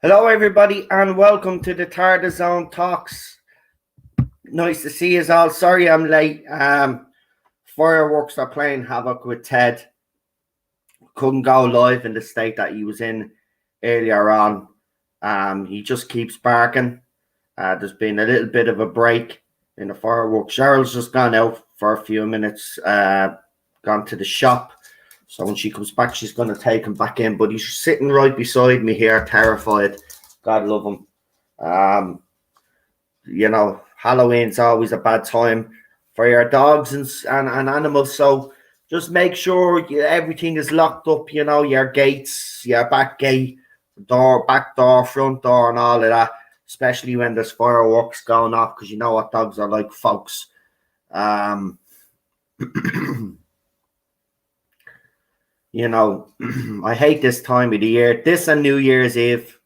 Hello, everybody, and welcome to the Tardis Zone Talks. Nice to see you all. Sorry I'm late. Fireworks are playing havoc with Ted. Couldn't go live in the state that he was in earlier on. He just keeps barking. There's been a little bit of a break in the fireworks. Cheryl's just gone out for a few minutes, gone to the shop. So when she comes back, she's going to take him back in. But he's sitting right beside me here, terrified. God love him. Halloween's always a bad time for your dogs and animals. So just make sure everything is locked up, your gates, your back gate, back door, front door, and all of that, especially when there's fireworks going off, because you know what dogs are like, folks. I hate this time of the year. This and New Year's Eve.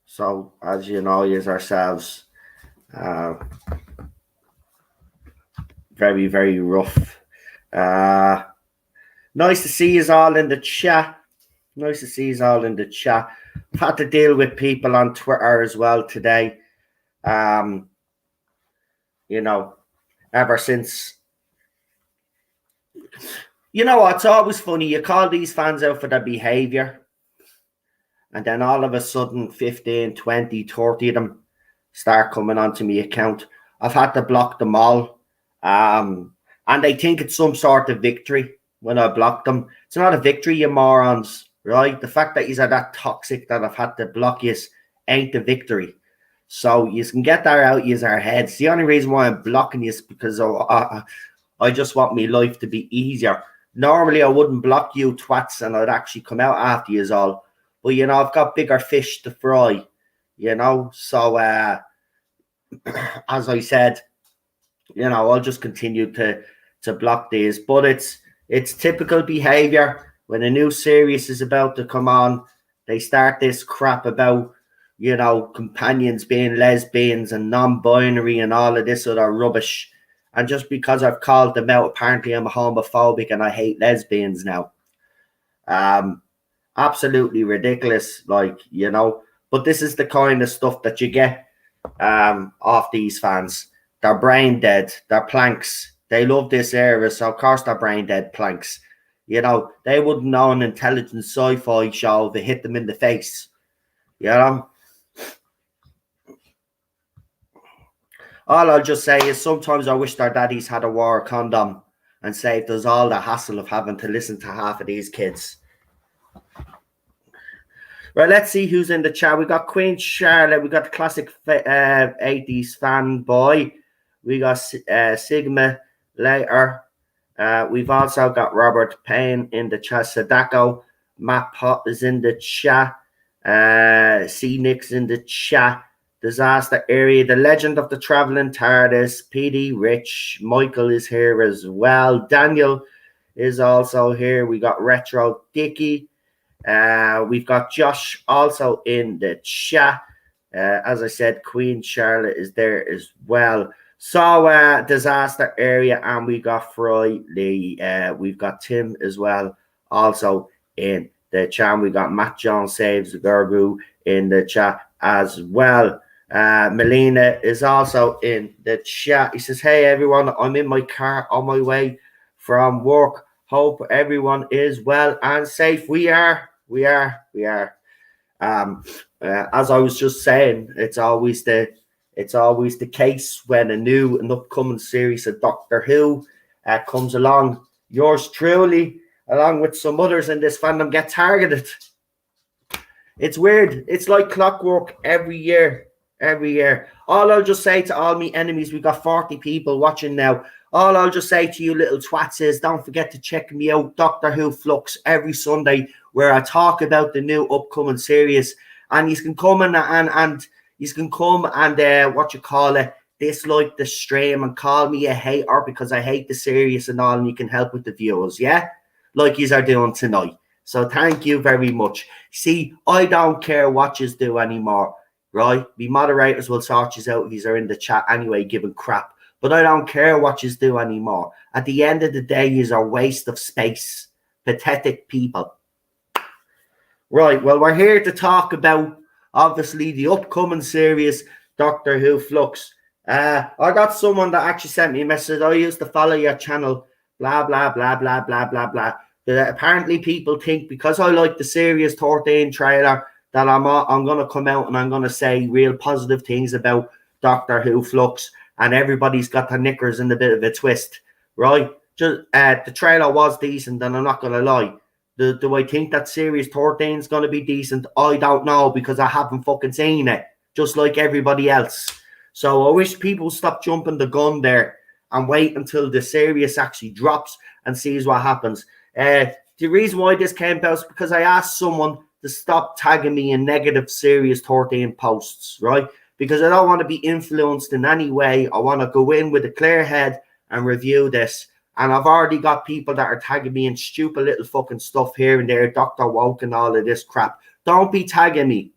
So, as you know, ourselves, very, very rough. Nice to see you all in the chat. I've had to deal with people on Twitter as well today. Ever since, it's always funny. You call these fans out for their behavior, and then all of a sudden 15, 20, 30 of them start coming onto my account. I've had to block them all. And they think it's some sort of victory when I block them. It's not a victory, you morons, right? The fact that you're that toxic that I've had to block you ain't the victory. So you can get that out of our heads. The only reason why I'm blocking you is because I just want my life to be easier. Normally, I wouldn't block you twats and I'd actually come out after you all. But, I've got bigger fish to fry, So, as I said, I'll just continue to block these. But it's typical behavior. When a new series is about to come on, they start this crap about, companions being lesbians and non-binary and all of this other rubbish. And just because I've called them out, apparently I'm homophobic and I hate lesbians now. Absolutely ridiculous, but this is the kind of stuff that you get off these fans. They're brain dead. They're planks. They love this era, so of course they're brain dead planks. They wouldn't know an intelligent sci-fi show if it hit them in the face. All I'll just say is sometimes I wish their daddies had a war condom and saved us all the hassle of having to listen to half of these kids. Right, let's see who's in the chat. We got Queen Charlotte. We got the classic 80s fanboy. We got Sigma later. We've also got Robert Payne in the chat. Sadako. Matt Pot is in the chat. C. Nick's in the chat. Disaster Area, the Legend of the Traveling Tardis, PD Rich, Michael is here as well. Daniel is also here. We got Retro Dicky. We've got Josh also in the chat. As I said, Queen Charlotte is there as well. So, Disaster Area, and we got Fry Lee. We've got Tim as well, also in the chat. We got Matt Jones Saves the Gurgu in the chat as well. Melina is also in the chat. He says, hey everyone, I'm in my car on my way from work. Hope everyone is well and safe. We are. As I was just saying, it's always the case when a new and upcoming series of Doctor Who comes along. Yours truly, along with some others in this fandom, get targeted. It's weird. It's like clockwork every year. All I'll just say to all me enemies, we got 40 people watching now. All I'll just say to you little twats is don't forget to check me out, Doctor Who Flux, every Sunday, where I talk about the new upcoming series. And you can come and you can come and dislike the stream and call me a hater because I hate the series and all, and you can help with the viewers, yeah? Like you are doing tonight. So thank you very much. See, I don't care what you do anymore. Right? The moderators will sort you out if you are in the chat anyway, giving crap. But I don't care what you do anymore. At the end of the day, is a waste of space. Pathetic people. Right, well, we're here to talk about, obviously, the upcoming series, Doctor Who Flux. I got someone that actually sent me a message. I used to follow your channel, blah, blah, blah, blah, blah, blah, blah. Apparently, people think because I like the Series 13 trailer that I'm going to come out and I'm going to say real positive things about Doctor Who Flux, and everybody's got their knickers in a bit of a twist, right? Just the trailer was decent, and I'm not going to lie. Do I think that Series 13 is going to be decent? I don't know, because I haven't fucking seen it, just like everybody else. So I wish people stop jumping the gun there and wait until the series actually drops and sees what happens. The reason why this came out is because I asked someone to stop tagging me in negative Series 13 posts, right? Because I don't want to be influenced in any way. I want to go in with a clear head and review this. And I've already got people that are tagging me in stupid little fucking stuff here and there, Dr. Woke and all of this crap. Don't be tagging me,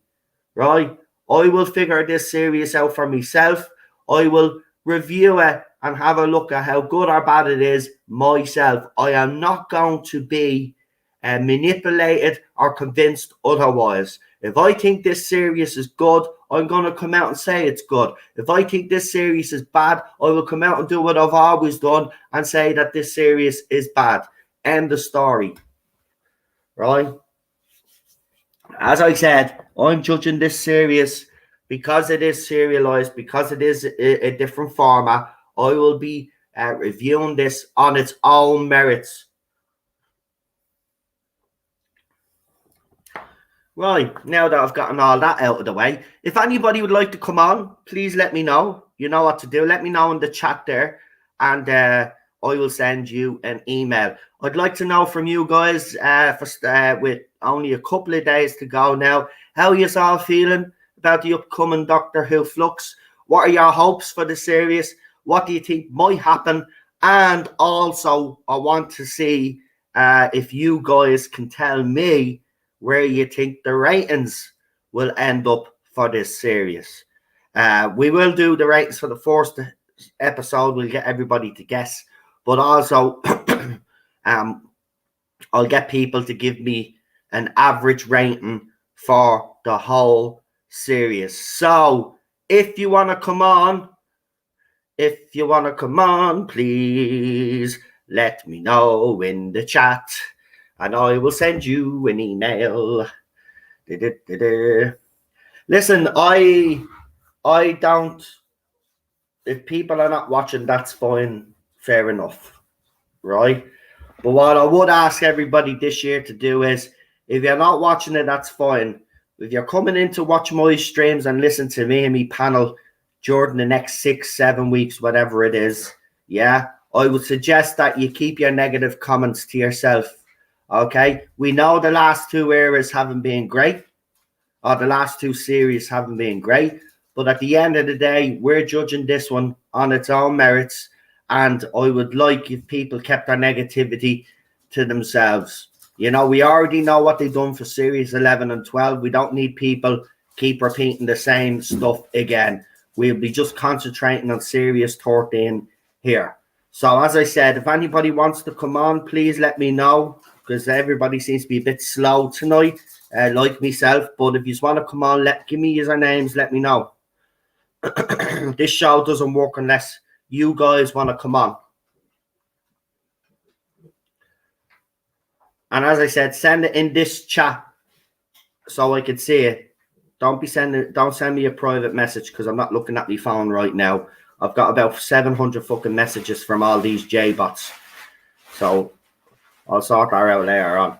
right? I will figure this series out for myself. I will review it and have a look at how good or bad it is myself. I am not going to be manipulated or convinced otherwise. If I think this series is good, I'm going to come out and say it's good. If I think this series is bad, I will come out and do what I've always done and say that this series is bad. End of story. Right? As I said, I'm judging this series because it is serialized, because it is a different format. I will be reviewing this on its own merits. Right, now that I've gotten all that out of the way, if anybody would like to come on, please let me know. You know what to do. Let me know in the chat there, and I will send you an email. I'd like to know from you guys, with only a couple of days to go now, how are you all feeling about the upcoming Doctor Who Flux? What are your hopes for the series? What do you think might happen? And also, I want to see if you guys can tell me where you think the ratings will end up for this series. We will do the ratings for the first episode. We'll get everybody to guess, but also I'll get people to give me an average rating for the whole series. So if you want to come on, please let me know in the chat, and I will send you an email. Listen, I don't. If people are not watching, that's fine, fair enough, right? But what I would ask everybody this year to do is, if you're not watching it, that's fine. If you're coming in to watch my streams and listen to me and me panel during the next 6-7 weeks, whatever it is, yeah, I would suggest that you keep your negative comments to yourself. Okay, we know the last two eras haven't been great, or the last two series haven't been great, but at the end of the day, we're judging this one on its own merits, and I would like if people kept their negativity to themselves. You know, we already know what they've done for series 11 and 12. We don't need people keep repeating the same stuff again. We'll be just concentrating on series 13 here. So as I said, if anybody wants to come on, please let me know, because everybody seems to be a bit slow tonight, like myself. But if you just want to come on, give me usernames, let me know. This show doesn't work unless you guys want to come on. And as I said, send it in this chat so I can see it. Don't send me a private message, because I'm not looking at my phone right now. I've got about 700 fucking messages from all these J-bots. So I'll sort that out later on.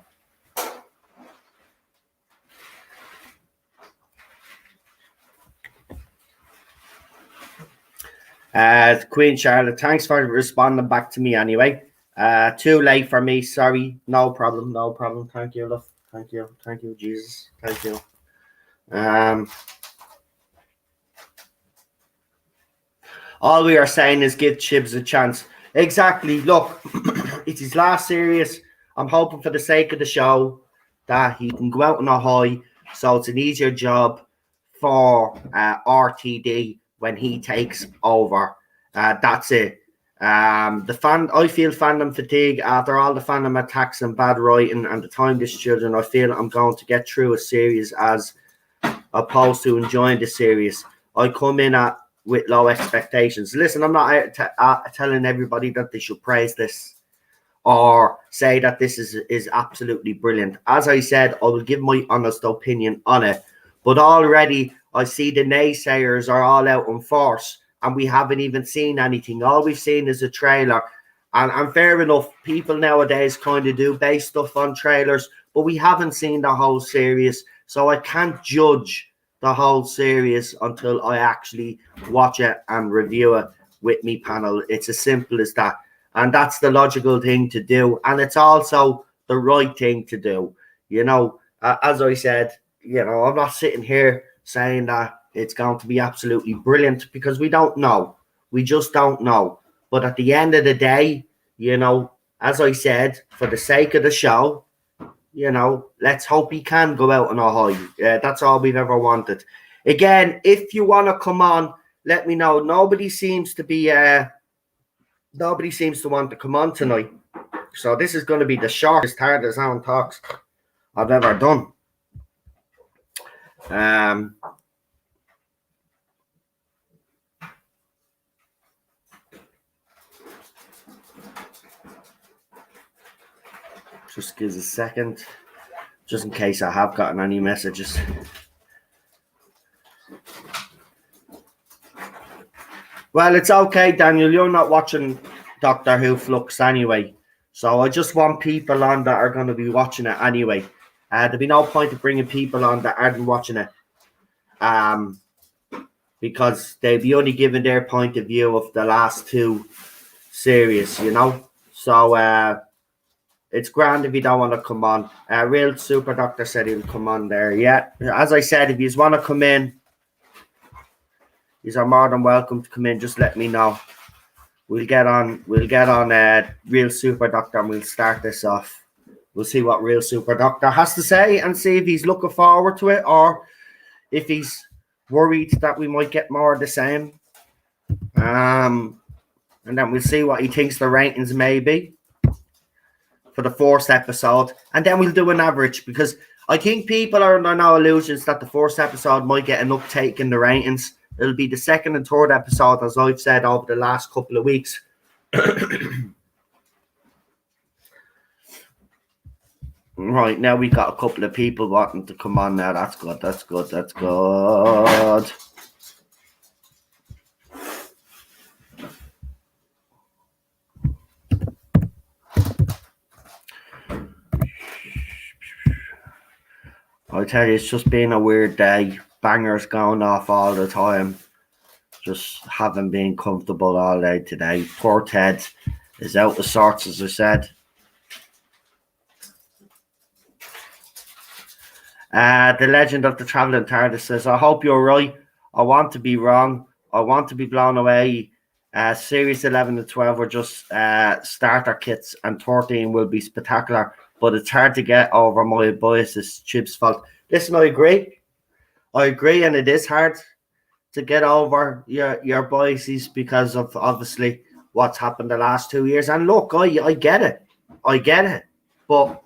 Queen Charlotte, thanks for responding back to me anyway. Too late for me, sorry. No problem. Thank you, love. Thank you, Jesus. Thank you. All we are saying is give Chibs a chance. Exactly. Look, it's his last series. I'm hoping for the sake of the show that he can go out on a high, so it's an easier job for RTD when he takes over. That's it. I feel fandom fatigue after all the fandom attacks and bad writing and the time this children. I feel I'm going to get through a series as opposed to enjoying the series. I come in with low expectations. Listen, I'm not telling everybody that they should praise this or say that this is absolutely brilliant. As I said, I will give my honest opinion on it. But already I see the naysayers are all out in force, and we haven't even seen anything. All we've seen is a trailer. And fair enough, people nowadays kind of do base stuff on trailers, but we haven't seen the whole series. So I can't judge the whole series until I actually watch it and review it with me panel. It's as simple as that. And that's the logical thing to do. And it's also the right thing to do. You know, as I said, you know, I'm not sitting here saying that it's going to be absolutely brilliant because we don't know. We just don't know. But at the end of the day, you know, as I said, for the sake of the show, you know, let's hope he can go out on a high. That's all we've ever wanted. Again, if you want to come on, let me know. Nobody seems to want to come on tonight. So this is going to be the shortest Tardis on talks I've ever done. Just give us a second, just in case I have gotten any messages. Well, it's okay, Daniel. You're not watching Doctor Who Flux anyway. So I just want people on that are going to be watching it anyway. There'll be no point of bringing people on that aren't watching it. Because they'll be only giving their point of view of the last two series, you know. So it's grand if you don't want to come on. Real Super Doctor said he'll come on there. Yeah, as I said, if you want to come in, you are more than welcome to come in. Just let me know. We'll get on Real Super Doctor and we'll start this off. We'll see what Real Super Doctor has to say and see if he's looking forward to it or if he's worried that we might get more of the same. And then we'll see what he thinks the ratings may be for the first episode. And then we'll do an average because I think people are under no illusions that the first episode might get an uptake in the ratings. It'll be the second and third episode, as I've said over the last couple of weeks. Right, now we've got a couple of people wanting to come on now. That's good, that's good, that's good. I tell you, it's just been a weird day. Bangers going off all the time. Just haven't been comfortable all day today. Poor Ted is out of sorts, as I said. The Legend of the Travelling Tardis says, I hope you're right. I want to be wrong. I want to be blown away. Series 11 and 12 are just starter kits, and 13 will be spectacular. But it's hard to get over my biases. Chib's fault. Listen, I agree, and it is hard to get over your biases because of obviously what's happened the last 2 years. And look, I get it. But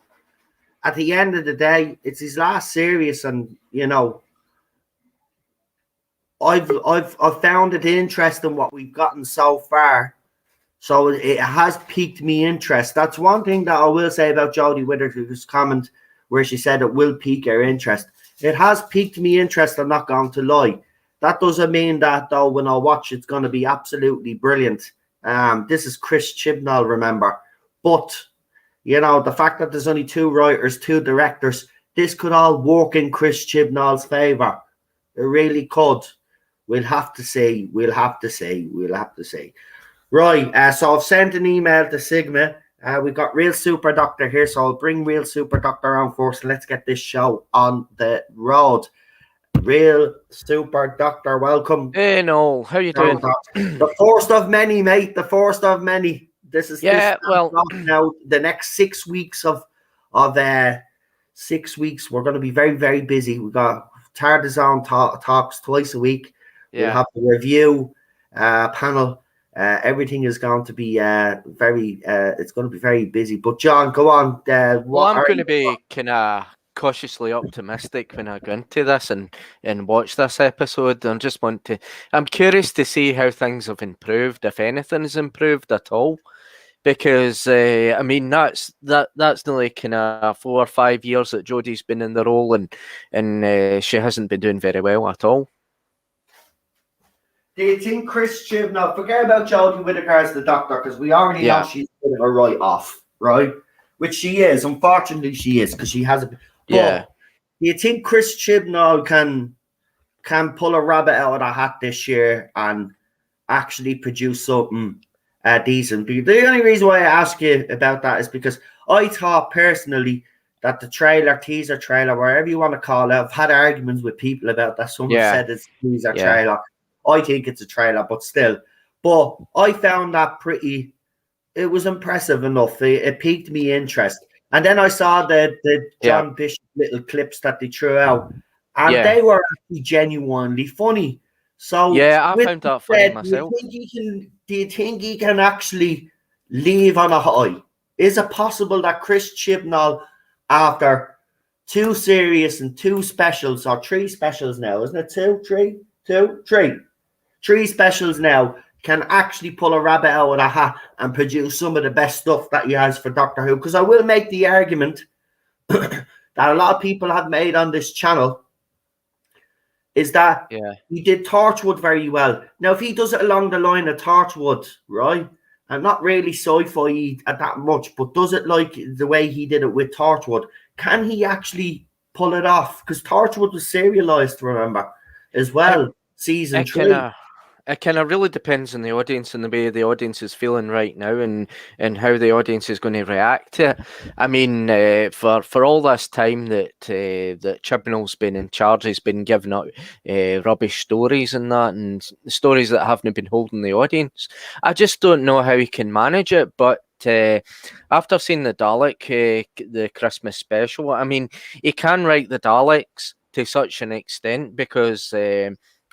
at the end of the day, it's his last series, and you know, I've found it interesting what we've gotten so far. So it has piqued me interest. That's one thing that I will say about Jodie Whittaker's comment where she said it will pique her interest. It has piqued me interest, I'm not going to lie. That doesn't mean that, though, when I watch it's going to be absolutely brilliant. This is Chris Chibnall, remember. But, you know, the fact that there's only 2 writers, 2 directors, this could all work in Chris Chibnall's favour. It really could. We'll have to see. Right, so I've sent an email to Sigma. We've got Real Super Doctor here, so I'll bring Real Super Doctor on first. Let's get this show on the road. Real Super Doctor, welcome. Hey, Noel, how you doing? The first of many, mate. The first of many. This is now the next 6 weeks of 6 weeks. We're going to be very, very busy. We've got Tardis on talks twice a week. Yeah. We'll have the review panel Everything is going to be it's going to be very busy. But John, go on. Well, I'm going to be kind of cautiously optimistic when I go into this and watch this episode. I'm curious to see how things have improved, if anything's improved at all. Because I mean that's nearly kind of 4 or 5 years that Jodie's been in the role, and she hasn't been doing very well at all. Do you think Chris Chibnall, forget about Jodie Whittaker as the Doctor, because we already know she's a bit of a write-off, right? Which she is. Unfortunately, she is, because she has a... But do you think Chris Chibnall can pull a rabbit out of the hat this year and actually produce something decent? The only reason why I ask you about that is because I thought personally that the teaser trailer, wherever you want to call it, I've had arguments with people about that. Someone said it's a teaser trailer. I think it's a trailer, but still. But I found that it was impressive enough. It piqued me interest. And then I saw the John Bishop little clips that they threw out. And they were actually genuinely funny. So I found that funny myself. Do you think he can actually leave on a high? Is it possible that Chris Chibnall, after 2 series and 2 specials, or 3 specials now, isn't it? 3 specials now, can actually pull a rabbit out of a hat and produce some of the best stuff that he has for Doctor Who? Because I will make the argument that a lot of people have made on this channel is that he did Torchwood very well. Now, if he does it along the line of Torchwood, right, and not really sci-fi at that much, but does it like the way he did it with Torchwood, can he actually pull it off? Because Torchwood was serialized, remember, as well, season 3. It kind of really depends on the audience and the way the audience is feeling right now, and how the audience is going to react to it. I mean, for all this time that Chibnall's been in charge, he's been giving out rubbish stories and that, and stories that haven't been holding the audience. I just don't know how he can manage it. But after seeing the Dalek, the Christmas special, I mean, he can write the Daleks to such an extent because.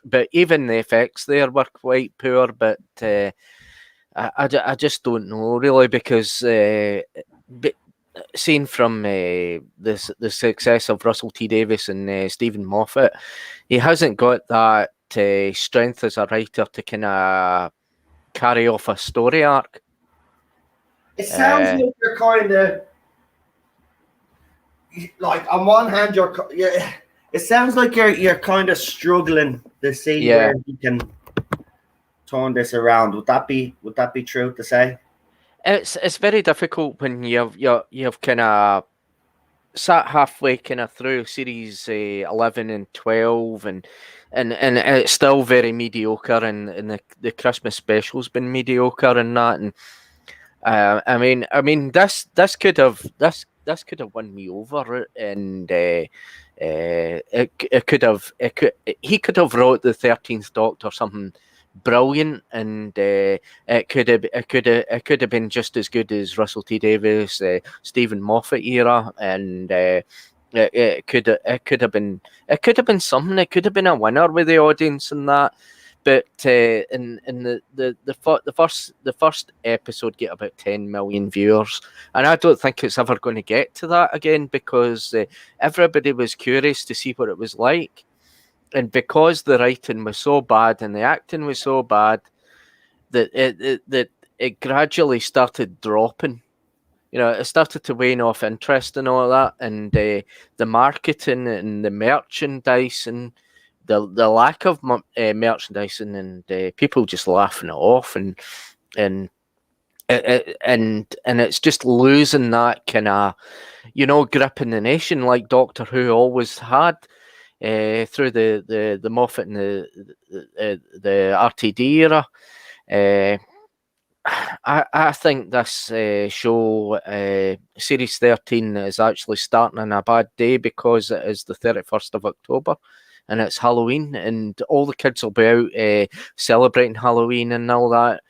But even the effects there were quite poor. But I just don't know really, because seen from the success of Russell T Davies and Stephen Moffat, he hasn't got that strength as a writer to kind of carry off a story arc. It sounds like you're kind of like, on one hand, it sounds like you're kind of struggling to see where you can turn this around. Would that be true to say? It's very difficult when you've kind of sat halfway kind of through series 11 and 12, and it's still very mediocre, and the Christmas special's been mediocre and that, and I mean this could have won me over, and he could have wrote the 13th Doctor something brilliant, and it could have been just as good as Russell T Davies, Stephen Moffat era, and it could have been something. It could have been a winner with the audience and that. But in the first episode get about 10 million viewers, and I don't think it's ever going to get to that again, because everybody was curious to see what it was like, and because the writing was so bad and the acting was so bad, that it gradually started dropping. You know, it started to wane off interest and all that, and the marketing and the merchandise and the lack of merchandising, and people just laughing it off, and it's just losing that kind of, you know, grip in the nation like Doctor Who always had through the Moffat and the RTD era. I think this show, Series 13, is actually starting on a bad day, because it is the 31st of October and it's Halloween, and all the kids will be out celebrating Halloween and all that.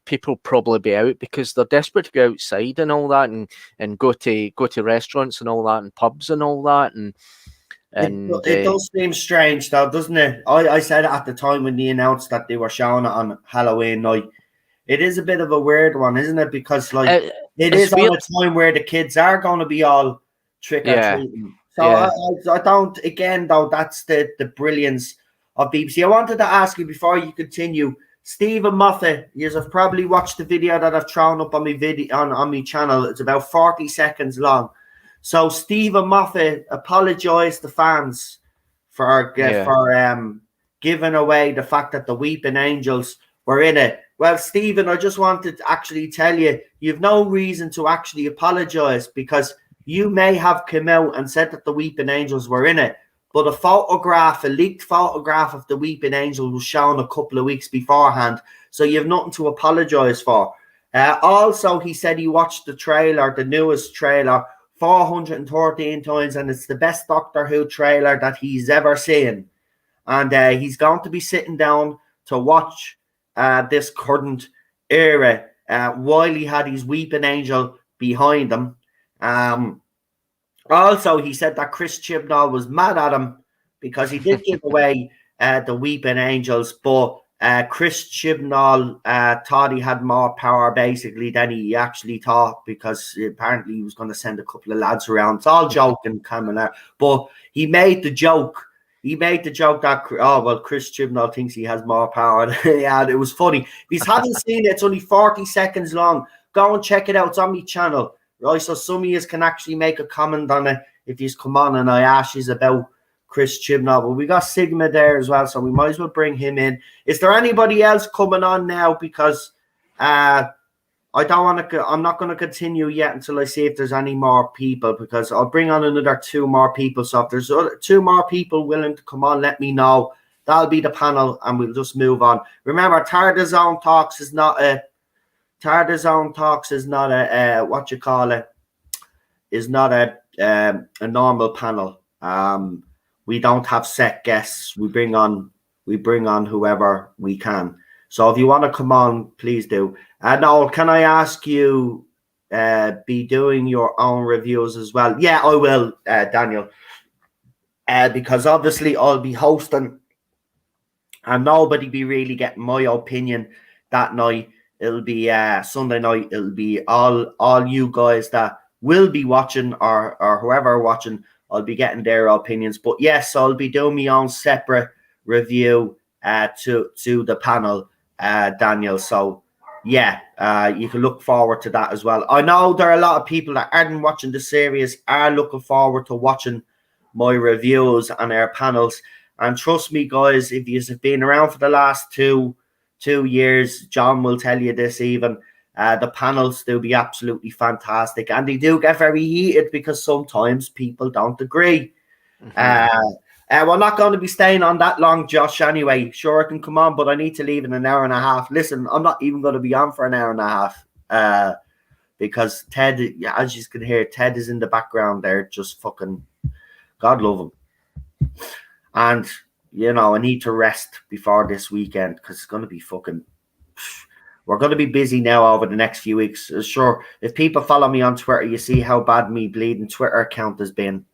People probably be out because they're desperate to go outside and all that, and go to restaurants and all that, and pubs and all that, and it does seem strange though, doesn't it? I said at the time when they announced that they were showing it on Halloween night, it is a bit of a weird one, isn't it? Because like it it's is weird. on a time where the kids are going to be all trick or treating. So I don't. Again, though, that's the brilliance of BBC. I wanted to ask you before you continue, Stephen Moffat. You have probably watched the video that I've thrown up on my video on my channel. It's about 40 seconds long. So Stephen Moffat apologized to fans for giving away the fact that the Weeping Angels were in it. Well, Stephen, I just wanted to actually tell you, you've no reason to actually apologize, because you may have come out and said that the Weeping Angels were in it, but a leaked photograph of the Weeping Angels was shown a couple of weeks beforehand, so you have nothing to apologize for. Also, he said he watched the trailer, the newest trailer, 413 times, and it's the best Doctor Who trailer that he's ever seen. And he's going to be sitting down to watch this current era while he had his Weeping Angel behind him. Also, he said that Chris Chibnall was mad at him because he did give away the Weeping Angels, but Chris Chibnall thought he had more power basically than he actually thought, because apparently he was going to send a couple of lads around. It's all joking, Camilla, but he made the joke. He made the joke that, oh, well, Chris Chibnall thinks he has more power. Yeah, it was funny. If you haven't seen it, it's only 40 seconds long. Go and check it out. It's on my channel, right? So some of you can actually make a comment on it if you come on and I ask you about Chris Chibnall. But we got Sigma there as well, so we might as well bring him in. Is there anybody else coming on now? Because I don't want to. I'm not going to continue yet until I see if there's any more people, because I'll bring on another 2 more people. So if there's 2 more people willing to come on, let me know. That'll be the panel, and we'll just move on. Remember, Tardis Talks is not a what you call it, is not a normal panel. We don't have set guests. We bring on whoever we can. So if you want to come on, please do. Noel, can I ask you be doing your own reviews as well? Yeah, I will, Daniel. Because obviously I'll be hosting and nobody be really getting my opinion that night. It'll be Sunday night. It'll be all you guys that will be watching or whoever watching. I'll be getting their opinions. But yes, I'll be doing my own separate review to the panel, Daniel. So yeah, you can look forward to that as well. I know there are a lot of people that aren't watching the series are looking forward to watching my reviews and our panels. And trust me, guys, if you've been around for the last two years, John will tell you this even, the panels do be absolutely fantastic. And they do get very heated because sometimes people don't agree. We're not going to be staying on that long, Josh, anyway. Sure, I can come on, but I need to leave in an hour and a half. Listen, I'm not even going to be on for an hour and a half because Ted, as you can hear, Ted is in the background there, just fucking, God love him. And, you know, I need to rest before this weekend because it's going to be fucking, we're going to be busy now over the next few weeks. Sure, if people follow me on Twitter, you see how bad me bleeding Twitter account has been.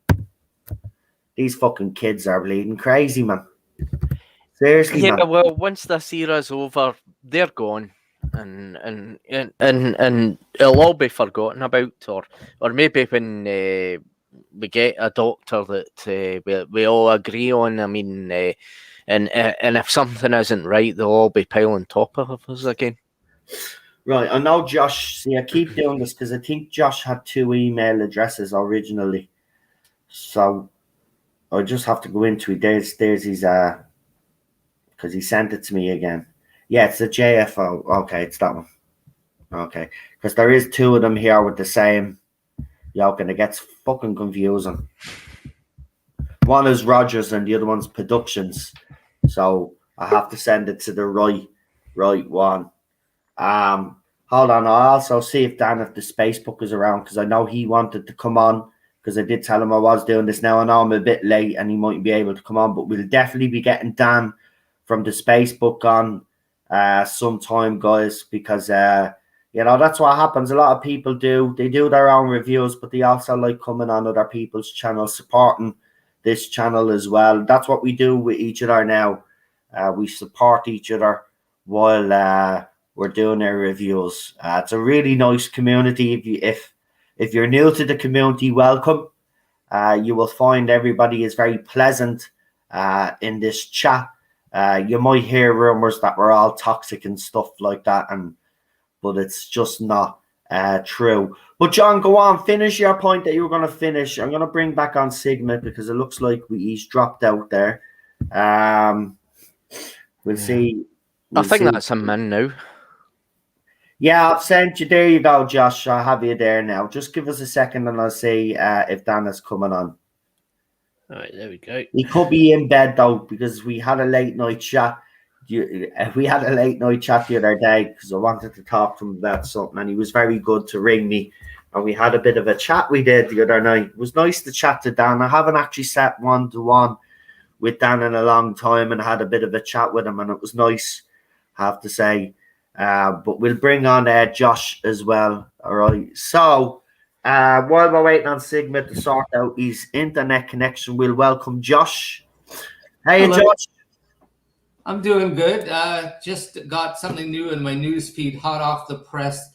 These fucking kids are bleeding crazy, man. Seriously, yeah, man. well, once this era's over, they're gone, and it'll all be forgotten about, or maybe when we get a doctor that we all agree on. I mean, and if something isn't right, they'll all be piling top of us again. Right, I know Josh. See, I keep doing this because I think Josh had 2 email addresses originally, so I just have to go into it. There's his because he sent it to me again. Yeah, it's the JFO. Okay, it's that one. Okay, because there is 2 of them here with the same yoke, and it gets fucking confusing. One is Rogers and the other one's Productions, so I have to send it to the right one. Hold on, I'll also see if the Spacebook is around, because I know he wanted to come on, because I did tell him I was doing this. Now I know I'm a bit late and he mightn't be able to come on, but we'll definitely be getting Dan from the Spacebook on sometime, guys, because you know, that's what happens. A lot of people do their own reviews, but they also like coming on other people's channels, supporting this channel as well. That's what we do with each other now. We support each other while we're doing our reviews. It's a really nice community. If you're new to the community, welcome. You will find everybody is very pleasant in this chat. You might hear rumors that we're all toxic and stuff like that, but it's just not true. But John, go on, finish your point that you were going to finish. I'm going to bring back on Sigma because it looks like he's dropped out there. We'll see. I think that's him in now. Yeah, I've sent you. There you go, Josh. I have you there now. Just give us a second and I'll see if Dan is coming on. All right, there we go. He could be in bed, though, because we had a late night chat. We had a late night chat the other day because I wanted to talk to him about something, and he was very good to ring me. And we had a bit of a chat we did the other night. It was nice to chat to Dan. I haven't actually sat one-to-one with Dan in a long time and had a bit of a chat with him, and it was nice, I have to say. But we'll bring on Josh as well. All right. So while we're waiting on Sigma to sort out his internet connection, we'll welcome Josh. Hey, hello. Josh. I'm doing good. Just got something new in my news feed, hot off the press.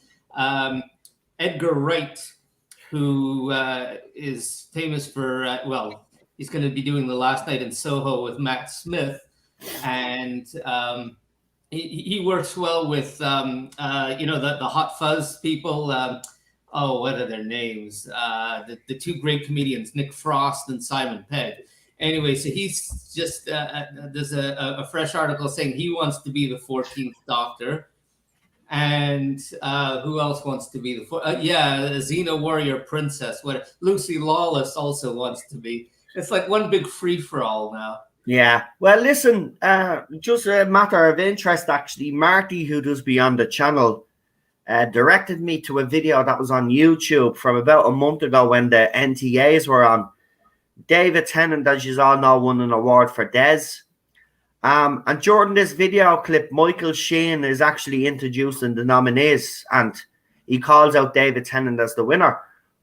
Edgar Wright, who is famous for, he's going to be doing The Last Night in Soho with Matt Smith. And he works well with, the Hot Fuzz people. What are their names? The two great comedians, Nick Frost and Simon Pegg. Anyway, so he's just, there's a fresh article saying he wants to be the 14th Doctor. And who else wants to be the Xena Warrior Princess. Lucy Lawless also wants to be. It's like one big free-for-all now. Yeah. Well, listen, just a matter of interest, actually. Marty, who does Beyond the Channel, directed me to a video that was on YouTube from about a month ago when the NTAs were on. David Tennant, as you all know, won an award for Des. And during this video clip, Michael Sheen is actually introducing the nominees, and he calls out David Tennant as the winner.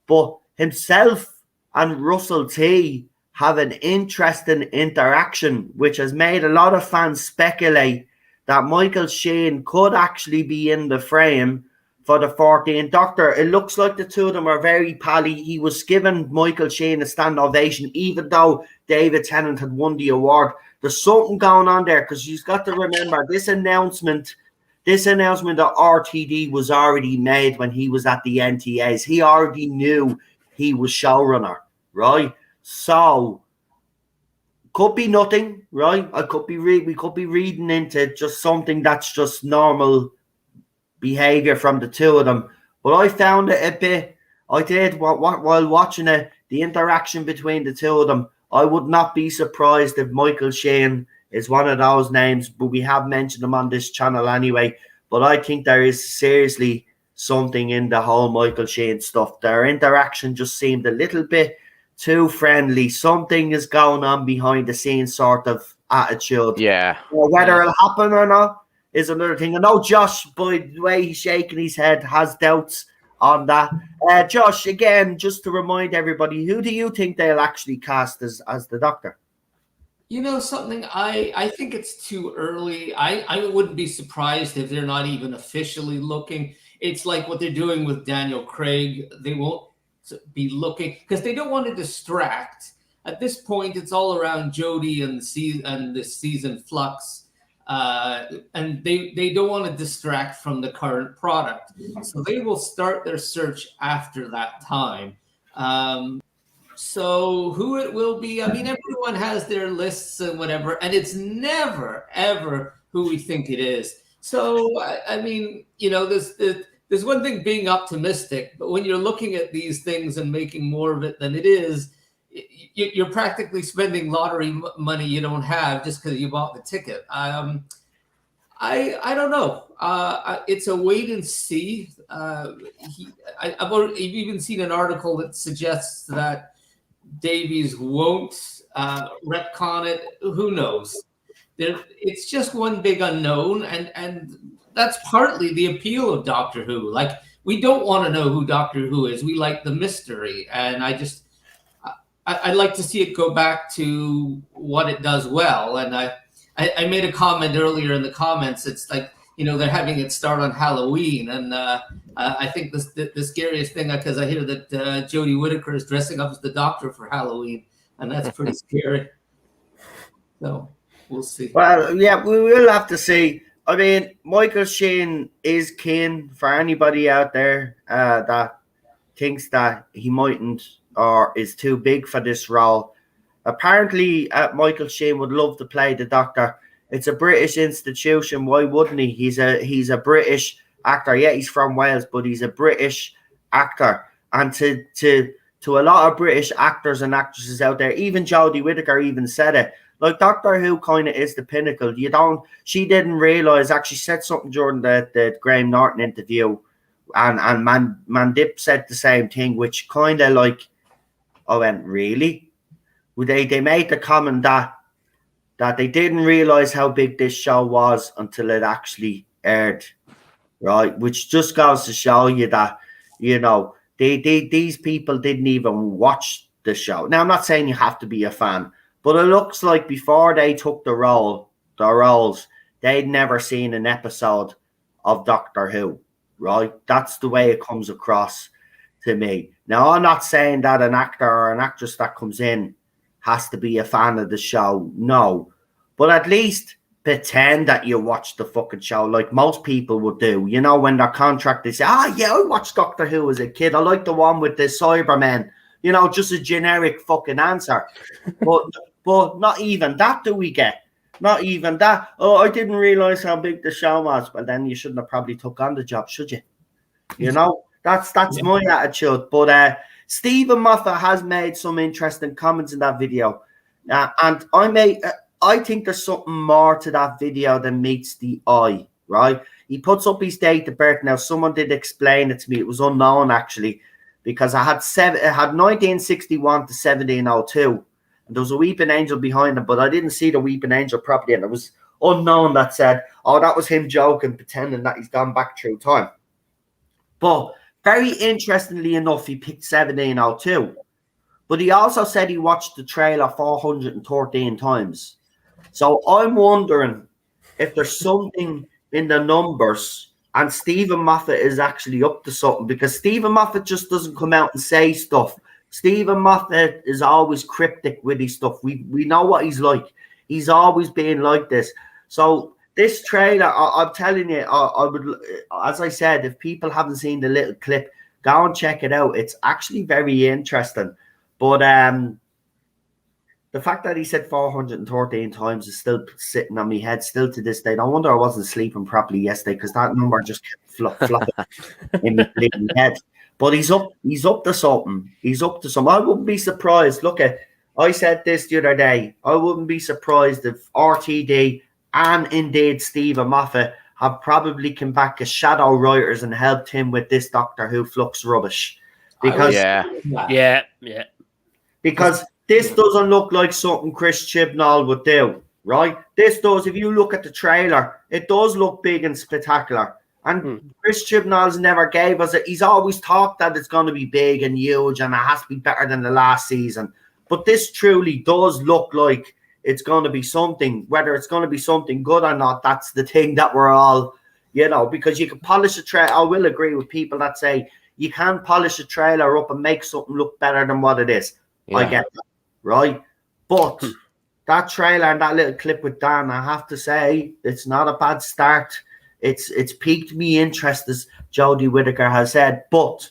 But himself and Russell T have an interesting interaction, which has made a lot of fans speculate that Michael Sheen could actually be in the frame for the 14th Doctor. It looks like the two of them are very pally. He was giving Michael Sheen a stand ovation, even though David Tennant had won the award. There's something going on there, because you've got to remember this announcement of RTD was already made when he was at the NTAs. He already knew he was showrunner, right? So could be nothing, right? We could be reading into just something that's just normal behavior from the two of them. But I found it a bit. I did while watching it, the interaction between the two of them. I would not be surprised if Michael Sheen is one of those names, but we have mentioned him on this channel anyway. But I think there is seriously something in the whole Michael Sheen stuff. Their interaction just seemed a little bit too friendly. Something is going on behind the scenes sort of attitude. Yeah. Whether it'll happen or not is another thing. I know Josh, by the way he's shaking his head, has doubts on that. Josh, again, just to remind everybody, who do you think they'll actually cast as the Doctor? You know something, I think it's too early. I wouldn't be surprised if they're not even officially looking. It's like what they're doing with Daniel Craig. They won't be looking because they don't want to distract. At this point, it's all around Jodie and this season Flux. And they don't want to distract from the current product. So they will start their search after that time. So who it will be, I mean, everyone has their lists and whatever, and it's never, ever who we think it is. So, I mean, you know, there's one thing being optimistic, but when you're looking at these things and making more of it than it is, you're practically spending lottery money you don't have just because you bought the ticket. I don't know. It's a wait and see. I've even seen an article that suggests that Davies won't retcon it. Who knows? It's just one big unknown, and that's partly the appeal of Doctor Who. Like, we don't want to know who Doctor Who is. We like the mystery, and I'd like to see it go back to what it does well. And I made a comment earlier in the comments. It's like, they're having it start on Halloween. And I think the scariest thing, because I hear that Jodie Whittaker is dressing up as the Doctor for Halloween, and that's pretty scary. So we'll see. Well, yeah, we will have to see. I mean, Michael Sheen is keen for anybody out there that thinks that he mightn't or is too big for this role. Apparently, Michael Sheen would love to play the Doctor. It's a British institution. Why wouldn't he? He's a British actor. Yeah, he's from Wales, but he's a British actor. And to a lot of British actors and actresses out there, even Jodie Whittaker even said it. Like, Doctor Who kind of is the pinnacle. She didn't realise, actually said something during the Graham Norton interview, and Mandip said the same thing, which kind of like, I went, really? They made the comment that they didn't realise how big this show was until it actually aired, right? Which just goes to show you that, these people didn't even watch the show. Now, I'm not saying you have to be a fan, but it looks like before they took the roles, they'd never seen an episode of Doctor Who, right? That's the way it comes across to me. Now, I'm not saying that an actor or an actress that comes in has to be a fan of the show, no. But at least pretend that you watch the fucking show like most people would do. When their contract, they say, yeah, I watched Doctor Who as a kid. I like the one with the Cybermen. Just a generic fucking answer. But not even that do we get. Not even that. Oh, I didn't realise how big the show was. Well, then you shouldn't have probably took on the job, should you? That's my attitude. But Stephen Moffat has made some interesting comments in that video. And I think there's something more to that video than meets the eye, right? He puts up his date of birth. Now, someone did explain it to me. It was unknown, actually, because I had 1961 to 1702. And there was a weeping angel behind him, but I didn't see the weeping angel properly. And it was unknown that said, oh, that was him joking, pretending that he's gone back through time. But very interestingly enough, he picked 1702. But he also said he watched the trailer 413 times. So I'm wondering if there's something in the numbers and Stephen Moffat is actually up to something, because Stephen Moffat just doesn't come out and say stuff. Stephen Moffat is always cryptic with his stuff. We know what he's like. He's always been like this. So this trailer, I'm telling you, I would, as I said, if people haven't seen the little clip, go and check it out. It's actually very interesting. But the fact that he said 413 times is still sitting on my head still to this day. No wonder I wasn't sleeping properly yesterday, because that number just kept flopping in my head. But he's up to something. He's up to something. I wouldn't be surprised. Look, I said this the other day. I wouldn't be surprised if RTD and indeed Stephen Moffat have probably come back as shadow writers and helped him with this Doctor Who Flux rubbish. Because yeah. Because this doesn't look like something Chris Chibnall would do, right? This does, if you look at the trailer, it does look big and spectacular. And Chris Chibnall's never gave us it. He's always talked that it's going to be big and huge and it has to be better than the last season. But this truly does look like it's going to be something. Whether it's going to be something good or not, that's the thing that we're all, because you can polish a trailer. I will agree with people that say you can polish a trailer up and make something look better than what it is. Yeah. I get that, right? But that trailer and that little clip with Dan, I have to say, it's not a bad start. It's piqued me interest, as Jodie Whittaker has said, but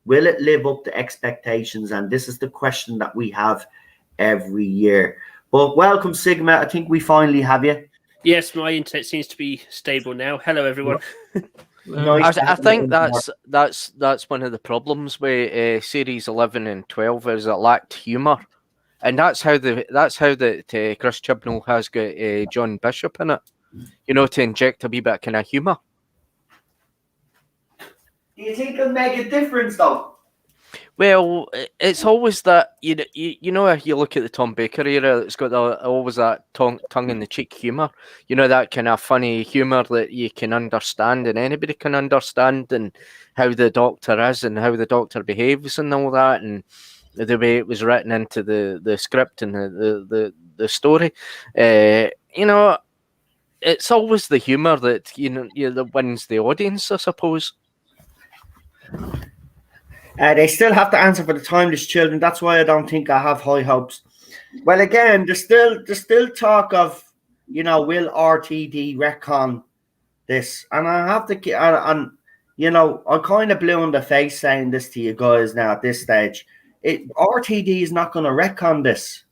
will it live up to expectations? And this is the question that we have every year. But welcome, Sigma. I think we finally have you. Yes, my internet seems to be stable now. Hello, everyone. Nice. I think that's one of the problems with series 11 and 12 is it lacked humour, and that's how Chris Chibnall has got John Bishop in it. To inject a wee bit of kind of humour. Do you think it'll make a difference, though? Well, it's always that, if you look at the Tom Baker era, it's got always that tongue-in-the-cheek humour. That kind of funny humour that you can understand and anybody can understand, and how the Doctor is and how the Doctor behaves and all that, and the way it was written into the script and the story. it's always the humour that that wins the audience, I suppose. They still have to answer for the timeless children. That's why I don't think I have high hopes. Well, again, there's still talk of, will RTD retcon this? And I have to, and I'm kind of blue in the face saying this to you guys now at this stage. RTD is not going to retcon this.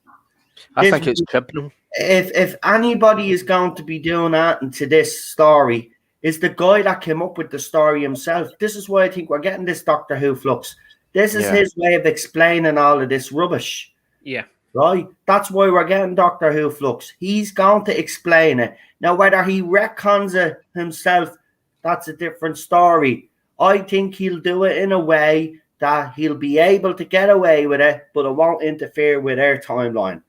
I think it's Chibnall. If anybody is going to be doing that into this story, is the guy that came up with the story himself. This is why I think we're getting this Doctor Who Flux. This is his way of explaining all of this rubbish. Yeah. Right? That's why we're getting Doctor Who Flux. He's going to explain it. Now, whether he retcons it himself, that's a different story. I think he'll do it in a way that he'll be able to get away with it, but it won't interfere with their timeline.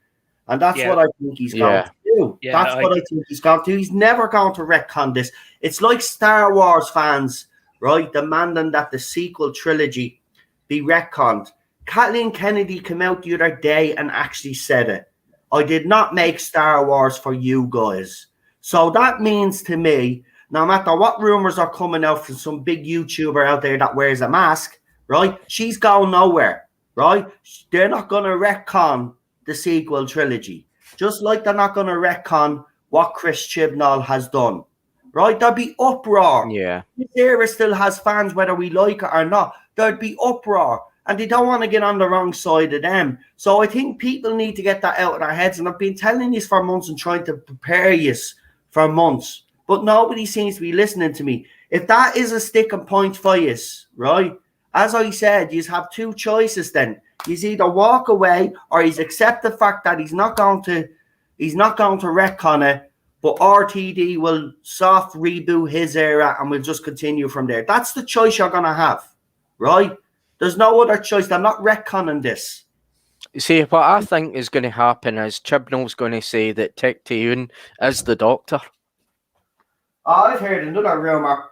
And that's what I think he's going to do. Yeah, that's what I think he's going to do. He's never going to retcon this. It's like Star Wars fans, right, demanding that the sequel trilogy be retconned. Kathleen Kennedy came out the other day and actually said it. I did not make Star Wars for you guys. So that means to me, no matter what rumors are coming out from some big YouTuber out there that wears a mask, right, she's going nowhere, right? They're not going to retcon the sequel trilogy, just like they're not going to retcon what Chris Chibnall has done, right? There'd be uproar. Yeah. This era still has fans, whether we like it or not. There'd be uproar, and they don't want to get on the wrong side of them. So I think people need to get that out of their heads, and I've been telling you for months and trying to prepare you for months, but nobody seems to be listening to me. If that is a sticking point for you, right, as I said, you have two choices then. He's either walk away or he's accept the fact that he's not going to retcon it, but RTD will soft reboot his era and we'll just continue from there. That's the choice you're gonna have, right? There's no other choice. They're not retconning this. See, what I think is going to happen is Chibnall's going to say that Tecteun is the Doctor. I've heard another rumor.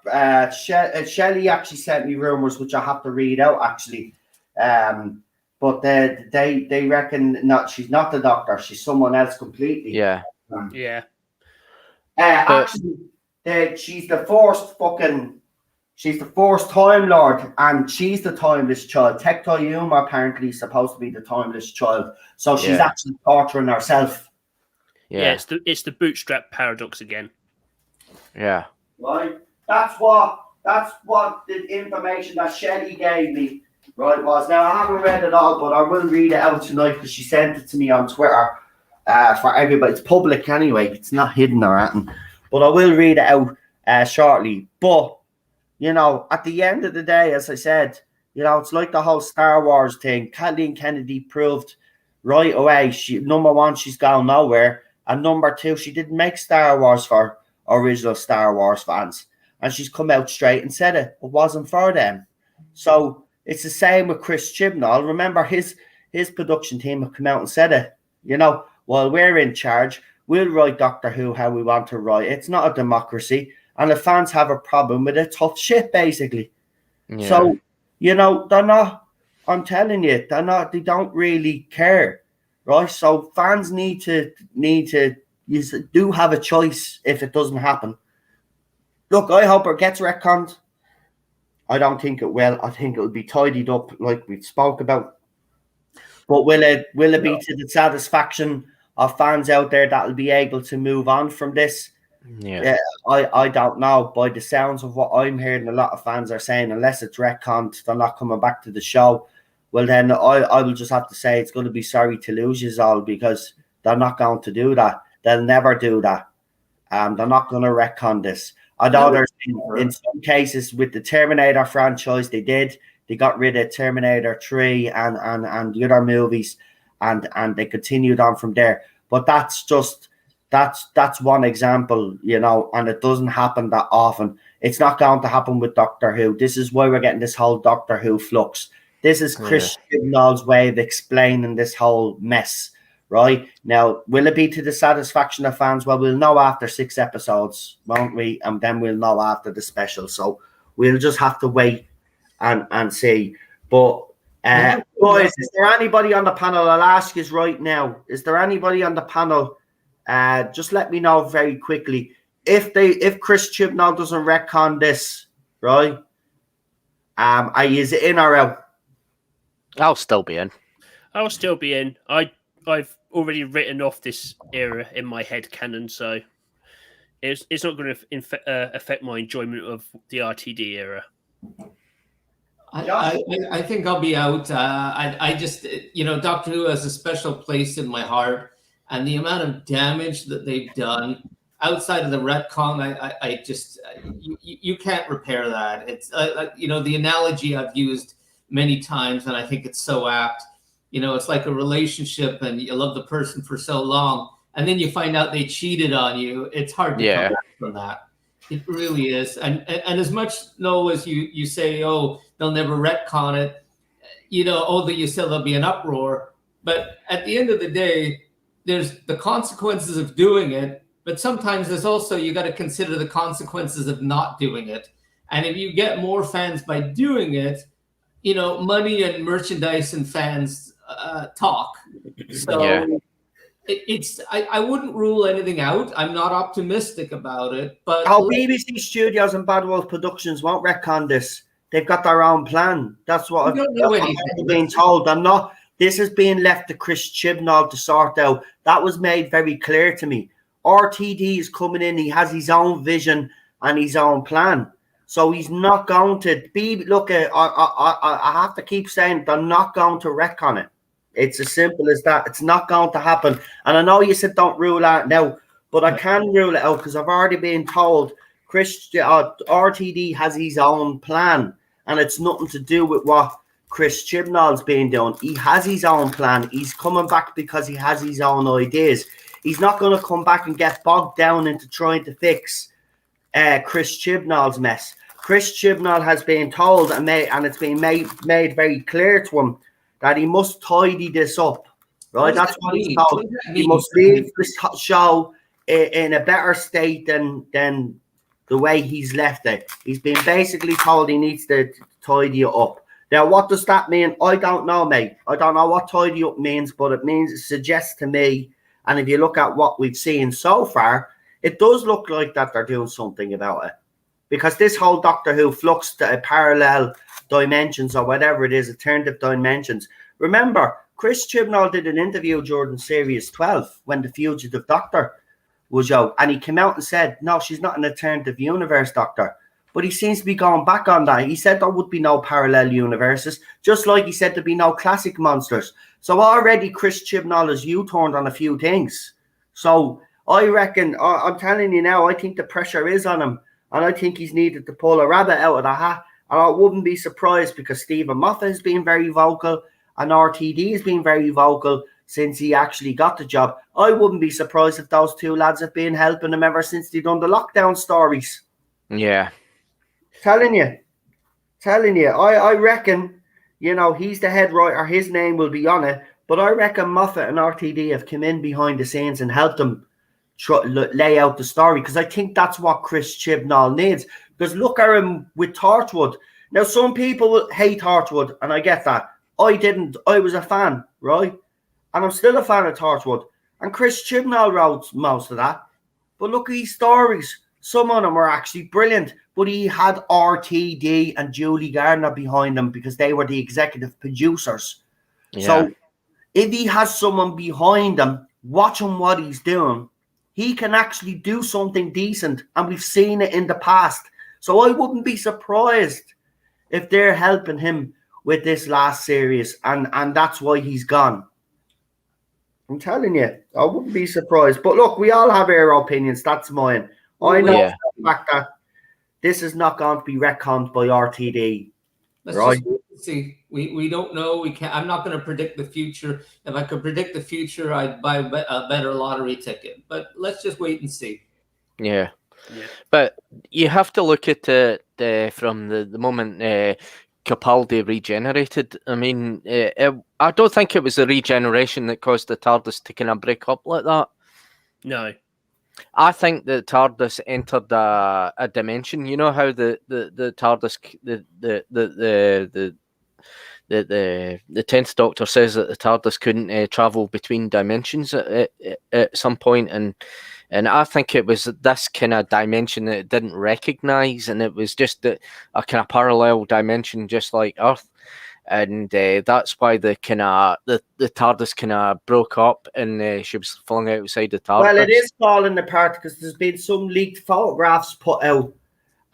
Shelley actually sent me rumors, which I have to read out actually. But they reckon she's not the Doctor. She's someone else completely. Yeah. Yeah. Actually, she's the first Time Lord, and she's the timeless child. Tecteun apparently is supposed to be the timeless child, so she's actually torturing herself. Yeah, it's the bootstrap paradox again. Yeah. Right. That's what the information that Shelley gave me. Right, was. Now, I haven't read it all, but I will read it out tonight because she sent it to me on Twitter for everybody. It's public anyway. It's not hidden or anything. But I will read it out shortly. But, at the end of the day, as I said, it's like the whole Star Wars thing. Kathleen Kennedy proved right away, number one, she's gone nowhere. And number two, she didn't make Star Wars for original Star Wars fans. And she's come out straight and said it wasn't for them. So it's the same with Chris Chibnall. Remember, his production team have come out and said it. While we're in charge, we'll write Doctor Who how we want to write. It's not a democracy. And the fans have a problem with it. Tough shit, basically. Yeah. So, they're not, I'm telling you, they don't really care. Right? So fans need to, you do have a choice if it doesn't happen. Look, I hope it gets retconned. I don't think it will. I think it will be tidied up like we spoke about. But will it be to the satisfaction of fans out there that will be able to move on from this? Yeah, I don't know. By the sounds of what I'm hearing, a lot of fans are saying unless it's retconned, they're not coming back to the show. Well, then I will just have to say it's going to be sorry to lose you all, because they're not going to do that. They'll never do that. They're not going to retcon this. I know there's in some cases with the Terminator franchise, they did. They got rid of Terminator 3 and the other movies, and they continued on from there. But that's one example, and it doesn't happen that often. It's not going to happen with Doctor Who. This is why we're getting this whole Doctor Who flux. This is Chris Chibnall's way of explaining this whole mess. Right? Now, will it be to the satisfaction of fans? Well, we'll know after 6 episodes, won't we? And then we'll know after the special. So we'll just have to wait and see. But, boys, is there anybody on the panel? I'll ask you right now. Is there anybody on the panel? Just let me know very quickly. if Chris Chibnall doesn't retcon this, right? Are you in or out? I'll still be in. I'll still be in. I've already written off this era in my head canon, so it's not going to affect my enjoyment of the RTD era. I think I'll be out. I just, Doctor Who has a special place in my heart, and the amount of damage that they've done outside of the retcon, I just, you can't repair that. It's, the analogy I've used many times, and I think it's so apt. It's like a relationship, and you love the person for so long, and then you find out they cheated on you. It's hard to come back from that. It really is. And as much, Noel, as you say, oh, they'll never retcon it, that you said there'll be an uproar. But at the end of the day, there's the consequences of doing it. But sometimes there's also, you got to consider the consequences of not doing it. And if you get more fans by doing it, money and merchandise and fans talk. So I wouldn't rule anything out. I'm not optimistic about it, but BBC Studios and Bad Wolf Productions won't retcon this. They've got their own plan. That's what I've been told. This is being left to Chris Chibnall to sort out. That was made very clear to me. RTD is coming in. He has his own vision and his own plan. So he's not going to be. Look, I have to keep saying they're not going to retcon it. It's as simple as that. It's not going to happen. And I know you said don't rule out now, but I can rule it out because I've already been told RTD has his own plan, and it's nothing to do with what Chris Chibnall's been doing. He has his own plan. He's coming back because he has his own ideas. He's not going to come back and get bogged down into trying to fix Chris Chibnall's mess. Chris Chibnall has been told and it's been made very clear to him that he must tidy this up, right? That's what he's told. He must leave this show in a better state than the way he's left it. He's been basically told he needs to tidy it up. Now, what does that mean? I don't know, mate. I don't know what tidy up means, but it suggests to me, and if you look at what we've seen so far, it does look like that they're doing something about it. Because this whole Doctor Who Flux parallel dimensions or whatever it is, alternative dimensions. Remember, Chris Chibnall did an interview during Series 12 when the Fugitive Doctor was out, and he came out and said, no, she's not an alternative universe Doctor. But he seems to be going back on that. He said there would be no parallel universes, just like he said there'd be no classic monsters. So already Chris Chibnall has U-turned on a few things. So I reckon, I'm telling you now, I think the pressure is on him. And I think he's needed to pull a rabbit out of the hat. And I wouldn't be surprised because Stephen Moffat has been very vocal and RTD has been very vocal since he actually got the job. I wouldn't be surprised if those two lads have been helping him ever since they done the lockdown stories. Yeah. Telling you. I reckon, he's the head writer. His name will be on it. But I reckon Moffat and RTD have come in behind the scenes and helped him lay out the story, because I think that's what Chris Chibnall needs. Because look at him with Torchwood. Now, some people will hate Torchwood, and I get that. I didn't. I was a fan, right? And I'm still a fan of Torchwood. And Chris Chibnall wrote most of that. But look at his stories. Some of them were actually brilliant. But he had RTD and Julie Gardner behind him because they were the executive producers. Yeah. So if he has someone behind him watching what he's doing, he can actually do something decent, and we've seen it in the past. So I wouldn't be surprised if they're helping him with this last series, and that's why he's gone. I'm telling you, I wouldn't be surprised. But look, we all have our opinions. That's mine. I know for the fact that this is not going to be retconned by RTD. Let's just see. We don't know. We can't. I'm not going to predict the future. If I could predict the future, I'd buy a better lottery ticket. But let's just wait and see. Yeah. But you have to look at it from the moment Capaldi regenerated. I mean, I don't think it was the regeneration that caused the TARDIS to kind of break up like that. No. I think the TARDIS entered a dimension. You know how the TARDIS the 10th Doctor says that the TARDIS couldn't travel between dimensions at some point, and I think it was this kind of dimension that it didn't recognize, and it was just a kind of parallel dimension, just like Earth. And that's why the TARDIS kind of broke up, and she was flung outside the TARDIS. Well, it is falling apart because there's been some leaked photographs put out,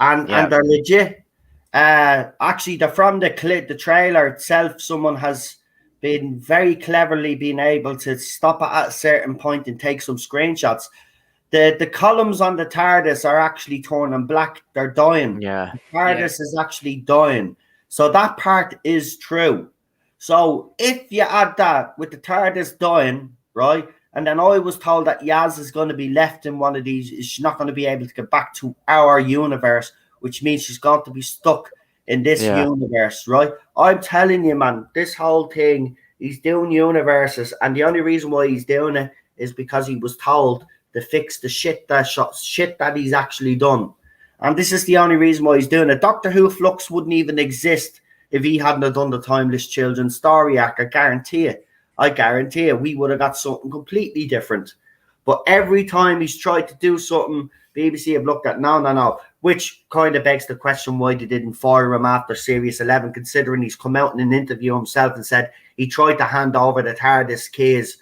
and they're legit. Actually, they're from the trailer itself. Someone has been very cleverly been able to stop it at a certain point and take some screenshots. The columns on the TARDIS are actually turning black. They're dying. Yeah. The TARDIS is actually dying. So that part is true. So if you add that with the TARDIS dying, right, and then I was told that Yaz is going to be left in one of these, she's not going to be able to get back to our universe, which means she's going to be stuck in this universe, right? I'm telling you, man, this whole thing, he's doing universes, and the only reason why he's doing it is because he was told to fix the shit that he's actually done. And this is the only reason why he's doing it. Doctor Who Flux wouldn't even exist if he hadn't done the Timeless Children's story arc. I guarantee it. We would have got something completely different. But every time he's tried to do something, BBC have looked at no. Which kind of begs the question why they didn't fire him after Series 11, considering he's come out in an interview himself and said he tried to hand over the TARDIS keys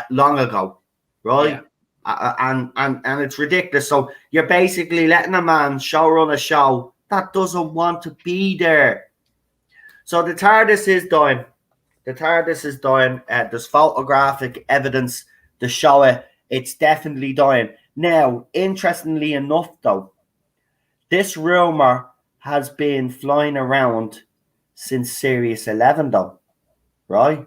long ago, right? Yeah. And it's ridiculous. So you're basically letting a man run a show that doesn't want to be there. So the TARDIS is dying. There's photographic evidence to show it. It's definitely dying. Now, interestingly enough, though, this rumor has been flying around since Series 11, though, right?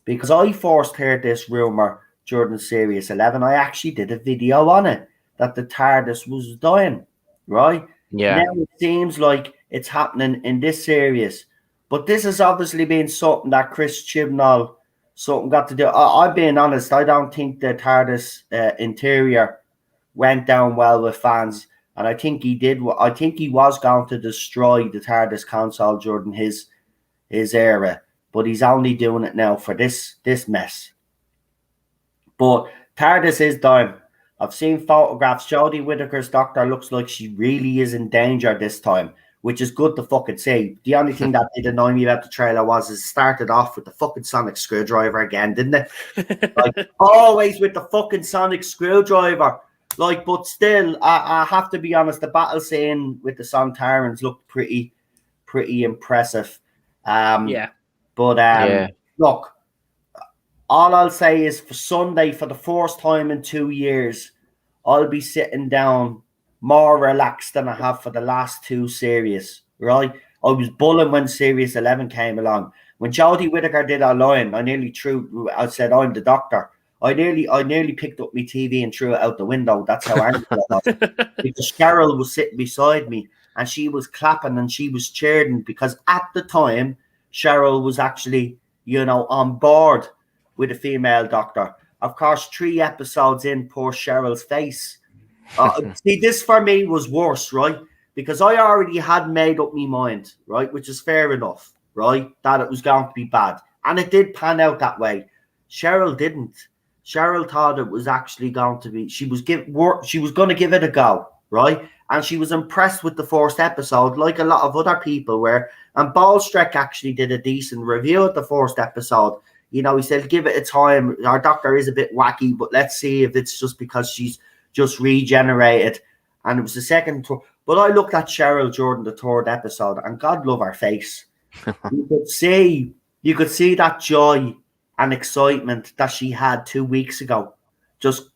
Because I first heard this rumor during Series 11. I actually did a video on it, that the TARDIS was dying, right? Yeah. Now it seems like it's happening in this series. But this has obviously been something that Chris Chibnall got to do. I'm being honest, I don't think the TARDIS interior went down well with fans. And I think he did. I think he was going to destroy the TARDIS console during his era. But he's only doing it now for this mess. But TARDIS is dying. I've seen photographs. Jodie Whittaker's Doctor looks like she really is in danger this time, which is good to fucking see. The only thing that did annoy me about the trailer was it started off with the fucking sonic screwdriver again, didn't it? Like, always with the fucking sonic screwdriver. Like, but still, I have to be honest, the battle scene with the Sontarans looked pretty impressive. Look, all I'll say is for Sunday, for the first time in 2 years, I'll be sitting down more relaxed than I have for the last two series, right? I was bulling when Series 11 came along. When Jodie Whittaker did our line, I said, I'm the Doctor. I nearly picked up my TV and threw it out the window. That's how angry I was. Because Cheryl was sitting beside me and she was clapping and she was cheering because at the time, Cheryl was actually, on board with a female Doctor. Of course, 3 episodes in, poor Cheryl's face. See, this for me was worse, right? Because I already had made up my mind, right? Which is fair enough, right? That it was going to be bad. And it did pan out that way. Cheryl didn't. Cheryl thought it was actually going to be, she was going to give it a go, right? And she was impressed with the first episode, like a lot of other people were. And Ballstreck actually did a decent review of the first episode. He said, give it a time. Our Doctor is a bit wacky, but let's see if it's just because she's just regenerated. And it was the second tour. But I looked at Cheryl during the 3rd episode, and God love her face. You could see that joy and excitement that she had 2 weeks ago just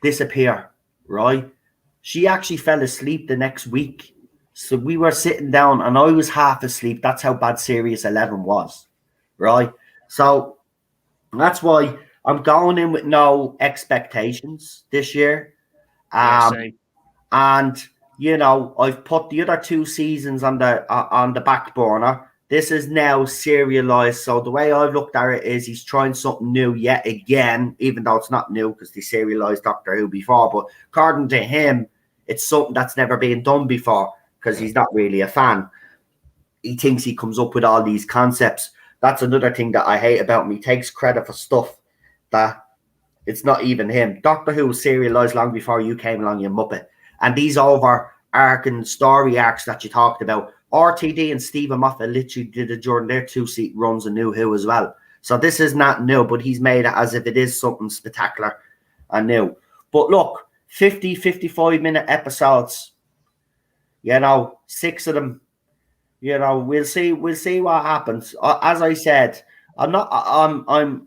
disappear, right? She actually fell asleep the next week. So we were sitting down and I was half asleep. That's how bad Series 11 was, right? So that's why I'm going in with no expectations this year. And, I've put the other 2 seasons on the back burner. This is now serialized. So the way I've looked at it is he's trying something new yet again, even though it's not new because they serialized Doctor Who before. But according to him, it's something that's never been done before because he's not really a fan. He thinks he comes up with all these concepts. That's another thing that I hate about him. He takes credit for stuff that it's not even him. Doctor Who was serialized long before you came along, you muppet. And these overarching story arcs that you talked about, RTD and Stephen Moffat literally did it during their 2-seat runs and New Who as well. So this is not new, but he's made it as if it is something spectacular and new. But look, 50, 55-minute episodes, 6 of them, we'll see what happens. As I said, I'm not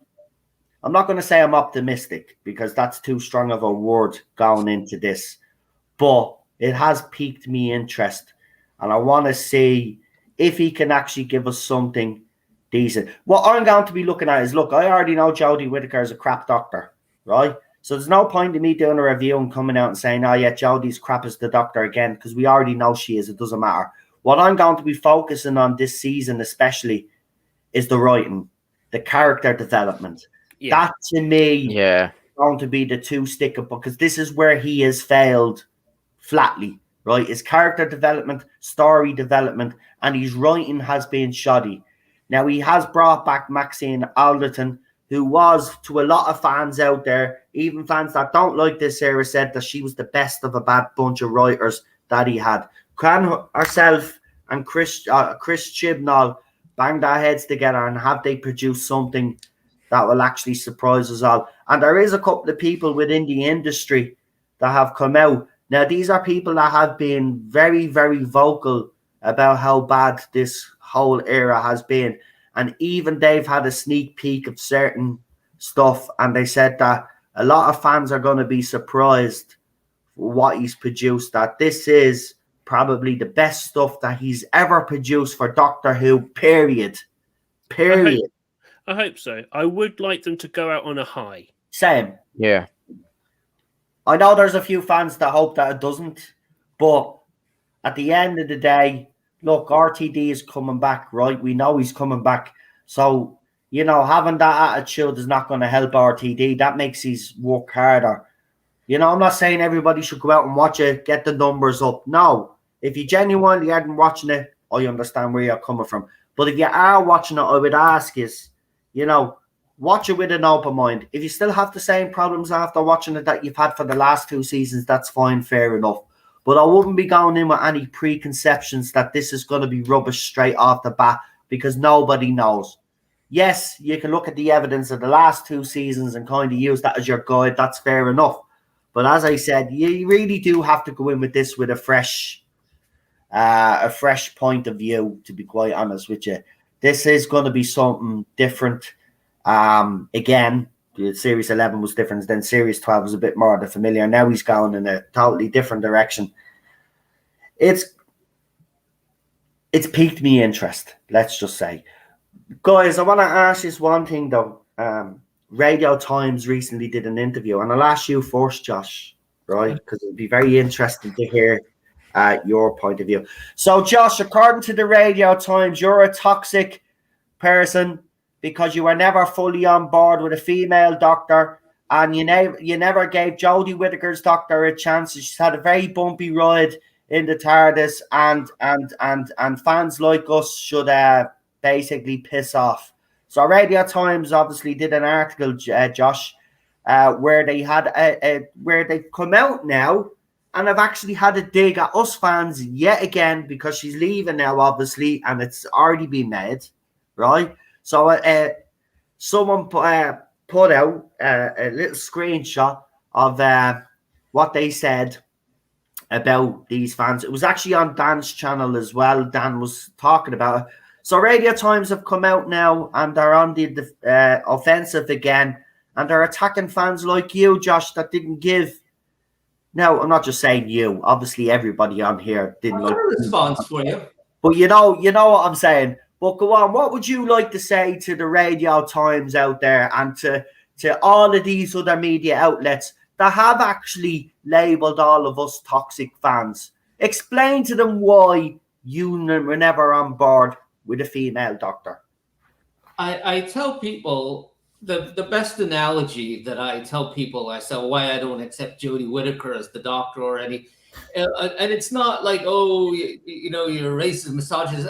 going to say I'm optimistic because that's too strong of a word going into this, but it has piqued me interest, and I want to see if he can actually give us something decent. What I'm going to be looking at is, look, I already know Jodie Whittaker is a crap doctor, right? So there's no point in me doing a review and coming out and saying, oh yeah, Jodie's crap as the doctor again, because we already know she is. It doesn't matter. What I'm going to be focusing on this season especially is the writing, the character development. Yeah. That to me is going to be the two sticker, because this is where he has failed flatly, right? His character development, story development, and his writing has been shoddy. Now, he has brought back Maxine Alderton, who was, to a lot of fans out there, even fans that don't like this era, said that she was the best of a bad bunch of writers that he had. Can herself and Chris Chibnall bang their heads together, and have they produced something that will actually surprise us all? And there is a couple of people within the industry that have come out. Now, these are people that have been very, very vocal about how bad this whole era has been. And even they've had a sneak peek of certain stuff, and they said that a lot of fans are going to be surprised for what he's produced, that this is probably the best stuff that he's ever produced for Doctor Who, period. Period. I hope so. I would like them to go out on a high. Same. Yeah. I know there's a few fans that hope that it doesn't, but at the end of the day, look, RTD is coming back, right? We know he's coming back. So, having that attitude is not going to help RTD. That makes his work harder. I'm not saying everybody should go out and watch it, get the numbers up. No. If you genuinely aren't watching it, I understand where you're coming from. But if you are watching it, I would ask is, watch it with an open mind. If you still have the same problems after watching it that you've had for the last 2 seasons, that's fine, fair enough. But I wouldn't be going in with any preconceptions that this is going to be rubbish straight off the bat, because nobody knows. Yes, you can look at the evidence of the last 2 seasons and kind of use that as your guide. That's fair enough. But as I said, you really do have to go in with this with a fresh point of view, to be quite honest with you. This is going to be something different. Again, Series 11 was different, then Series 12 was a bit more of the familiar. Now he's going in a totally different direction. It's piqued me interest, let's just say. Guys, I want to ask you one thing though. Radio Times recently did an interview, and I'll ask you first, Josh, right? Because it'd be very interesting to hear your point of view. So, Josh, according to the Radio Times, you're a toxic person because you were never fully on board with a female doctor, and you never gave Jodie Whittaker's doctor a chance. She's had a very bumpy ride in the TARDIS, and fans like us should basically piss off. So Radio Times obviously did an article, Josh, where they had where they've come out now and have actually had a dig at us fans yet again, because she's leaving now, obviously, and it's already been made, right? So someone put out a little screenshot of what they said about these fans. It was actually on Dan's channel as well. Dan was talking about it. So Radio Times have come out now, and they're on the offensive again, and they're attacking fans like you, Josh, that didn't give. Now, I'm not just saying you. Obviously, everybody on here didn't like. A response for you. But you know what I'm saying. But go on. What would you like to say to the Radio Times out there, and to all of these other media outlets that have actually labelled all of us toxic fans? Explain to them why you were never on board with a female doctor. I tell people the best analogy that I tell people, I say why I don't accept Jodie Whittaker as the doctor or any. And it's not like, oh, you're racist, misogynist.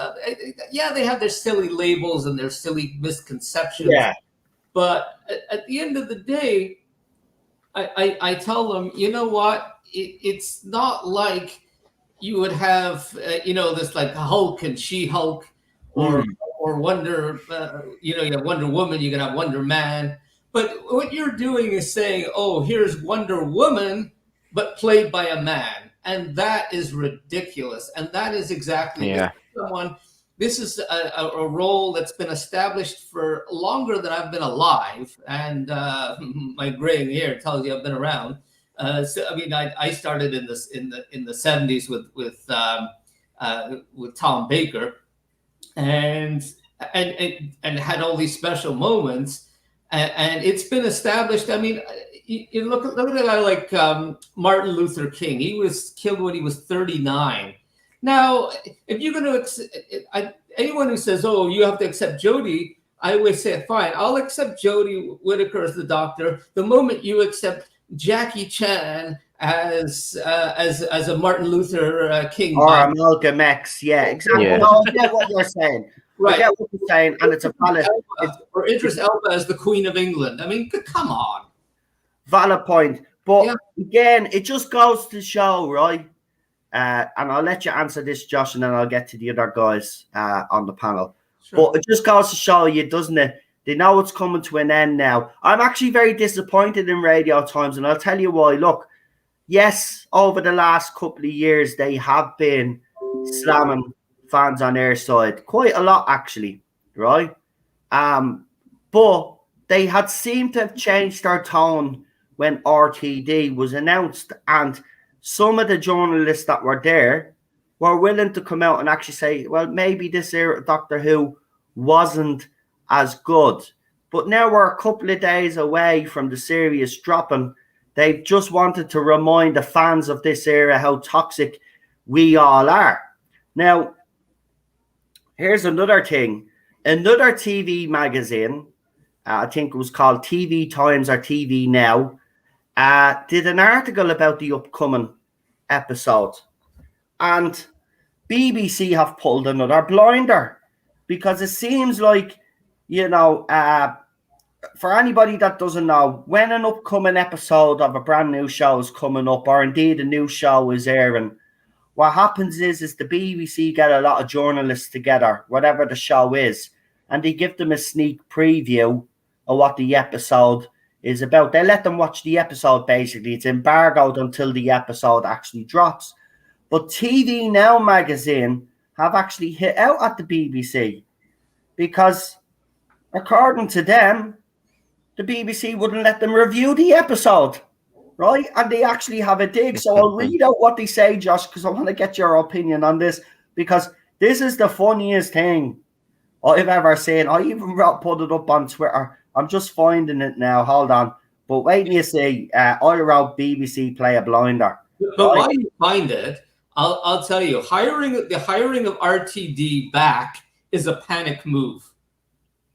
Yeah, they have their silly labels and their silly misconceptions. Yeah. But at the end of the day, I tell them, you know what? It's not like you would have, this like Hulk and She-Hulk, or Wonder, you have Wonder Woman, you can have Wonder Man. But what you're doing is saying, oh, here's Wonder Woman, but played by a man. And that is ridiculous. And that is exactly someone. This is a role that's been established for longer than I've been alive. And my graying hair tells you I've been around. I started in the 70s with Tom Baker, and had all these special moments, and it's been established. I mean, you look at a guy like Martin Luther King. He was killed when he was 39. Now, if you're going to anyone who says, "Oh, you have to accept Jodie," I always say, "Fine, I'll accept Jodie Whittaker as the Doctor the moment you accept Jackie Chan as a Martin Luther King or a Malcolm X." Yeah, exactly. Yeah. No, I get what you're saying. Right. I get what you're saying, and it's a valid, or Idris Elba as the Queen of England. I mean, come on. valid point. But again, it just goes to show, right? And I'll let you answer this, Josh, and then I'll get to the other guys on the panel. Sure. But it just goes to show you, doesn't it? They know it's coming to an end now. I'm actually very disappointed in Radio Times, and I'll tell you why. Look, yes, over the last couple of years, they have been slamming fans on their side. Quite a lot, actually, right? But they had seemed to have changed their tone when RTD was announced, and some of the journalists that were there were willing to come out and actually say, well, maybe this era of Doctor Who wasn't as good. But now we're a couple of days away from the series dropping. They've just wanted to remind the fans of this era how toxic we all are. Now, here's another thing. Another TV magazine, I think it was called TV Times or TV Now, did an article about the upcoming episode. And BBC have pulled another blinder, because it seems like, for anybody that doesn't know, when an upcoming episode of a brand new show is coming up, or indeed a new show is airing, what happens is the BBC get a lot of journalists together, whatever the show is, and they give them a sneak preview of what the episode is about. They let them watch the episode, basically. It's embargoed until the episode actually drops. But TV Now magazine have actually hit out at the BBC, because according to them, the BBC wouldn't let them review the episode, right? And they actually have a dig. So I'll read out what they say, Josh, because I want to get your opinion on this, because this is the funniest thing I've ever seen. I even put it up on Twitter. I'm just finding it now. Hold on. But wait till you see. I wrote BBC play a blinder. But while you find it, I'll tell you, the hiring of RTD back is a panic move.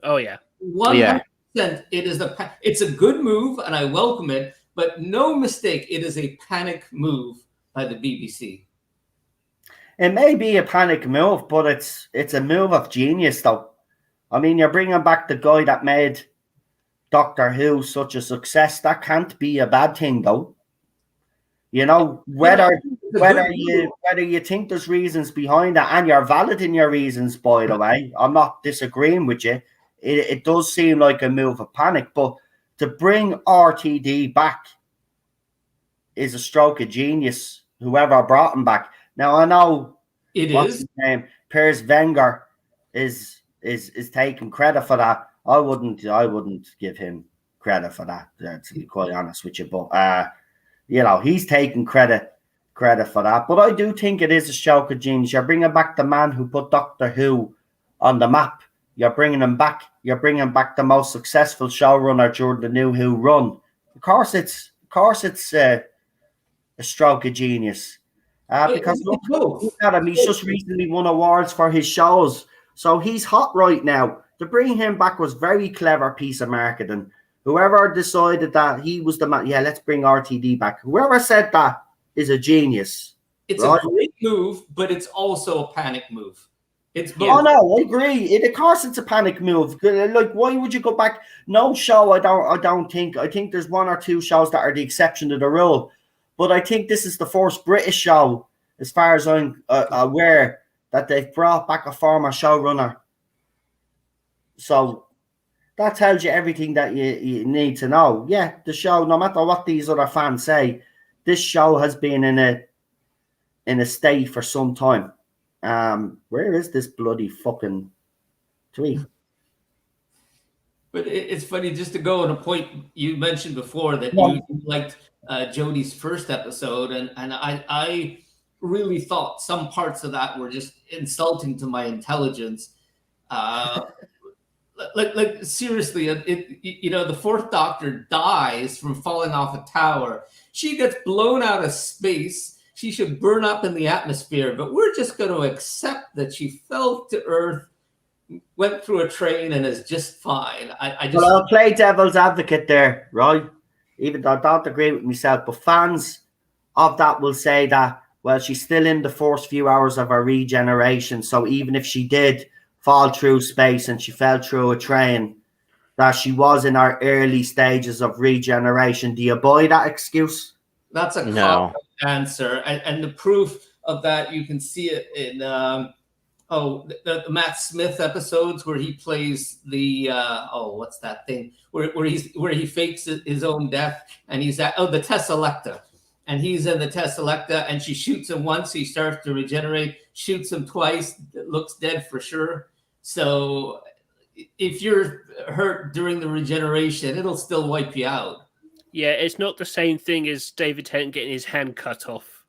Oh yeah, 100%. It's a good move, and I welcome it. But no mistake, it is a panic move by the BBC. It may be a panic move, but it's a move of genius, though. I mean, you're bringing back the guy that made Doctor Who such a success. That can't be a bad thing, though. Whether you think there's reasons behind that, and you're valid in your reasons, by the way, I'm not disagreeing with you. It does seem like a move of panic, but to bring RTD back is a stroke of genius. Whoever brought him back. Now I know what's his name, Piers Wenger is taking credit for that. I wouldn't give him credit for that, to be quite honest with you. But he's taking credit for that. But I do think it is a stroke of genius. You're bringing back the man who put Doctor Who on the map. You're bringing him back. You're bringing back the most successful showrunner during the New Who run. Of course, it's a stroke of genius. Because look at him. He's just recently won awards for his shows, so he's hot right now. To bring him back was very clever piece of marketing. Whoever decided that he was the man, let's bring RTD back. Whoever said that is a genius. It's Right. a great move, but it's also a panic move. It's both. Oh no, I agree. Of course, it's a panic move. Like, why would you go back? No show. I don't think. I think there's one or two shows that are the exception to the rule, but I think this is the first British show, as far as I'm aware, that they've brought back a former showrunner. So that tells you everything that you need to know. Yeah, the show, no matter what these other fans say, this show has been in a state for some time. Where is this bloody fucking tweet? But it's funny, just to go on a point you mentioned before that you liked Jodie's first episode, and I really thought some parts of that were just insulting to my intelligence. Like seriously, the fourth Doctor dies from falling off a tower. She gets blown out of space. She should burn up in the atmosphere, but we're just going to accept that she fell to Earth, went through a train, and is just fine. I'll play devil's advocate there, right? Even though I don't agree with myself, but fans of that will say that, well, she's still in the first few hours of her regeneration, so even if she did fall through space and she fell through a train, that she was in her early stages of regeneration. Do you buy that excuse? That's a common answer, and the proof of that, you can see it in the Matt Smith episodes where he plays the what's that thing where he fakes his own death, and he's at the Tesselecta, and he's in the Tesselecta, and she shoots him once, he starts to regenerate, shoots him twice, looks dead for sure. So if you're hurt during the regeneration, it'll still wipe you out. Yeah, it's not the same thing as David Tennant getting his hand cut off,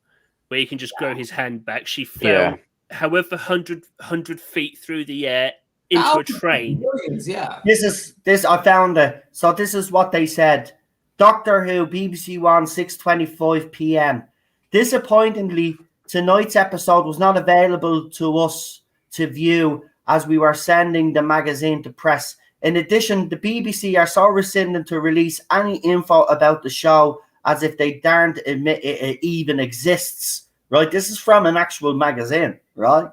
where he can just grow his hand back. She fell, however, 100 feet through the air into a train. Millions, yeah. This I found it. So this is what they said. Doctor Who, BBC One, 6:25 p.m. Disappointingly, tonight's episode was not available to us to view as we were sending the magazine to press. In addition, the BBC are so resistant to release any info about the show as if they daren't admit it even exists. Right? This is from an actual magazine, right?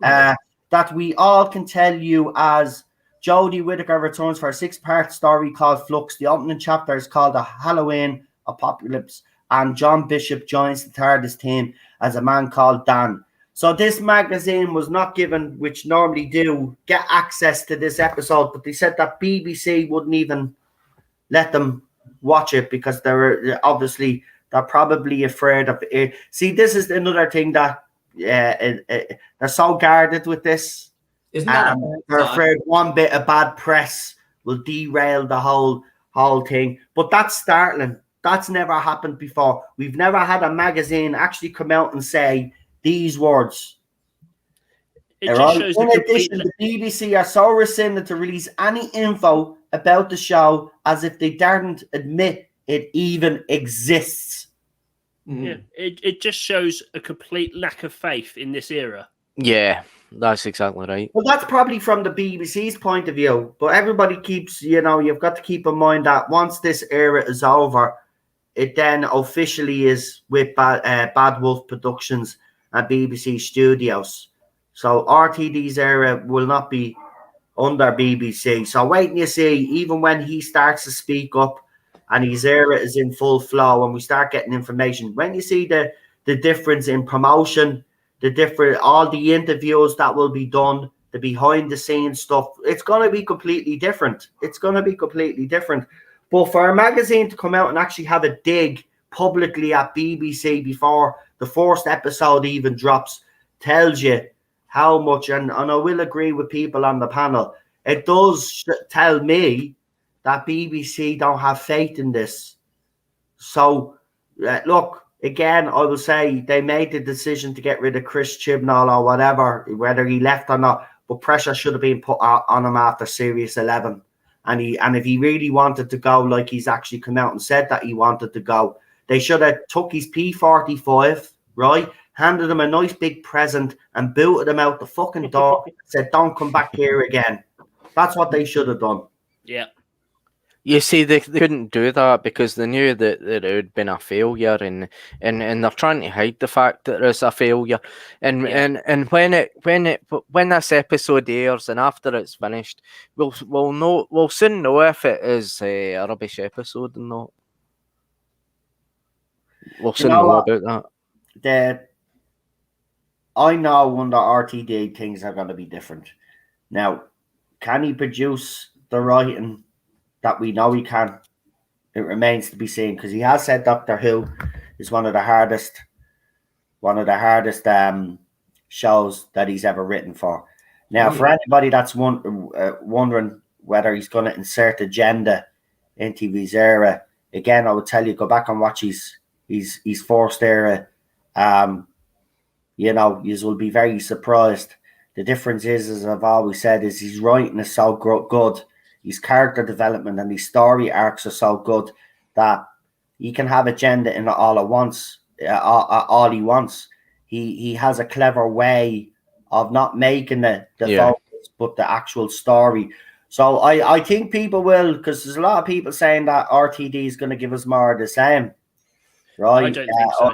That we all can tell you as Jodie Whittaker returns for a 6-part story called Flux. The opening chapter is called The Halloween Apocalypse, and John Bishop joins the Tardis team as a man called Dan. So this magazine was not given, which normally do, get access to this episode, but they said that BBC wouldn't even let them watch it because they're probably afraid of it. See, this is another thing that they're so guarded with this. Isn't that they're afraid one bit of bad press will derail the whole thing. But that's startling. That's never happened before. We've never had a magazine actually come out and say these words. It just shows in addition, the BBC are so resistant to release any info about the show as if they daren't admit it even exists. Yeah, it just shows a complete lack of faith in this era. Yeah, that's exactly right. Well, that's probably from the BBC's point of view, but everybody keeps, you've got to keep in mind that once this era is over, it then officially is with Bad Wolf Productions and BBC Studios. So RTD's era will not be under BBC. So wait and you see, even when he starts to speak up and his era is in full flow and we start getting information, when you see the difference in promotion, all the interviews that will be done, the behind the scenes stuff, it's going to be completely different. It's going to be completely different. But for a magazine to come out and actually have a dig publicly at BBC before the first episode even drops tells you how much, and I will agree with people on the panel, it does tell me that BBC don't have faith in this. So, look, again, I will say they made the decision to get rid of Chris Chibnall or whatever, whether he left or not, but pressure should have been put on him after Series 11. And if he really wanted to go, like he's actually come out and said that he wanted to go, they should have took his P45, right, handed him a nice big present and booted him out the fucking door and said, don't come back here again. That's what they should have done. Yeah. You see, they couldn't do that because they knew that it had been a failure, and they're trying to hide the fact that it's a failure. And and when this episode airs and after it's finished, we'll soon know if it is a rubbish episode or not. We'll soon know about that. I know under RTD things are going to be different. Now, can he produce the writing that we know he can? It remains to be seen, because he has said Doctor Who is one of the hardest shows that he's ever written for. Now, for anybody that's wondering whether he's going to insert agenda into his era, again, I would tell you, go back and watch his first era. You will be very surprised. The difference is, as I've always said, is his writing is so good. His character development and his story arcs are so good that he can have agenda in it all at once, all he wants. He has a clever way of not making the focus, but the actual story. So I think people will, because there's a lot of people saying that RTD is going to give us more of the same. Right? I don't think so.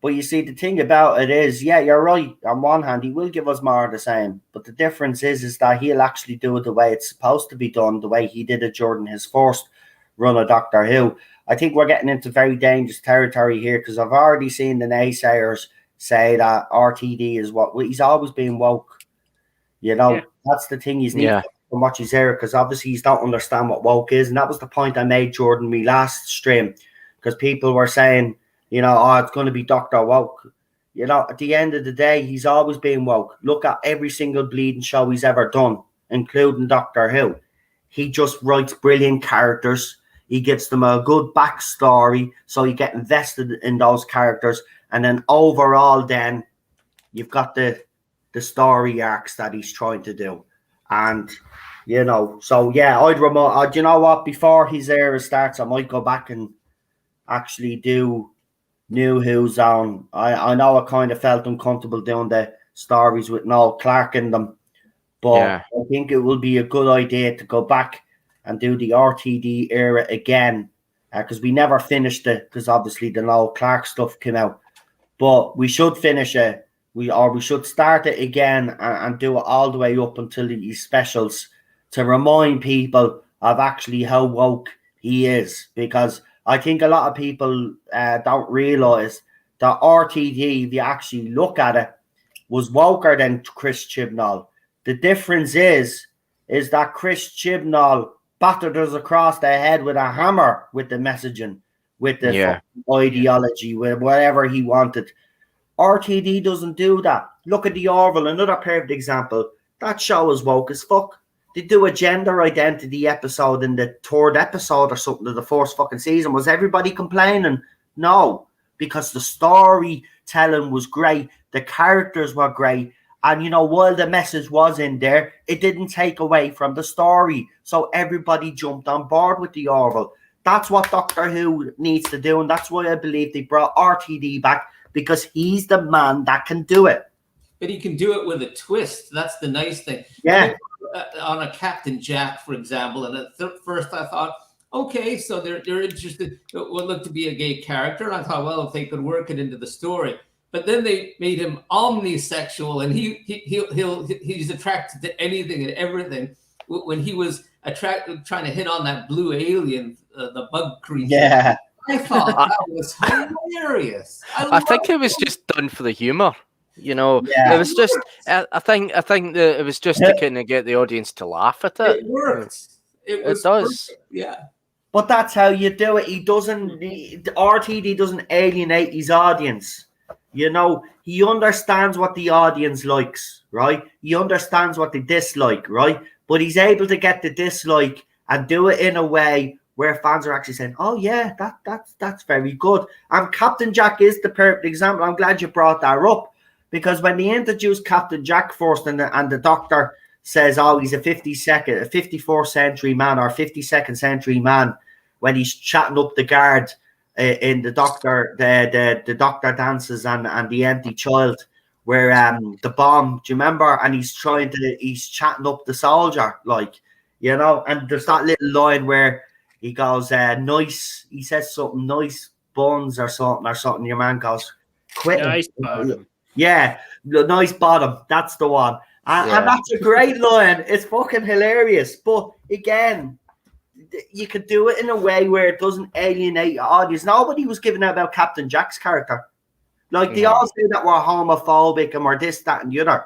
But you see, the thing about it is, yeah, you're right. On one hand, he will give us more of the same. But the difference is that he'll actually do it the way it's supposed to be done, the way he did it during his first run of Doctor Who. I think we're getting into very dangerous territory here, because I've already seen the naysayers say that RTD is he's always been woke. That's the thing. He's needed to watch his era, because obviously he don't understand what woke is. And that was the point I made during my last stream, because people were saying, it's going to be Dr. Woke. At the end of the day, he's always been woke. Look at every single bleeding show he's ever done, including Doctor Who. He just writes brilliant characters. He gives them a good backstory, so you get invested in those characters. And then overall, then you've got the story arcs that he's trying to do. And, so yeah, you know what? Before his era starts, I might go back and actually do New Who's on. I know I kind of felt uncomfortable doing the stories with Noel Clarke in them, but I think it will be a good idea to go back and do the RTD era again, because we never finished it, because obviously the Noel Clarke stuff came out. But we should finish it. We should start it again and do it all the way up until these specials, to remind people of actually how woke he is, because I think a lot of people don't realise that RTD, if you actually look at it, was woker than Chris Chibnall. The difference is that Chris Chibnall battered us across the head with a hammer with the messaging, with the ideology, with whatever he wanted. RTD doesn't do that. Look at the Orville, another perfect example. That show is woke as fuck. They do a gender identity episode in the third episode or something of the first fucking season. Was everybody complaining? No, because the storytelling was great. The characters were great. And, while the message was in there, it didn't take away from the story. So everybody jumped on board with the Orville. That's what Doctor Who needs to do. And that's why I believe they brought RTD back, because he's the man that can do it. But he can do it with a twist. That's the nice thing. Yeah. On a Captain Jack, for example, and at first I thought, okay, so they're interested. It would look to be a gay character. And I thought, well, if they could work it into the story. But then they made him omnisexual, and he's attracted to anything and everything. When he was trying to hit on that blue alien, the bug creature. Yeah. I thought that was hilarious. I think it was just done for the humor. It was just. I think that it was just to kind of get the audience to laugh at it. It worked. It does. Perfect. Yeah. But that's how you do it. RTD doesn't alienate his audience. He understands what the audience likes, right? He understands what they dislike, right? But he's able to get the dislike and do it in a way where fans are actually saying, oh yeah, that's very good. And Captain Jack is the perfect example. I'm glad you brought that up, because when they introduced Captain Jack first, and the Doctor says, oh, he's a 54th century man or 52nd century man, when he's chatting up the guard in the Doctor, the Doctor dances and the empty child, where the bomb, do you remember? And he's chatting up the soldier, and there's that little line where he goes, nice. He says something, nice buns or something. Your man goes, quit. Nice bottom. Yeah, nice bottom. That's the one. And that's a great line. It's fucking hilarious. But again, you could do it in a way where it doesn't alienate your audience. Nobody was giving out about Captain Jack's character. Like, they all say that we're homophobic and we're this, that, and the other.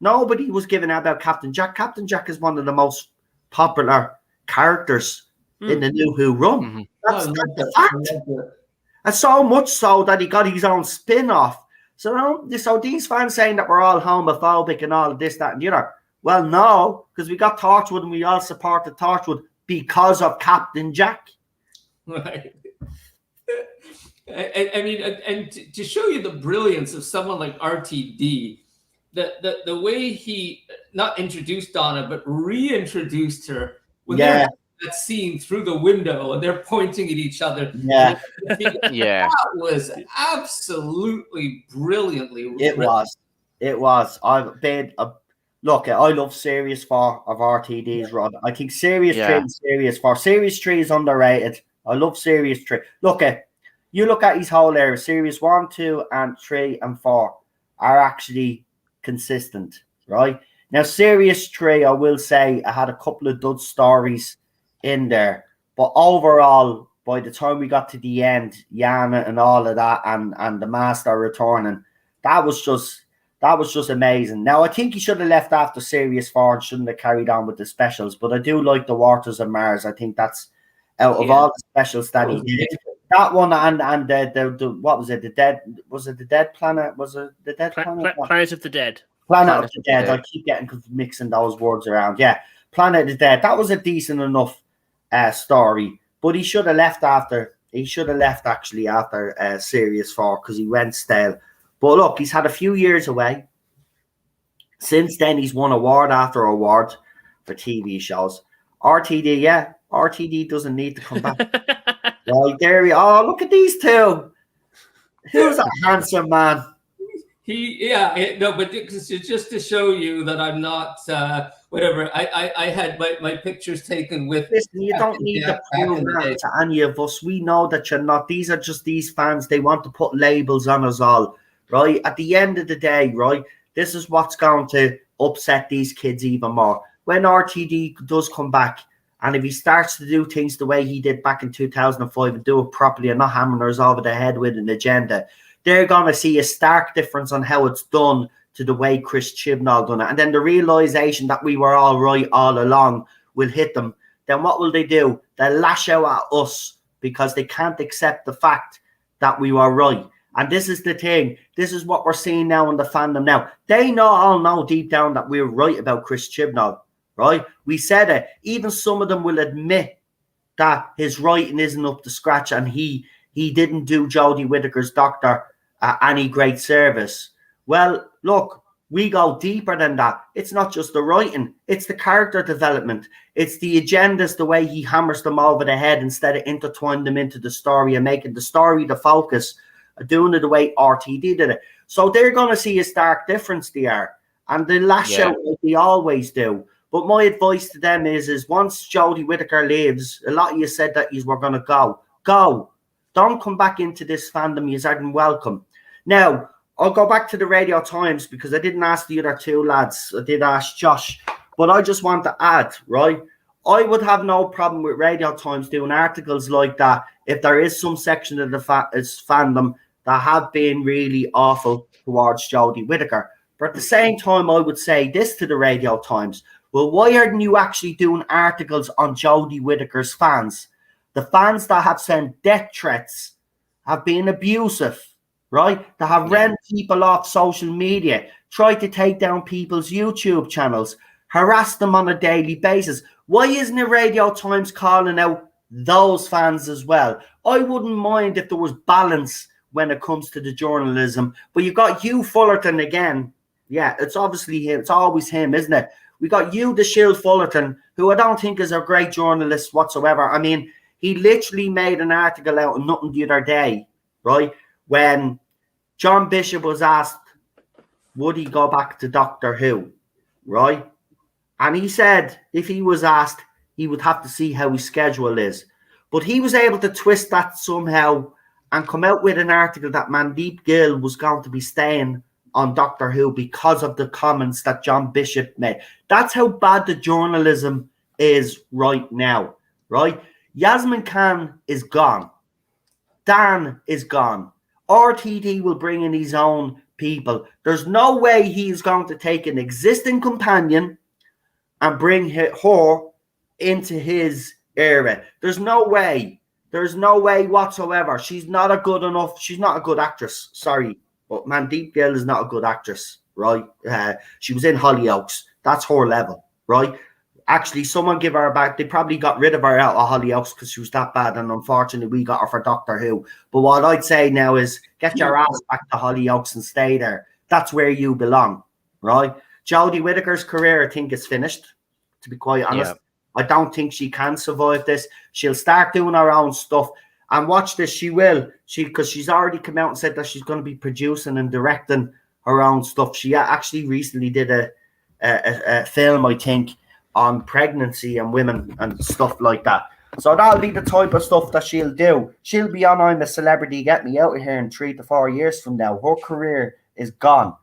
Nobody was giving out about Captain Jack. Captain Jack is one of the most popular characters in the New Who run. That's the fact. And so much so that he got his own spin-off. So these fans saying that we're all homophobic and all of this, that, and the other. Well, no, because we got Torchwood and we all supported Torchwood because of Captain Jack. Right. I mean, and to show you the brilliance of someone like RTD, the way he not introduced Donna, but reintroduced her when they're that scene through the window and they're pointing at each other. Yeah. That was absolutely brilliantly It was. Look, I love Series 4 of RTD's run. I think Series 3 and Series 4. Series 3 is underrated. I love Series 3. You look at his whole era. Series 1, 2, and 3, and 4 are actually consistent, right? Now, Series 3, I will say, I had a couple of dud stories in there. But overall, by the time we got to the end, Yana and all of that, and the Master returning, that was just amazing. Now, I think he should have left after Series 4 and shouldn't have carried on with the specials. But I do like the Waters of Mars. I think that's out of all the specials that he did. That one and the what was it? The Dead, was it the Dead Planet? Was it the Dead Planet? Planet of the Dead. Planet of the Dead. I keep getting mixing those words around. Yeah, Planet of the Dead. That was a decent enough story, but he should have left after. He should have left actually after Series 4 because he went stale. But look, he's had a few years away. Since then, he's won award after award for TV shows. RTD doesn't need to come back. Right, there we are. Oh, look at these two. Who's a handsome man? But it's just to show you that I'm not whatever. I had my pictures taken with. Listen, you don't need to prove that to any of us. We know that you're not. These are just these fans. They want to put labels on us all, right? At the end of the day, right, this is what's going to upset these kids even more. When RTD does come back, and if he starts to do things the way he did back in 2005 and do it properly and not hammering us over the head with an agenda, they're going to see a stark difference on how it's done to the way Chris Chibnall done it. And then the realization that we were all right all along will hit them. Then what will they do? They'll lash out at us because they can't accept the fact that we were right. And this is the thing. This is what we're seeing now in the fandom now. They all know deep down that we're right about Chris Chibnall. Right? We said it. Even some of them will admit that his writing isn't up to scratch and he didn't do Jodie Whittaker's Doctor any great service. Well, look, we go deeper than that. It's not just the writing. It's the character development. It's the agendas, the way he hammers them over the head instead of intertwining them into the story and making the story the focus, doing it the way RTD did it. So they're going to see a stark difference there. And they lash out like they always do. But my advice to them is once Jodie Whittaker leaves, a lot of you said that you were going to go. Go. Don't come back into this fandom. You aren't welcome. Now, I'll go back to the Radio Times because I didn't ask the other two lads. I did ask Josh. But I just want to add, right? I would have no problem with Radio Times doing articles like that if there is some section of the fandom that have been really awful towards Jodie Whittaker. But at the same time, I would say this to the Radio Times. Well, why aren't you actually doing articles on Jodie Whittaker's fans? The fans that have sent death threats have been abusive, right? That have rent people off social media, tried to take down people's YouTube channels, harass them on a daily basis. Why isn't the Radio Times calling out those fans as well? I wouldn't mind if there was balance when it comes to the journalism, but you've got Hugh Fullerton again. Yeah, it's obviously him. It's always him, isn't it? We got Hugh the Shield Fullerton, who I don't think is a great journalist whatsoever. I mean, he literally made an article out of nothing the other day, right? When John Bishop was asked, would he go back to Doctor Who, right? And he said if he was asked, he would have to see how his schedule is. But he was able to twist that somehow and come out with an article that Mandeep Gill was going to be staying on Doctor Who because of the comments that John Bishop made. That's how bad the journalism is right now, right? Yasmin Khan is gone. Dan is gone. RTD will bring in his own people. There's no way he's going to take an existing companion and bring her into his era. There's no way. There's no way whatsoever. She's not a good actress. Sorry. But Mandeep Gill is not a good actress, right? She was in Hollyoaks. That's her level, right? Actually, someone give her back. They probably got rid of her out of Hollyoaks because she was that bad, and unfortunately, we got her for Doctor Who. But what I'd say now is get your ass back to Hollyoaks and stay there. That's where you belong, right? Jodie Whittaker's career, I think, is finished, to be quite honest. Yeah. I don't think she can survive this. She'll start doing her own stuff. And watch this, she will. Because she's already come out and said that she's going to be producing and directing her own stuff. She actually recently did a film, I think, on pregnancy and women and stuff like that. So that'll be the type of stuff that she'll do. She'll be on I'm a Celebrity, Get Me Out of Here in 3 to 4 years from now. Her career is gone.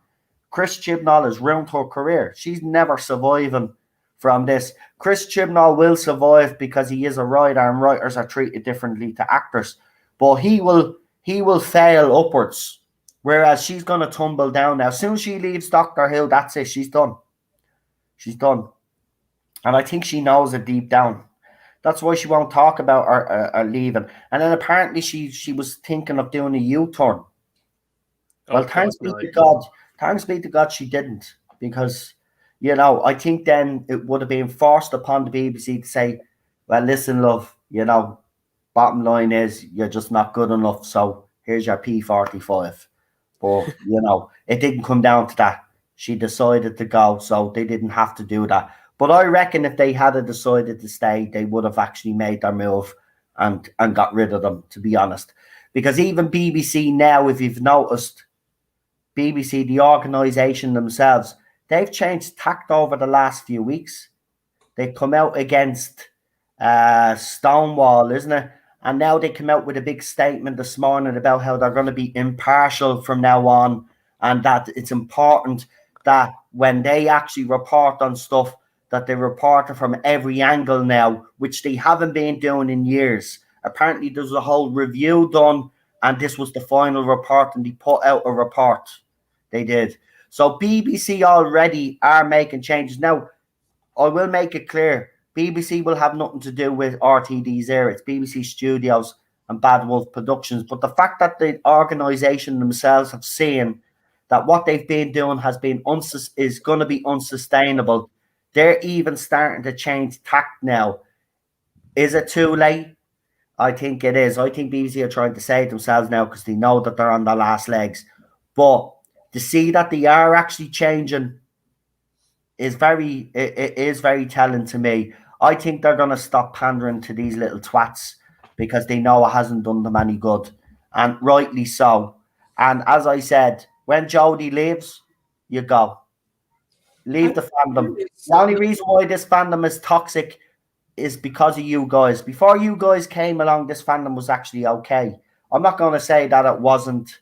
Chris Chibnall has ruined her career. She's never surviving from this. Chris Chibnall will survive because he is a writer, and writers are treated differently to actors. But he will fail upwards, whereas she's going to tumble down now. As soon as she leaves Doctor Who, that's it. She's done. She's done. And I think she knows it deep down. That's why she won't talk about her leaving. And then apparently she was thinking of doing a U-turn. Well, thanks be to God. Thanks be to God she didn't. Because, you know, I think then it would have been forced upon the BBC to say, well, listen, love, you know, bottom line is you're just not good enough. So here's your P45. But, you know, it didn't come down to that. She decided to go, so they didn't have to do that. But I reckon if they had decided to stay, they would have actually made their move and got rid of them, to be honest. Because even BBC now, if you've noticed, BBC, the organisation themselves, they've changed tact over the last few weeks. They've come out against Stonewall, isn't it? And now they come out with a big statement this morning about how they're going to be impartial from now on, and that it's important that when they actually report on stuff, that they report it from every angle now, which they haven't been doing in years. Apparently, there's a whole review done, and this was the final report, and they put out a report. They did. So BBC already are making changes. Now, I will make it clear, BBC will have nothing to do with RTD's era. It's BBC Studios and Bad Wolf Productions. But the fact that the organisation themselves have seen that what they've been doing is going to be unsustainable, they're even starting to change tact now. Is it too late? I think it is. I think BBC are trying to save themselves now because they know that they're on their last legs. But to see that they are actually changing is very telling to me. I think they're going to stop pandering to these little twats because they know it hasn't done them any good. And rightly so. And as I said, when Jodie leaves, you go. Leave the fandom. The only reason why this fandom is toxic is because of you guys. Before you guys came along, this fandom was actually okay. I'm not going to say that it wasn't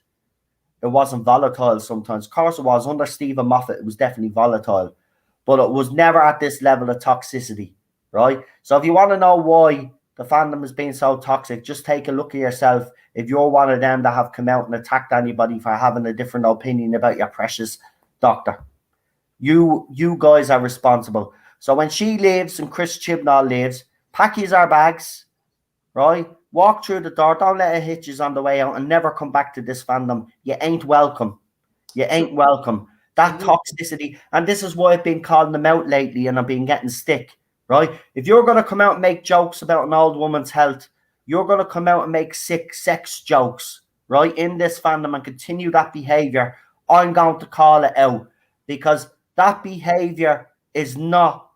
volatile sometimes. Of course it was. Under Stephen Moffat, it was definitely volatile. But it was never at this level of toxicity, right? So if you want to know why the fandom has been so toxic, just take a look at yourself. If you're one of them that have come out and attacked anybody for having a different opinion about your precious doctor, you guys are responsible. So when she leaves and Chris Chibnall leaves, pack his our bags, right? Walk through the door. Don't let it hit you on the way out and never come back to this fandom. You ain't welcome. You ain't welcome. That toxicity. And this is why I've been calling them out lately and I've been getting stick, right? If you're going to come out and make jokes about an old woman's health, you're going to come out and make sick sex jokes, right, in this fandom and continue that behavior, I'm going to call it out because that behavior is not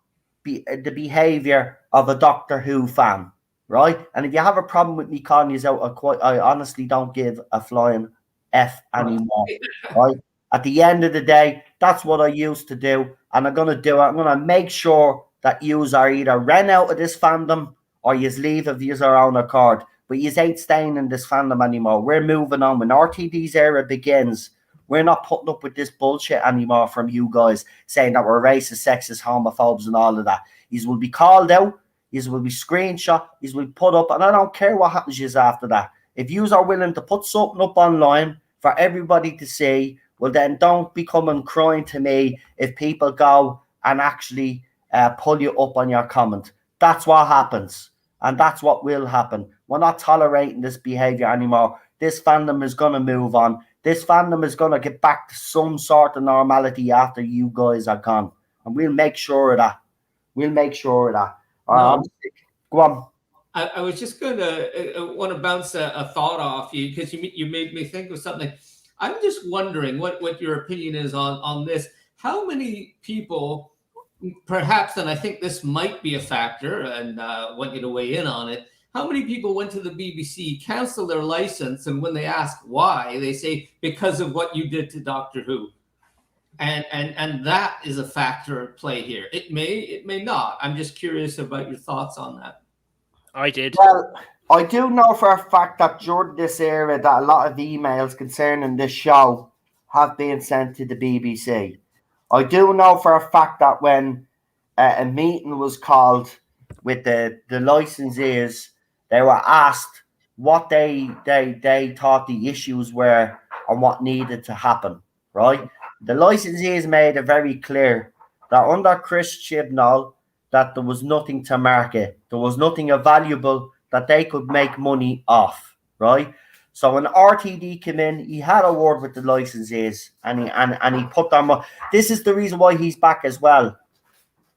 the behavior of a Doctor Who fan, right? And if you have a problem with me calling you out, I honestly don't give a flying F anymore, right? At the end of the day, that's what I used to do, and I'm going to do it. I'm going to make sure that yous are either rent out of this fandom or you leave of your own accord. But you ain't staying in this fandom anymore. We're moving on. When RTD's era begins, we're not putting up with this bullshit anymore from you guys saying that we're racist, sexist, homophobes, and all of that. You will be called out. You will be screenshot. You will be put up. And I don't care what happens to you after that. If you are willing to put something up online for everybody to see, well, then don't be coming crying to me if people go and actually pull you up on your comment. That's what happens. And that's what will happen. We're not tolerating this behavior anymore. This fandom is going to move on. This fandom is going to get back to some sort of normality after you guys are gone. And we'll make sure of that. We'll make sure of that. Go on. I was just going to want to bounce a thought off you because you made me think of something. I'm just wondering what your opinion is on this. How many people, perhaps, and I think this might be a factor, and want you to weigh in on it. How many people went to the BBC, canceled their license, and when they ask why, they say because of what you did to Doctor Who, and that is a factor at play here. It may not. I'm just curious about your thoughts on that. I did. Well, I do know for a fact that during this era that a lot of emails concerning this show have been sent to the BBC. I do know for a fact that when a meeting was called with the licensees, they were asked what they thought the issues were and what needed to happen, right? The licensees made it very clear that under Chris Chibnall, that there was nothing to market. There was nothing valuable that they could make money off, right? So when RTD came in, he had a word with the licensees and he put them on. This is the reason why he's back as well.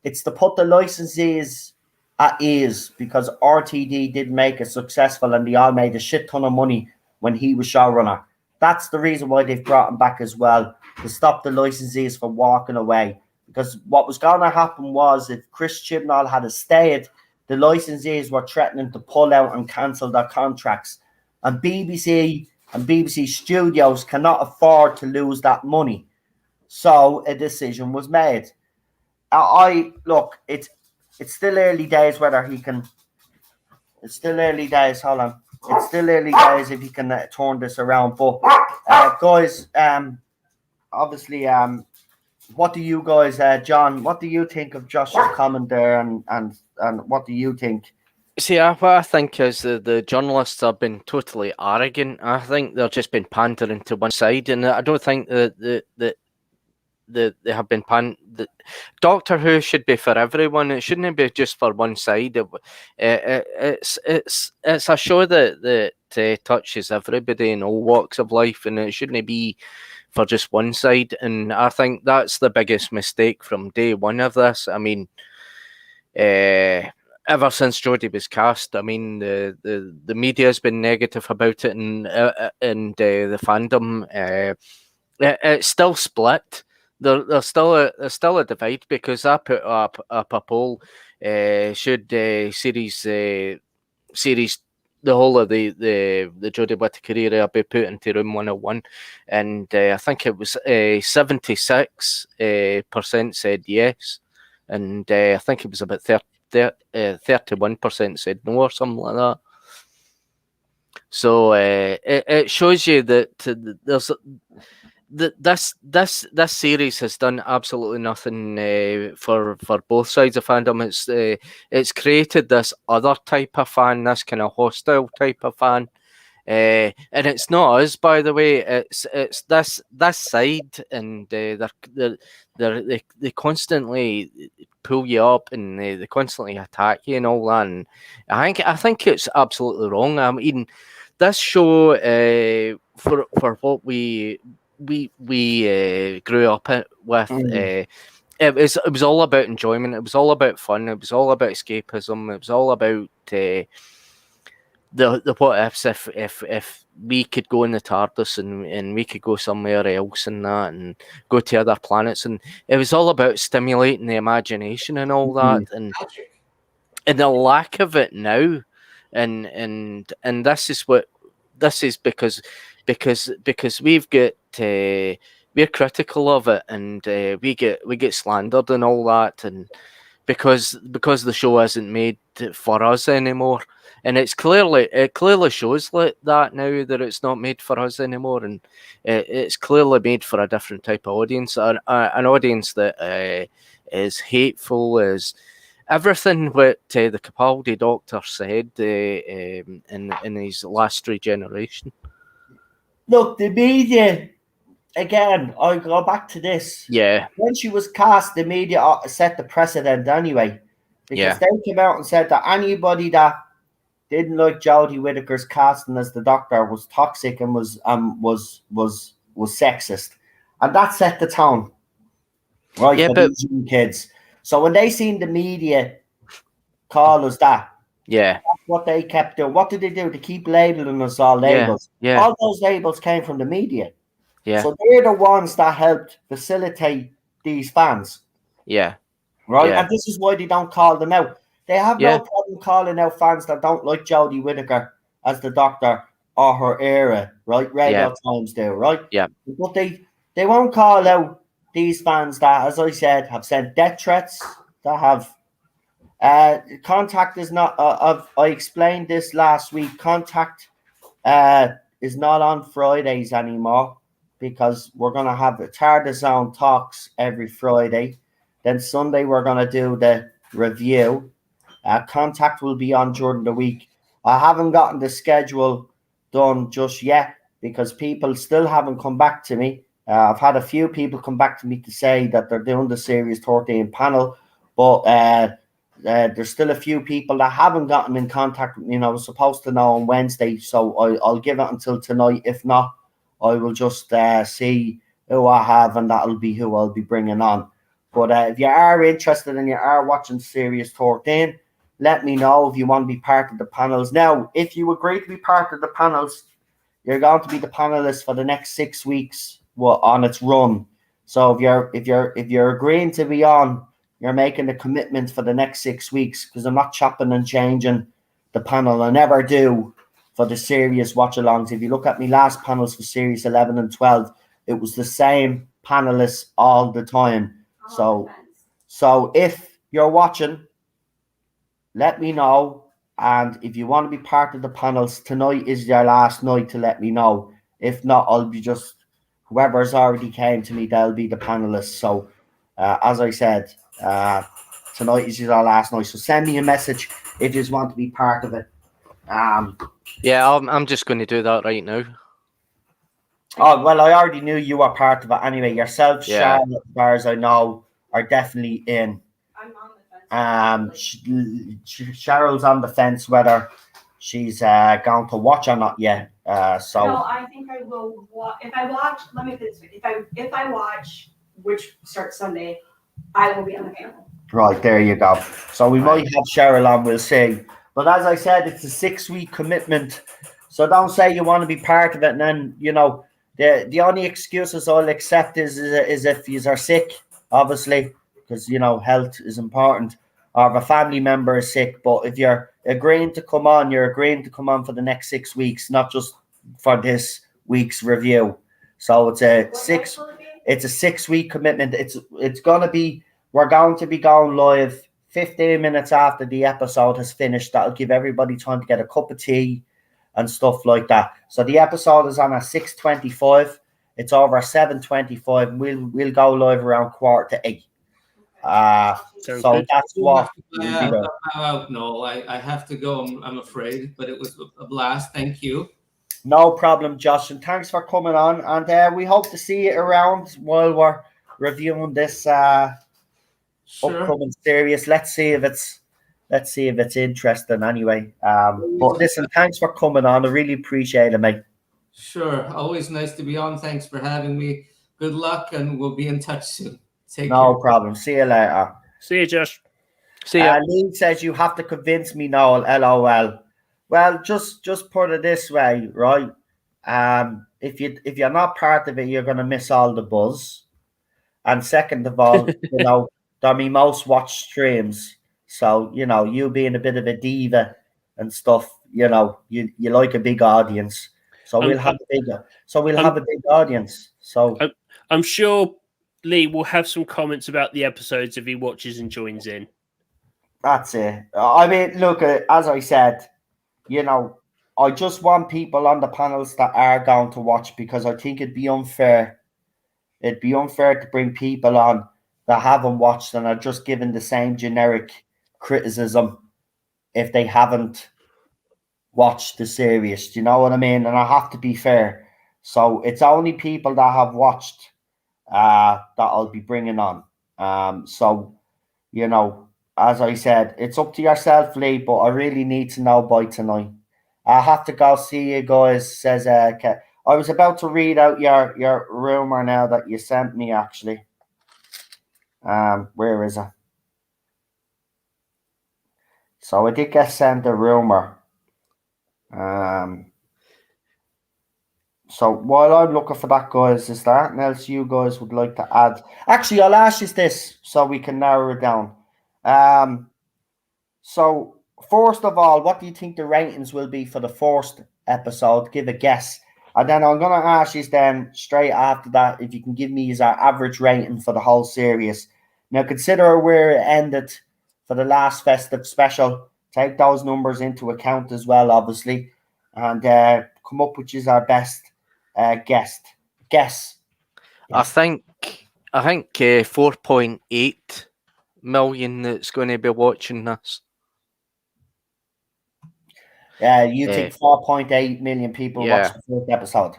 It's to put the licensees at ease because RTD did make it successful and they all made a shit ton of money when he was showrunner. That's the reason why they've brought him back as well, to stop the licensees from walking away. Because what was going to happen was if Chris Chibnall had stayed, the licensees were threatening to pull out and cancel their contracts. And BBC and BBC Studios cannot afford to lose that money. So a decision was made. Look, it's still early days whether he can. It's still early days. Hold on. It's still early days if he can turn this around. But guys, obviously, what do you guys, John? What do you think of Josh's comment there, and what do you think? See, what I think is the journalists have been totally arrogant. I think they've just been pandering to one side, and I don't think that they have been Doctor Who should be for everyone. It shouldn't be just for one side. It's a show that touches everybody in all walks of life, and it shouldn't be for just one side. And I think that's the biggest mistake from day one of this. I mean, ever since Jodie was cast, I mean, the media has been negative about it, and the fandom, it's still split. There's still a divide because I put up a poll. Should series the whole of the Jodie Whittaker era be put into Room 101, and I think it was 76% said yes, and I think it was about 31% said no or something like that. So it shows you that there's. This series has done absolutely nothing for both sides of fandom. It's created this other type of fan, this kind of hostile type of fan, and it's not us, by the way. It's this I and they constantly pull you up and they constantly attack you and all that. And I think it's absolutely wrong. I mean, this show for what we grew up with. It was all about enjoyment. It was all about fun. It was all about escapism. It was all about the what ifs if we could go in the Tardis and we could go somewhere else and that and go to other planets, and it was all about stimulating the imagination and all that, and the lack of it now, and this is because we've got we're critical of it, and we get slandered and all that, and because the show isn't made for us anymore, and it clearly shows that now that it's not made for us anymore, and it's clearly made for a different type of audience, an audience that is hateful, is everything what the Capaldi Doctor said in his last regeneration. Look, the media, again, I go back to this. Yeah. When she was cast, the media set the precedent anyway, because they came out and said that anybody that didn't like Jodie Whittaker's casting as the Doctor was toxic and was sexist, and that set the tone, right? For these young kids. So when they seen the media call us that, that's what they kept doing. What did they do? To keep labeling us all labels. All those labels came from the media. So they're the ones that helped facilitate these fans. Right? And this is why they don't call them out. They have no problem calling out fans that don't like Jodie Whittaker as the Doctor or her era, right? Radio Times do, right? But they won't call out these fans that, as I said, have sent death threats, that have contact is not I explained this last week. Contact is not on Fridays anymore, because we're going to have the Tardis on talks every Friday. Then Sunday we're going to do the review. Contact will be on during the week. I haven't gotten the schedule done just yet because people still haven't come back to me. I've had a few people come back to me to say that they're doing the Series 13 panel, but there's still a few people that haven't gotten in contact with me. I was supposed to know on Wednesday, so I'll give it until tonight. If not, I will just see who I have, and that'll be who I'll be bringing on. But if you are interested and you are watching Series 13, let me know if you want to be part of the panels. Now, if you agree to be part of the panels, you're going to be the panelist for the next 6 weeks on its run. So if you're agreeing to be on, you're making a commitment for the next 6 weeks, because I'm not chopping and changing the panel. I never do for the serious watch-alongs. If you look at my last panels for Series 11 and 12, it was the same panelists all the time. So if you're watching, let me know. And if you want to be part of the panels, tonight is your last night to let me know. If not, I'll be just, whoever's already came to me, they'll be the panelists. So as I said, tonight is your last night. So send me a message if you just want to be part of it. I'm just going to do that right now. Oh, well, I already knew you were part of it anyway. Yourself, Charlotte, as far as I know, are definitely in. I'm on the fence. Cheryl's on the fence whether she's going to watch or not yet. No, I think I will watch. If I watch, let me put it this way. If I watch, which starts Sunday, I will be on the panel. Right, there you go. So we might have Cheryl on, we'll see. But as I said, it's a 6-week commitment. So don't say you want to be part of it and then, the only excuses I'll accept is if you are sick, obviously, because, health is important, or if a family member is sick. But if you're agreeing to come on, you're agreeing to come on for the next 6 weeks, not just for this week's review. So it's a 6-week commitment. It's going to be, we're going to be going live 15 minutes after the episode has finished. That'll give everybody time to get a cup of tea and stuff like that. So the episode is on at 6:25. It's over 7:25. We'll go live around 7:45. So good. that's what. No, I have to go. I'm afraid, but it was a blast. Thank you. No problem, Josh, and thanks for coming on. And we hope to see you around while we're reviewing this upcoming series. Let's see if it's interesting anyway. But listen, thanks for coming on. I really appreciate it, mate. Sure. Always nice to be on. Thanks for having me. Good luck, and we'll be in touch soon. Take care. No problem. See you later. See you, Josh. See ya. Lee says you have to convince me, Noel. LOL. Well, just put it this way, right? If you're not part of it, you're gonna miss all the buzz. And second of all, they're my most watched streams. So, you being a bit of a diva and stuff, you like a big audience. So we'll have a big audience. So I'm sure Lee will have some comments about the episodes if he watches and joins in. That's it. I mean, look, as I said, I just want people on the panels that are going to watch, because I think it'd be unfair. It'd be unfair to bring people on that haven't watched and are just given the same generic criticism if they haven't watched the series. Do you know what I mean? And I have to be fair. So it's only people that have watched that I'll be bringing on. So, as I said, it's up to yourself, Lee, but I really need to know by tonight. I have to go see you guys, says I was about to read out your rumor now that you sent me, actually. Where is it? So I did get sent a rumor. So while I'm looking for that, guys, is there anything else you guys would like to add? Actually, I'll ask you this so we can narrow it down. So first of all, what do you think the ratings will be for the first episode? Give a guess. And then I'm going to ask you then straight after that if you can give me your average rating for the whole series. Now, consider where it ended for the last festive special. Take those numbers into account as well, obviously. And come up with our best guess. I think 4.8 million that's going to be watching this. You think 4.8 million people watched the first episode?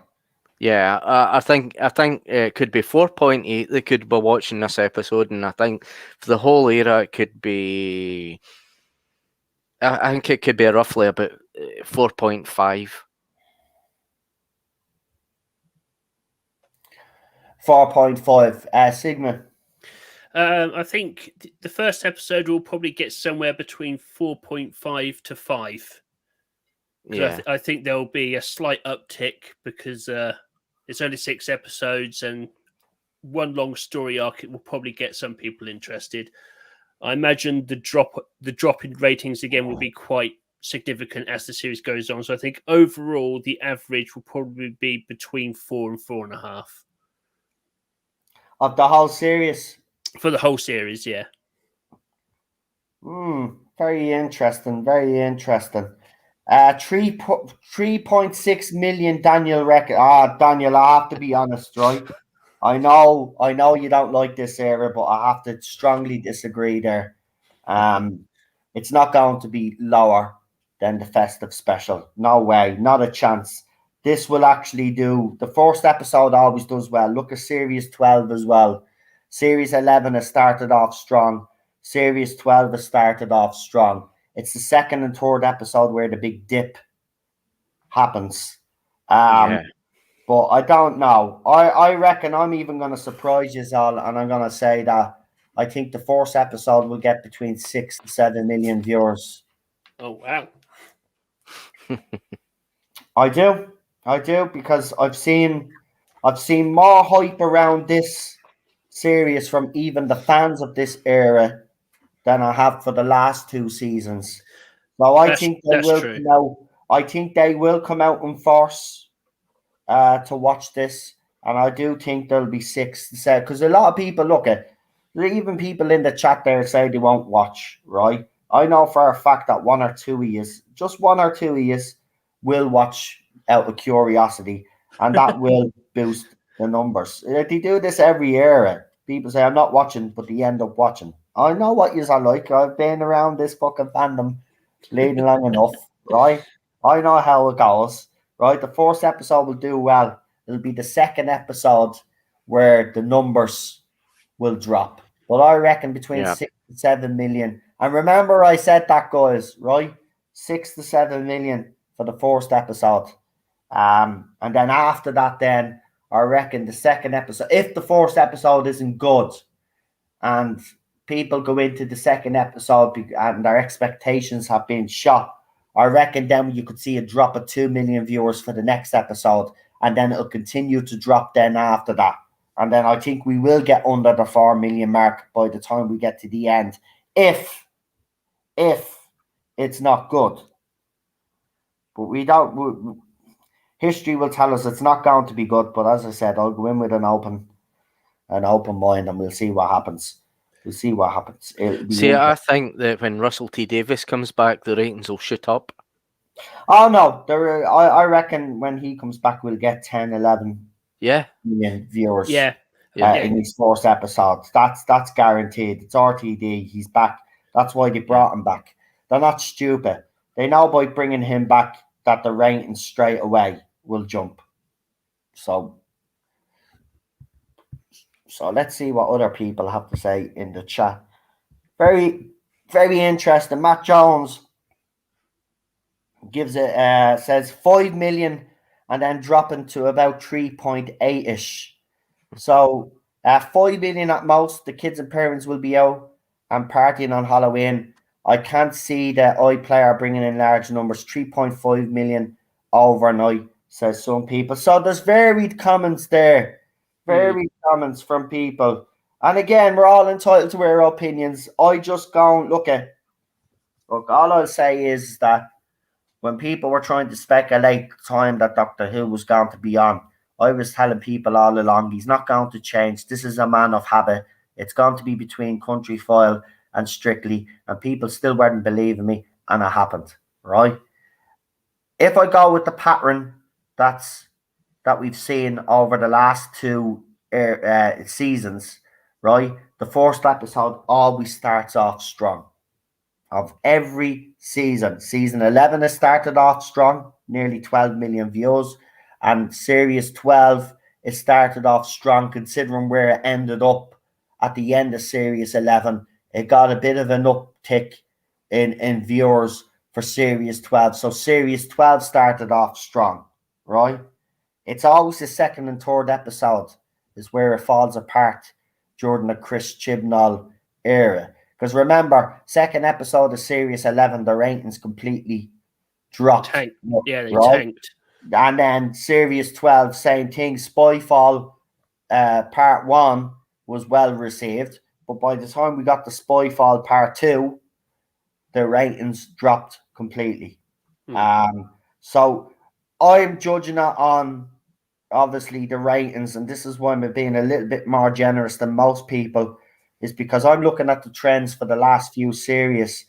Yeah, I think it could be 4.8. They could be watching this episode, and I think for the whole era it could be. I think it could be roughly about 4.5. 4.5. Sigma. I think the first episode will probably get somewhere between 4.5 to 5. Yeah, I think there will be a slight uptick because it's only 6 episodes and one long story arc. It will probably get some people interested. I imagine the drop in ratings again will be quite significant as the series goes on. So I think overall the average will probably be between 4 and 4.5 of the whole series. For the whole series, yeah. Very interesting. Very interesting. 3.6 million Daniel record. Daniel, I have to be honest, right? I know you don't like this era, but I have to strongly disagree there. It's not going to be lower than the festive special. No way, not a chance. This will actually do. The first episode always does well. Look at Series 12 as well. Series 11 has started off strong. Series 12 has started off strong. It's the second and third episode where the big dip happens. But I don't know. I reckon I'm even going to surprise you all, and I'm going to say that I think the first episode will get between 6 and 7 million viewers. Oh, wow. I do, because I've seen more hype around this series from even the fans of this era than I have for the last 2 seasons. So I think they will come out. I think they will come out in force to watch this, and I do think there'll be 6 to 7, because a lot of people even people in the chat there say they won't watch. Right? I know for a fact that 1 or 2 of you, just 1 or 2 of you, will watch out of curiosity, and that will boost the numbers. They do this every year. People say, I'm not watching, but they end up watching. I know what yous are like. I've been around this fucking fandom leading long enough, right? I know how it goes, right? The first episode will do well. It'll be the second episode where the numbers will drop. But I reckon between 6 and 7 million. And remember I said that, guys, right? 6 to 7 million for the first episode. And then after that, then I reckon the second episode, if the first episode isn't good and people go into the second episode and their expectations have been shot, I reckon then you could see a drop of 2 million viewers for the next episode, and then it'll continue to drop then after that. And then I think we will get under the 4 million mark by the time we get to the end, if it's not good. But we don't. History will tell us it's not going to be good. But as I said, I'll go in with an open mind, and we'll see what happens. We'll see what happens. It'll be See, I interesting. think that when Russell T Davies comes back, the ratings will shoot up. Oh no, I reckon when he comes back, we'll get 10, 11 Yeah, million viewers. Yeah. In his first episode. That's guaranteed. It's RTD. He's back. That's why they brought him back. They're not stupid. They know by bringing him back that the ratings straight away will jump. So let's see what other people have to say in the chat. Very, very interesting. Matt Jones gives it says 5 million and then dropping to about 3.8-ish. So 5 million at most. The kids and parents will be out and partying on Halloween. I can't see the iPlayer bringing in large numbers. 3.5 million overnight, says some people. So there's varied comments there. Varied comments from people. And again, we're all entitled to our opinions. I just go and look, all I'll say is that when people were trying to speculate the time that Doctor Who was going to be on, I was telling people all along, he's not going to change. This is a man of habit. It's going to be between Country File and Strictly, and people still weren't believing me, and it happened, right? If I go with the pattern that we've seen over the last two seasons, right? The first episode always starts off strong. Of every season. Season 11 has started off strong, nearly 12 million views. And Series 12, it started off strong considering where it ended up at the end of Series 11. It got a bit of an uptick in viewers for Series 12. So Series 12 started off strong, right? It's always the second and third episode is where it falls apart during the Chris Chibnall era. Because remember, second episode of Series 11, the ratings completely dropped. Tanked. Yeah, they right? tanked. And then Series 12, same thing. Spyfall Part 1 was well received. But by the time we got to Spyfall Part 2, the ratings dropped completely. So I'm judging it on, obviously, the ratings. And this is why I'm being a little bit more generous than most people. Is because I'm looking at the trends for the last few series,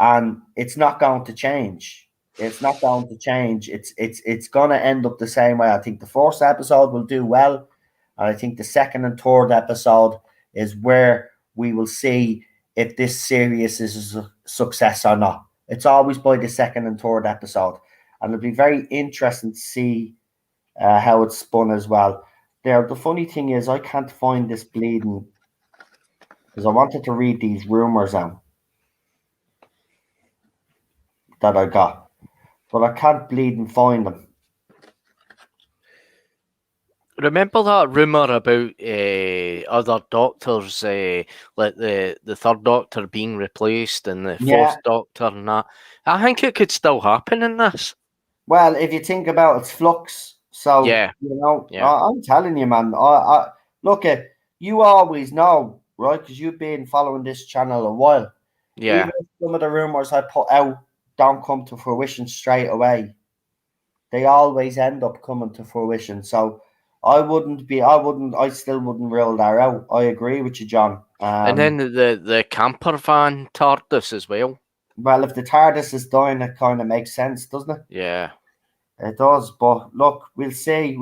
and it's not going to change. It's not going to change. It's going to end up the same way. I think the first episode will do well, and I think the second and third episode is where we will see if this series is a success or not. It's always by the second and third episode, and it'll be very interesting to see how it's spun as well. There, the funny thing is, I can't find this bleeding. Because I wanted to read these rumors out that I got, but I can't bleed and find them. Remember that rumor about other doctors, like the third Doctor being replaced and the fourth Doctor and that? I think it could still happen in this. Well, if you think about it, it's Flux. So, I'm telling you, man, I look at you always know, right? Because you've been following this channel a while. Yeah. Even if some of the rumors I put out don't come to fruition straight away, they always end up coming to fruition. So I still wouldn't rule that out. I agree with you, John. And then the camper van Tardis as well. Well, if the Tardis is dying, it kind of makes sense, doesn't it? Yeah. It does. But look, we'll see.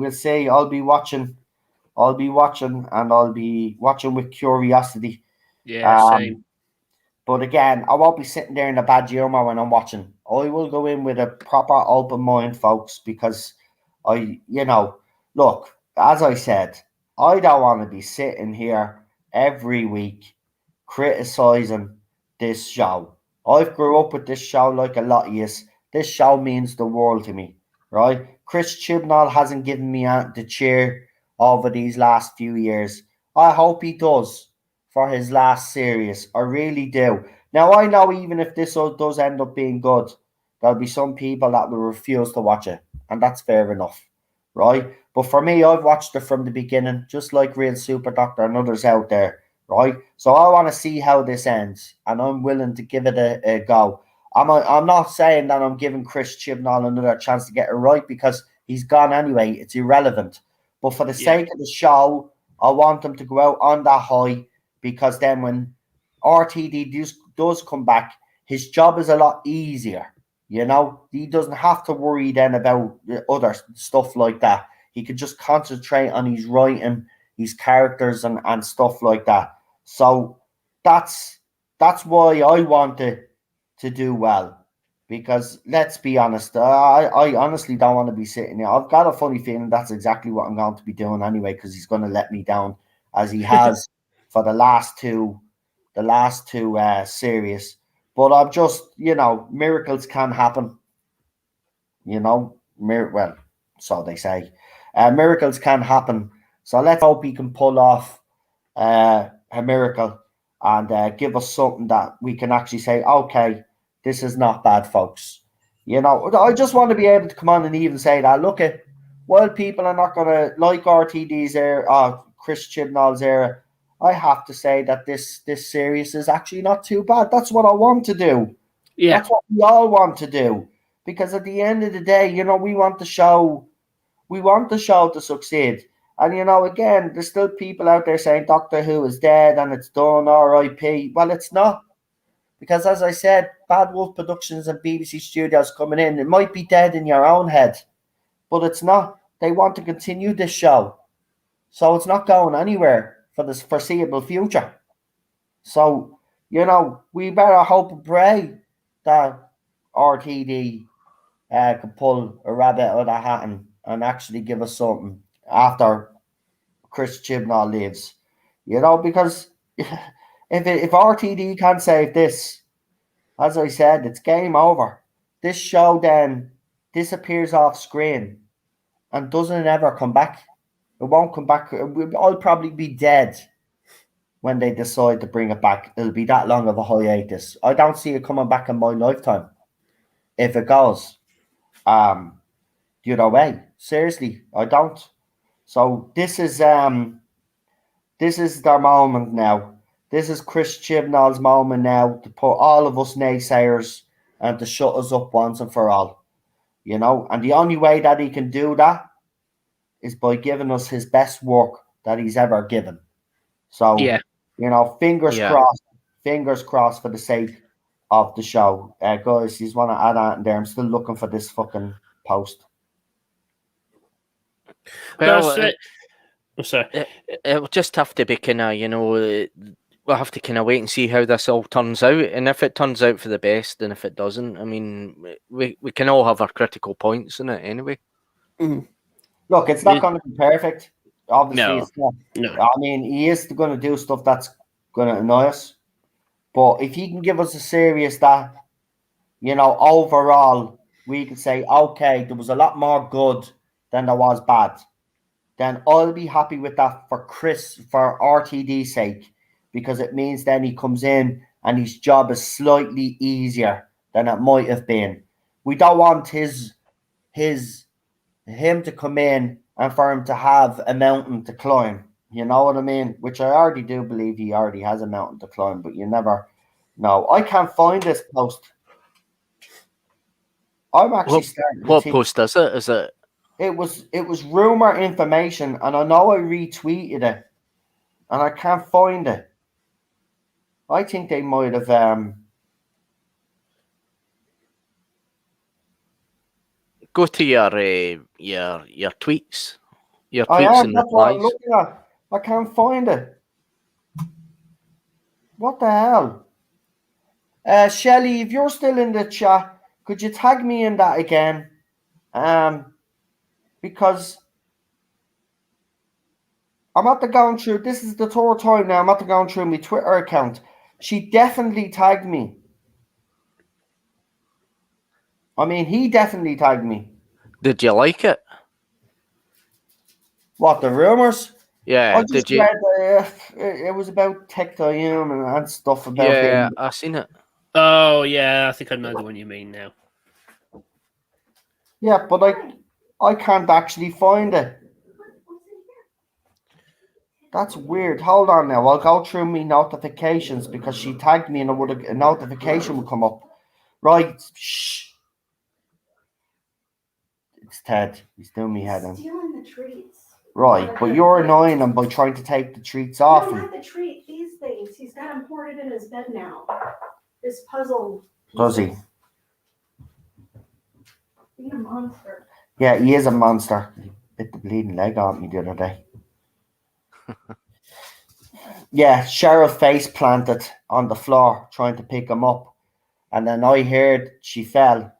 I'll be watching, and I'll be watching with curiosity. Yeah, same. But again, I won't be sitting there in a bad humor when I'm watching. I will go in with a proper open mind, folks, because look, as I said, I don't want to be sitting here every week criticizing this show. I've grew up with this show like a lot of yous. This show means the world to me, right? Chris Chibnall hasn't given me the cheer over these last few years. I hope he does for his last series. I really do. Now, I know even if this does end up being good, there'll be some people that will refuse to watch it, and that's fair enough, right? But for me, I've watched it from the beginning, just like Real Super Doctor and others out there, right? So I want to see how this ends, and I'm willing to give it a go. I'm not saying that I'm giving Chris Chibnall another chance to get it right, because he's gone anyway. It's irrelevant. But for the sake of the show, I want him to go out on that high, because then when RTD does come back, his job is a lot easier. You know, he doesn't have to worry then about other stuff like that. He could just concentrate on his writing, his characters, and stuff like that. So that's why I wanted to do well. Because let's be honest, I honestly don't want to be sitting here. I've got a funny feeling that's exactly what I'm going to be doing anyway, because he's going to let me down as he has for the last two series. But I'm just, you know, miracles can happen. You know, well, so they say. Miracles can happen. So let's hope he can pull off a miracle and give us something that we can actually say, okay, this is not bad, folks. You know, I just want to be able to come on and even say that, look, while people are not going to like RTD's era, Chris Chibnall's era, I have to say that this series is actually not too bad. That's what I want to do. Yeah. That's what we all want to do. Because at the end of the day, you know, we want the show to succeed. And, you know, again, there's still people out there saying Doctor Who is dead and it's done, R.I.P. Well, it's not. Because, as I said, Bad Wolf Productions and BBC Studios coming in, it might be dead in your own head, but it's not. They want to continue this show. So it's not going anywhere for the foreseeable future. So, you know, we better hope and pray that RTD can pull a rabbit out of the hat and actually give us something after Chris Chibnall leaves. You know, because if RTD can't save this, as I said, it's game over. This show then disappears off screen and doesn't ever come back. It won't come back. I'll probably be dead when they decide to bring it back. It'll be that long of a hiatus. I don't see it coming back in my lifetime. If it goes the other way. Seriously, I don't. So this is their moment now. This is Chris Chibnall's moment now to put all of us naysayers and to shut us up once and for all. You know, and the only way that he can do that is by giving us his best work that he's ever given. So, Yeah. you know, fingers crossed for the sake of the show. Guys, you just want to add on there. I'm still looking for this fucking post. Well, I'm sorry. It'll just have to be kind of, you know, we'll have to kind of wait and see how this all turns out. And if it turns out for the best, and if it doesn't, I mean, we can all have our critical points in it anyway. Mm. Look, it's not going to be perfect. Obviously, No. it's not. No. I mean, he is going to do stuff that's going to annoy us. But if he can give us a series that, you know, overall, we can say, okay, there was a lot more good than there was bad, then I'll be happy with that for RTD's sake, because it means then he comes in and his job is slightly easier than it might have been. We don't want him to come in and for him to have a mountain to climb. You know what I mean? Which I already do believe he already has a mountain to climb, but you never know. I can't find this post. I'm actually starting to What think post is it? Is it? it was rumor information, and I know I retweeted it, and I can't find it. I think they might have Go to your tweets. Your I tweets am. and That's what I'm replies. looking at. I can't find it. What the hell? Shelley, if you're still in the chat, could you tag me in that again? Because I'm at the going through. This is the third time now. I'm at the going through my Twitter account. She definitely tagged me. I mean, he definitely tagged me. Did you like it? What, the rumors? Yeah. I just Did you? read it was about Tech.im and stuff about Yeah, him. I seen it. Oh, yeah. I think I know the one you mean now. Yeah, but I can't actually find it. That's weird. Hold on now. I'll go through me notifications because she tagged me and a notification would come up. Right. Shh. It's Ted. He's doing me head in. Stealing the treats. Right, but you're annoying him by trying to take the treats off No, him. not the treat. These things. He's got them him hoarded in his bed now. His puzzle. Does he? He's a monster. Yeah, he is a monster. He bit the bleeding leg on me the other day. Yeah, Cheryl face planted on the floor trying to pick him up. And then I heard she fell.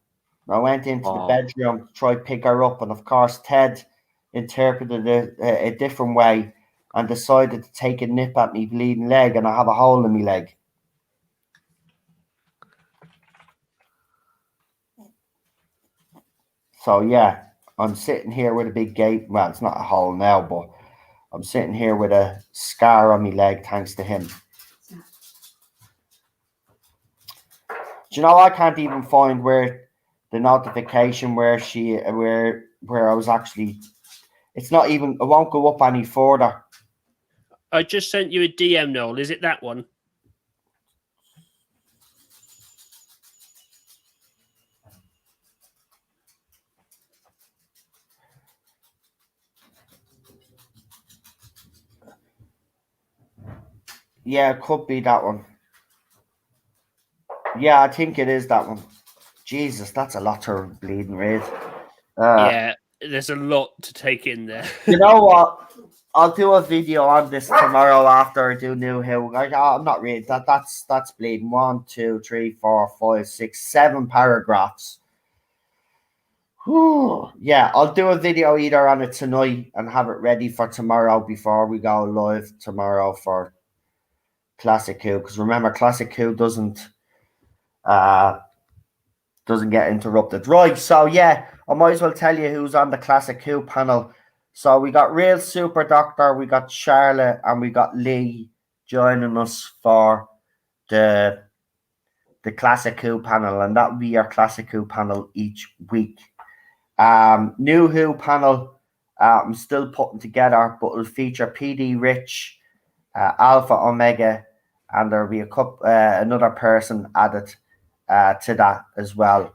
I went into the bedroom, tried to pick her up. And of course, Ted interpreted it a different way and decided to take a nip at me bleeding leg. And I have a hole in my leg. So, yeah, I'm sitting here with a big gape. Well, it's not a hole now, but I'm sitting here with a scar on my leg thanks to him. Do you know, I can't even find where the notification where I was actually, it's not even, it won't go up any further. I just sent you a DM, Noel. Is it that one? Yeah, it could be that one. Yeah, I think it is that one. Jesus, that's a lot to bleeding read. Yeah, there's a lot to take in there. You know what? I'll do a video on this tomorrow after I do New Who. I'm not reading that. That's bleeding. 1, 2, 3, 4, 5, 6, 7 paragraphs. Whew. Yeah, I'll do a video either on it tonight and have it ready for tomorrow before we go live tomorrow for Classic Who. Because remember, Classic Who doesn't get interrupted. Right, so yeah, I might as well tell you who's on the Classic Who panel. So we got Real Super Doctor, we got Charlotte, and we got Lee joining us for the Classic Who panel, and that will be our Classic Who panel each week. New Who panel, I'm still putting together, but it'll feature PD Rich, Alpha Omega, and there'll be another person added to that as well.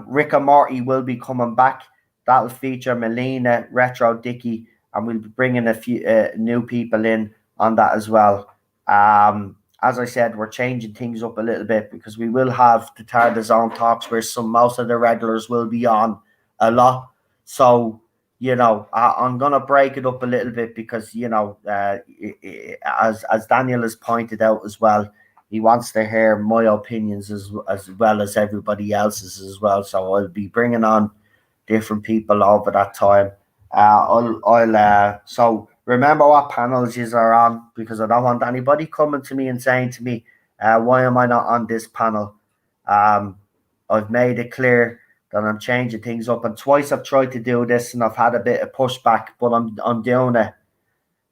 Rick and Morty will be coming back. That'll feature Melina, Retro Dicky, and we'll be bringing a few new people in on that as well. As I said, we're changing things up a little bit because we will have the Tardis Zone talks where most of the regulars will be on a lot. So, you know, I'm going to break it up a little bit because, you know, as Daniel has pointed out as well, he wants to hear my opinions as well as everybody else's as well. So I'll be bringing on different people over that time. So remember what panels you are on, because I don't want anybody coming to me and saying to me, why am I not on this panel? I've made it clear that I'm changing things up, and twice I've tried to do this and I've had a bit of pushback, but I'm doing it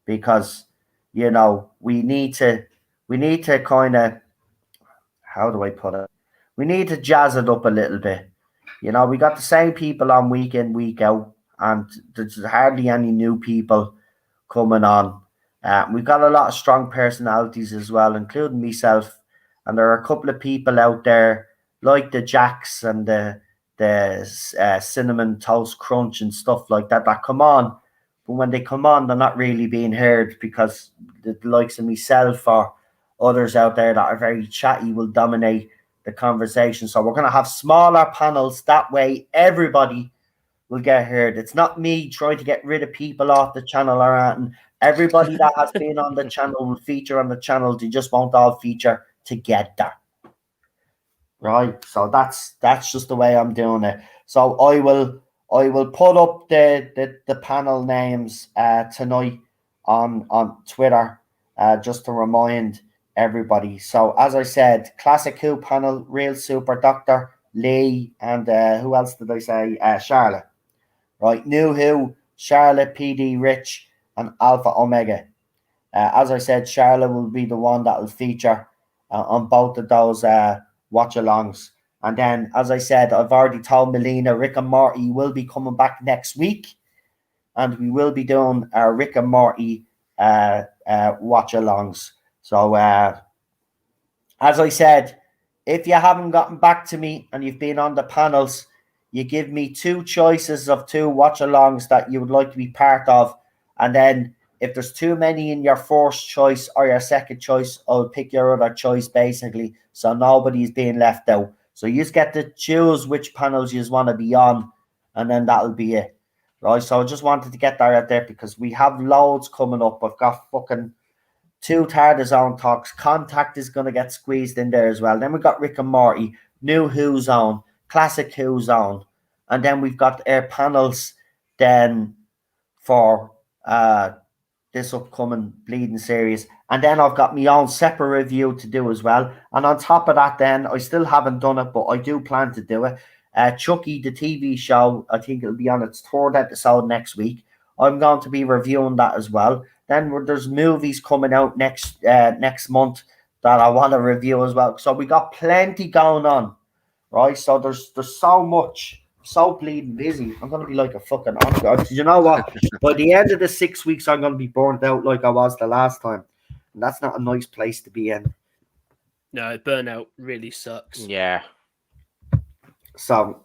because, you know, we need to kind of, how do I put it? We need to jazz it up a little bit. You know, we got the same people on week in, week out, and there's hardly any new people coming on. We've got a lot of strong personalities as well, including myself. And there are a couple of people out there like the Jacks and the Cinnamon Toast Crunch and stuff like that come on. But when they come on, they're not really being heard because the likes of myself or others out there that are very chatty will dominate the conversation. So we're going to have smaller panels. That way everybody will get heard. It's not me trying to get rid of people off the channel or anything. Everybody that has been on the channel will feature on the channel. They just won't all feature together. Right? So that's just the way I'm doing it. So I will put up the panel names tonight on Twitter just to remind everybody. So as I said, Classic Who panel, Real Super Doctor, Lee, and who else did I say? Charlotte. Right, New Who, Charlotte, PD Rich, and Alpha Omega. As I said, Charlotte will be the one that will feature on both of those watch-alongs. And then, as I said, I've already told Melina, Rick and Morty will be coming back next week. And we will be doing our Rick and Morty watch-alongs. So, as I said, if you haven't gotten back to me and you've been on the panels, you give me 2 choices of 2 watch-alongs that you would like to be part of. And then if there's too many in your first choice or your second choice, I'll pick your other choice basically, so nobody's being left out. So you just get to choose which panels you want to be on, and then that'll be it, right? So I just wanted to get that out there because we have loads coming up. I've got fucking 2 Tardis on talks. Contact is going to get squeezed in there as well. Then we've got Rick and Morty, new Who's On, classic Who's On, and then we've got our panels then for this upcoming Bleeding series. And then I've got my own separate review to do as well. And on top of that, then I still haven't done it, but I do plan to do it. Chucky, the TV show, I think it'll be on its 3rd episode next week. I'm going to be reviewing that as well. Then there's movies coming out next month that I want to review as well. So we got plenty going on, right? So there's so much, so bleeding busy. I'm going to be like a fucking Oscar. You know what? By the end of the 6 weeks, I'm going to be burnt out like I was the last time. And that's not a nice place to be in. No, Burnout really sucks. Yeah. So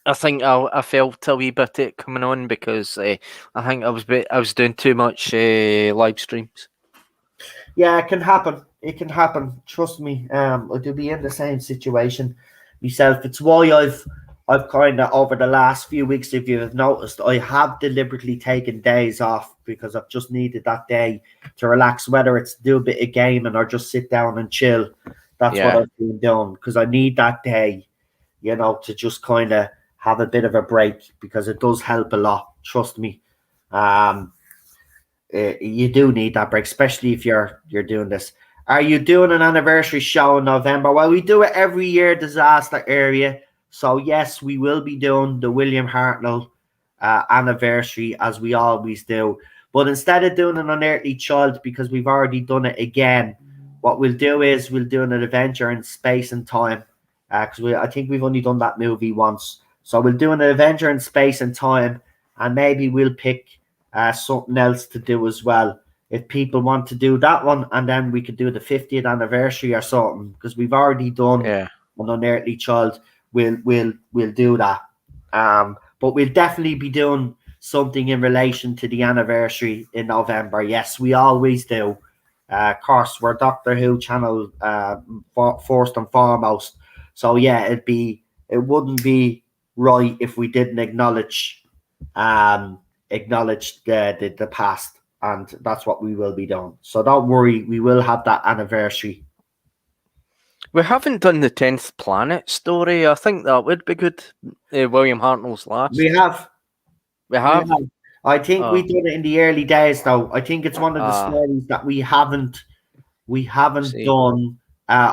I think I felt a wee bit it coming on because I think I was doing too much live streams. yeah, it can happen. It can happen. Trust me. I'll be in the same situation myself. It's why I've kind of over the last few weeks, if you have noticed, I have deliberately taken days off because I've just needed that day to relax, whether it's do a bit of gaming or just sit down and chill. That's what I've been doing because I need that day, you know, to just kind of have a bit of a break because it does help a lot. Trust me. You do need that break, especially if you're doing this. Are you doing an anniversary show in November? Well, we do it every year, Disaster Area. So, yes, we will be doing the William Hartnell anniversary as we always do. But instead of doing an Unearthly Child, because we've already done it again, what we'll do is we'll do an adventure in space and time. Because I think we've only done that movie once. So we'll do an adventure in space and time, and maybe we'll pick something else to do as well. If people want to do that one, and then we could do the 50th anniversary or something, because we've already done an Unearthly Child. We'll do that. But we'll definitely be doing something in relation to the anniversary in November. Yes, we always do. Of course, we're Doctor Who channel first and foremost. So yeah, it wouldn't be right if we didn't acknowledge the past, and that's what we will be doing. So don't worry, we will have that anniversary. We haven't done the 10th Planet story. I think that would be good. William Hartnell's last. We have. I think we did it in the early days, though. I think it's one of the stories that we haven't done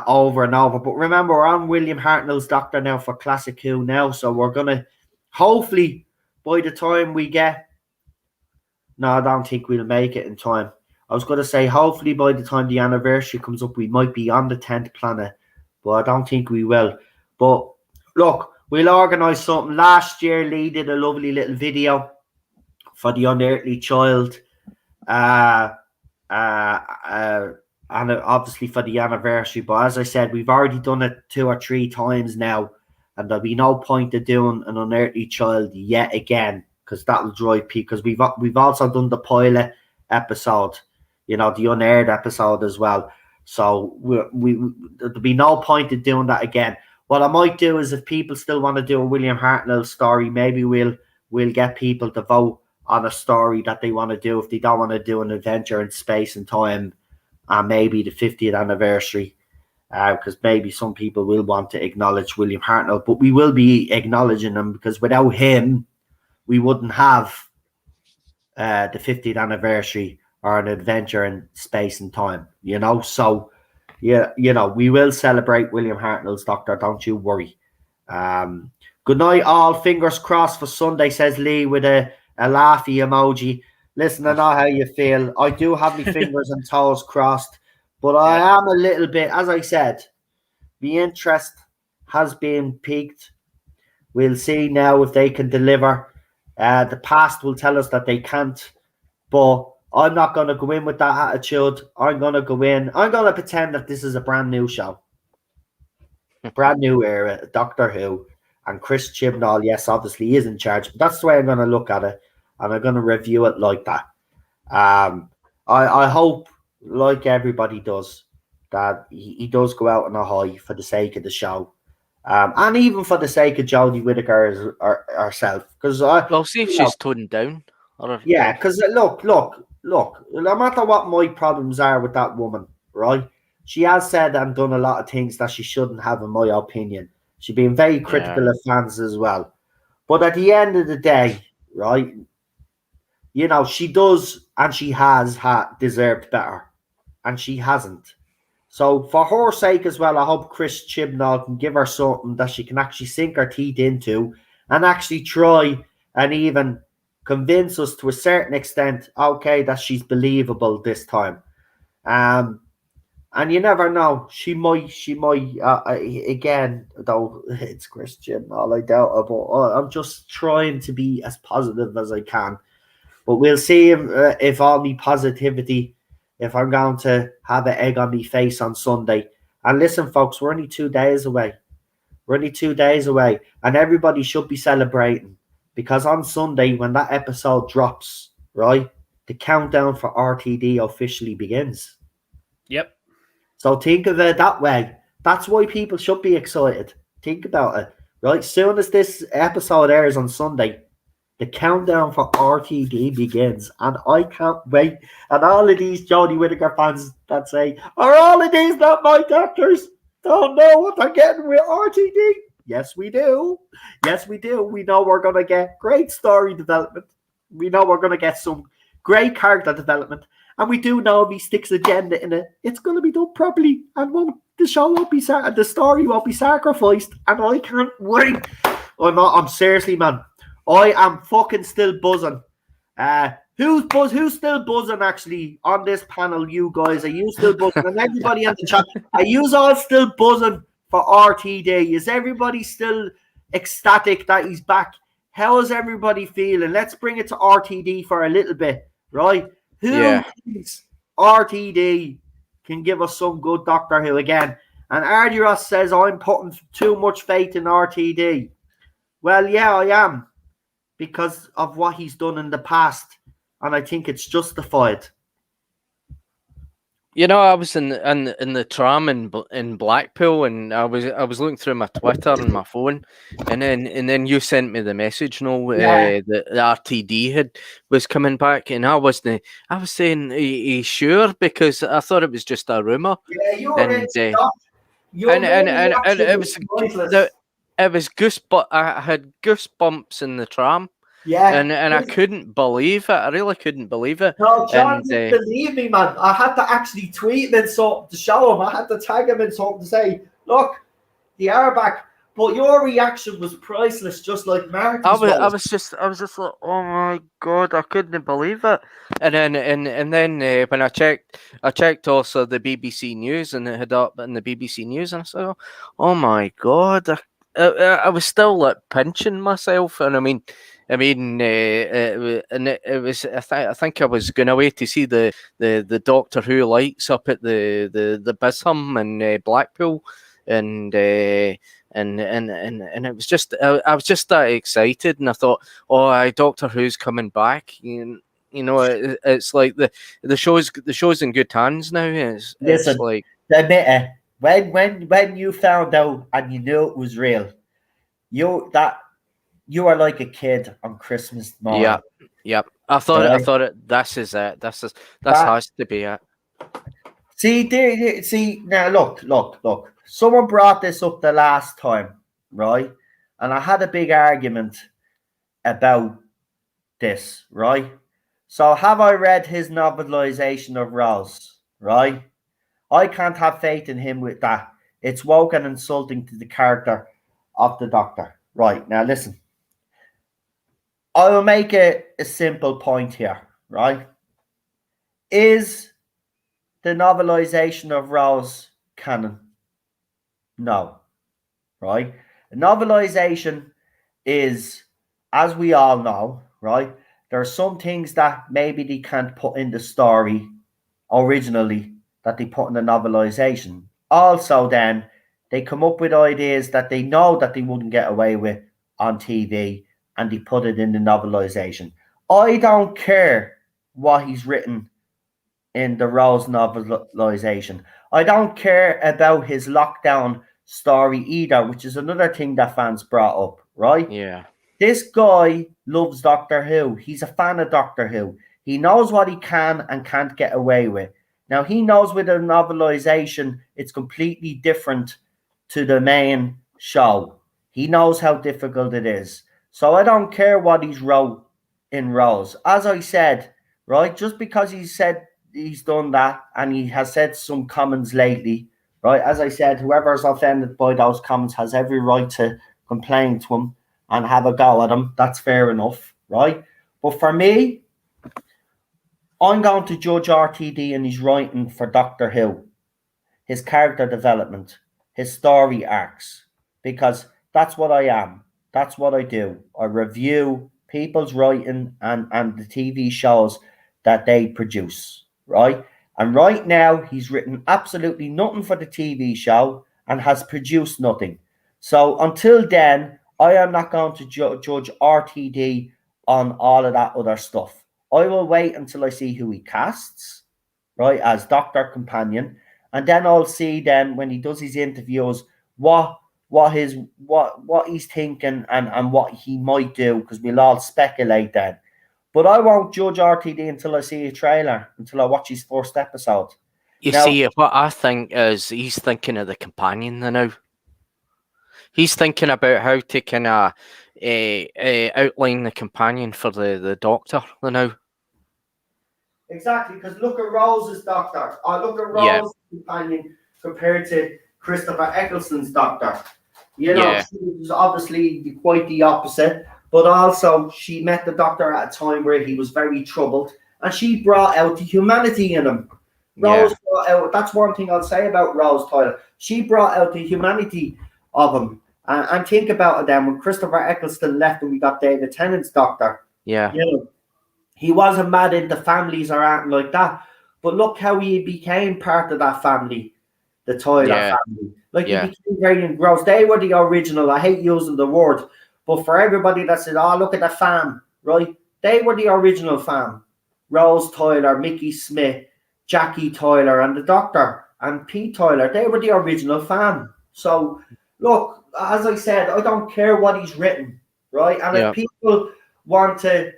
over and over. But remember, we're on William Hartnell's Doctor now for Classic Who now, so we're gonna hopefully by the time we get. No, I don't think we'll make it in time. I was going to say hopefully by the time the anniversary comes up, we might be on the 10th planet, but I don't think we will. But look, we'll organise something. Last year, Lee did a lovely little video for the Unearthly Child, and obviously for the anniversary. But as I said, we've already done it 2 or 3 times now, and there'll be no point of doing an Unearthly Child yet again, because that'll drive people. Because we've also done the pilot episode, you know, the unaired episode as well. So there'll be no point in doing that again. What I might do is, if people still want to do a William Hartnell story, maybe we'll get people to vote on a story that they want to do. If they don't want to do an adventure in space and time, and maybe the 50th anniversary, because maybe some people will want to acknowledge William Hartnell, but we will be acknowledging him, because without him, we wouldn't have the 50th anniversary or an adventure in space and time, you know. So yeah, you know, we will celebrate William Hartnell's Doctor, don't you worry. Good night all, fingers crossed for Sunday, says Lee with a laughy emoji. Listen, I know how you feel. I do have my fingers and toes crossed, but I am a little bit, as I said, the interest has been piqued. We'll see now if they can deliver. The past will tell us that they can't, but I'm not going to go in with that attitude. I'm going to go in. I'm going to pretend that this is a brand new show. Brand new era, Doctor Who. And Chris Chibnall, yes, obviously is in charge. But that's the way I'm going to look at it. And I'm going to review it like that. I hope, like everybody does, that he does go out on a high for the sake of the show. And even for the sake of Jodie Whittaker herself. Because Well, see if she's toned down. Yeah, because look, no matter what my problems are with that woman, right? She has said and done a lot of things that she shouldn't have, in my opinion. She's been very critical of fans as well. But at the end of the day, right, you know, she does and she has deserved better. And she hasn't. So for her sake as well, I hope Chris Chibnall can give her something that she can actually sink her teeth into and actually try and even convince us to a certain extent, okay, that she's believable this time. And you never know. She might, again, though it's Chris Chibnall, I doubt it, but I'm just trying to be as positive as I can. But we'll see if all my positivity, if I'm going to have an egg on my face on Sunday. And listen, folks, we're only 2 days away. We're only 2 days away. And everybody should be celebrating. Because on Sunday, when that episode drops, right, the countdown for RTD officially begins. Yep. So think of it that way. That's why people should be excited. Think about it. Right? Soon as this episode airs on Sunday, the countdown for RTD begins, and I can't wait. And all of these Jodie Whittaker fans that say, are all of these not my doctors? Don't know what they're getting with RTD. Yes, we do. Yes, we do. We know we're going to get great story development. We know we're going to get some great character development. And we do know if he sticks agenda in it, it's going to be done properly. And the show won't be, the story won't be sacrificed. And I can't wait. I'm seriously, man. I am fucking still buzzing. Who's still buzzing actually on this panel? You guys, are you still buzzing? And everybody on the chat, are you all still buzzing for RTD? Is everybody still ecstatic that he's back? How is everybody feeling? Let's bring it to RTD for a little bit, right? Who thinks RTD can give us some good Doctor Who again? And Arduros says, I'm putting too much faith in RTD. Well, yeah, I am. Because of what he's done in the past, and I think it's justified. You know, I was in the tram in Blackpool, and I was looking through my Twitter and my phone, and then you sent me the message, the RTD was coming back, and I was saying, are you sure? Because I thought it was just a rumor. Yeah, you were and it was I had goosebumps in the tram. Yeah. And I couldn't believe it. I really couldn't believe it. No, John didn't believe me, man. I had to actually tweet him and something to show him. I had to tag him in something to say, look, they are back. But your reaction was priceless, just like Marty's. I was just like, oh my god, I couldn't believe it. And then when I checked also the BBC News, and it had up in the BBC News, and I said, oh my god, I was still like pinching myself, and I mean, and it was. I think I was going away to see the Doctor Who lights up at the Bisham in Blackpool, and it was just. I was just that excited, and I thought, oh, Doctor Who's coming back. You know, it's like the show's in good hands now. Listen, it's like admit it. When you found out and you knew it was real, you are like a kid on Christmas morning. Yep. I thought it. This is it. That has to be it. See now. Look. Someone brought this up the last time, right? And I had a big argument about this, right? So have I read his novelization of Rose, right? I can't have faith in him with that. It's woke and insulting to the character of the Doctor. Right, now listen. I will make a simple point here, right? Is the novelization of Rose canon? No, right? A novelization is, as we all know, right? There are some things that maybe they can't put in the story originally that they put in the novelization. Also, then, they come up with ideas that they know that they wouldn't get away with on TV, and they put it in the novelization. I don't care what he's written in the Rose novelization. I don't care about his lockdown story either, which is another thing that fans brought up, right? Yeah. This guy loves Doctor Who. He's a fan of Doctor Who. He knows what he can and can't get away with. Now, he knows with a novelization, it's completely different to the main show. He knows how difficult it is. So I don't care what he's wrote in Rose. As I said, right, just because he said he's done that and he has said some comments lately, right, as I said, whoever's offended by those comments has every right to complain to him and have a go at him. That's fair enough, right? But for me, I'm going to judge RTD and his writing for Doctor Who, his character development, his story arcs, because that's what I am. That's what I do. I review people's writing and the TV shows that they produce, right? And right now, he's written absolutely nothing for the TV show and has produced nothing. So until then, I am not going to judge RTD on all of that other stuff. I will wait until I see who he casts, right, as Doctor Companion, and then I'll see then when he does his interviews what he's thinking and what he might do, because we'll all speculate then. But I won't judge RTD until I see a trailer, until I watch his first episode. You see, what I think is he's thinking of the companion now. He's thinking about how to kind of outline the companion for the Doctor now. Exactly, because look at Rose's Doctor. Look at Rose's companion compared to Christopher Eccleston's Doctor. You know, she was obviously quite the opposite, but also she met the Doctor at a time where he was very troubled, and she brought out the humanity in him. Rose brought out, that's one thing I'll say about Rose Tyler. She brought out the humanity of him. And think about it then, when Christopher Eccleston left and we got David Tennant's Doctor. Yeah. You know, he wasn't mad into families or anything like that. But look how he became part of that family, the Tyler family. Like, he became very engrossed. They were the original. I hate using the word. But for everybody that said, oh, look at the fam, right? They were the original fam. Rose Tyler, Mickey Smith, Jackie Tyler, and the Doctor, and Pete Tyler. They were the original fam. So, look, as I said, I don't care what he's written, right? And if people want to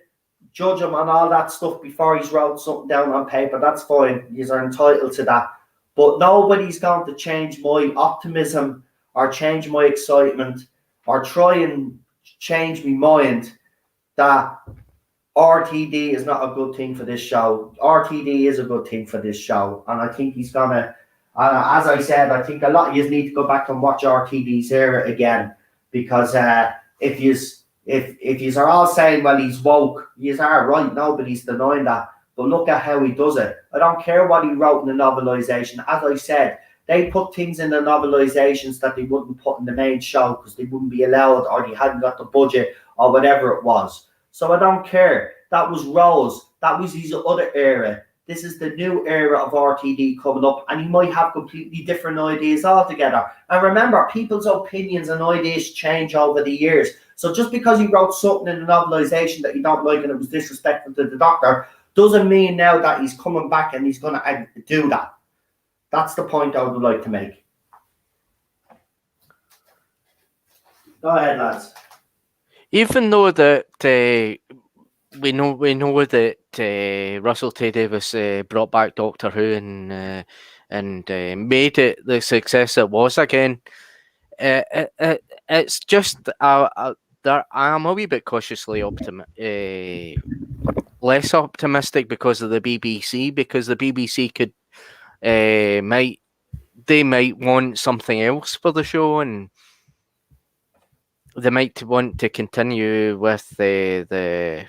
judge him on all that stuff before he's wrote something down on paper, that's fine. He's entitled to that. But nobody's going to change my optimism or change my excitement or try and change my mind that RTD is not a good thing for this show. RTD is a good thing for this show. And I think he's going to, as I said, I think a lot of you need to go back and watch RTD's era again, because if you are all saying, well, he's woke, you are right, nobody's denying that. But look at how he does it. I don't care what he wrote in the novelization. As I said, they put things in the novelizations that they wouldn't put in the main show because they wouldn't be allowed, or they hadn't got the budget, or whatever it was. So I don't care. That was Rose. That was his other era. This is the new era of RTD coming up, and he might have completely different ideas altogether. And remember, people's opinions and ideas change over the years. So just because he wrote something in the novelization that you don't like and it was disrespectful to the Doctor, doesn't mean now that he's coming back and he's going to do that. That's the point I would like to make. Go ahead, lads. Even though that we know that Russell T Davies brought back Doctor Who and made it the success it was again, it's just I'm a wee bit cautiously less optimistic because of the BBC, because the BBC could might want something else for the show, and they might want to continue with the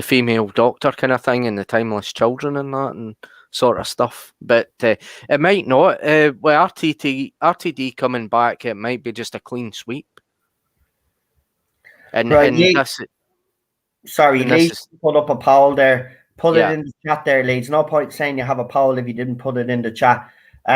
female Doctor kind of thing and the timeless children and that and sort of stuff. But it might not. With RTD coming back, it might be just a clean sweep. And, right, and Lee, that's sorry, Lee put up a poll there. Put it in the chat there, Lee. There's no point saying you have a poll if you didn't put it in the chat.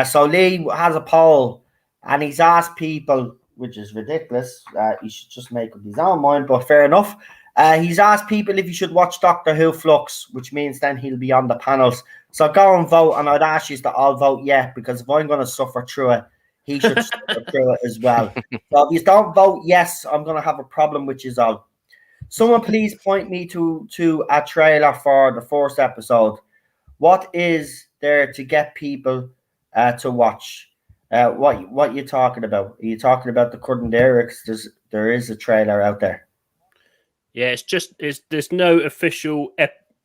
So Lee has a poll, and he's asked people, which is ridiculous. He should just make up his own mind, but fair enough. He's asked people if you should watch Doctor Who Flux, which means then he'll be on the panels. So go and vote, and I'd ask you to all vote yeah, because if I'm going to suffer through it, he should suffer through it as well. So if you don't vote yes, I'm going to have a problem with you all. Someone please point me to a trailer for the first episode. What is there to get people to watch? What are you talking about? Are you talking about the current lyrics? There is a trailer out there. Yeah, there's no official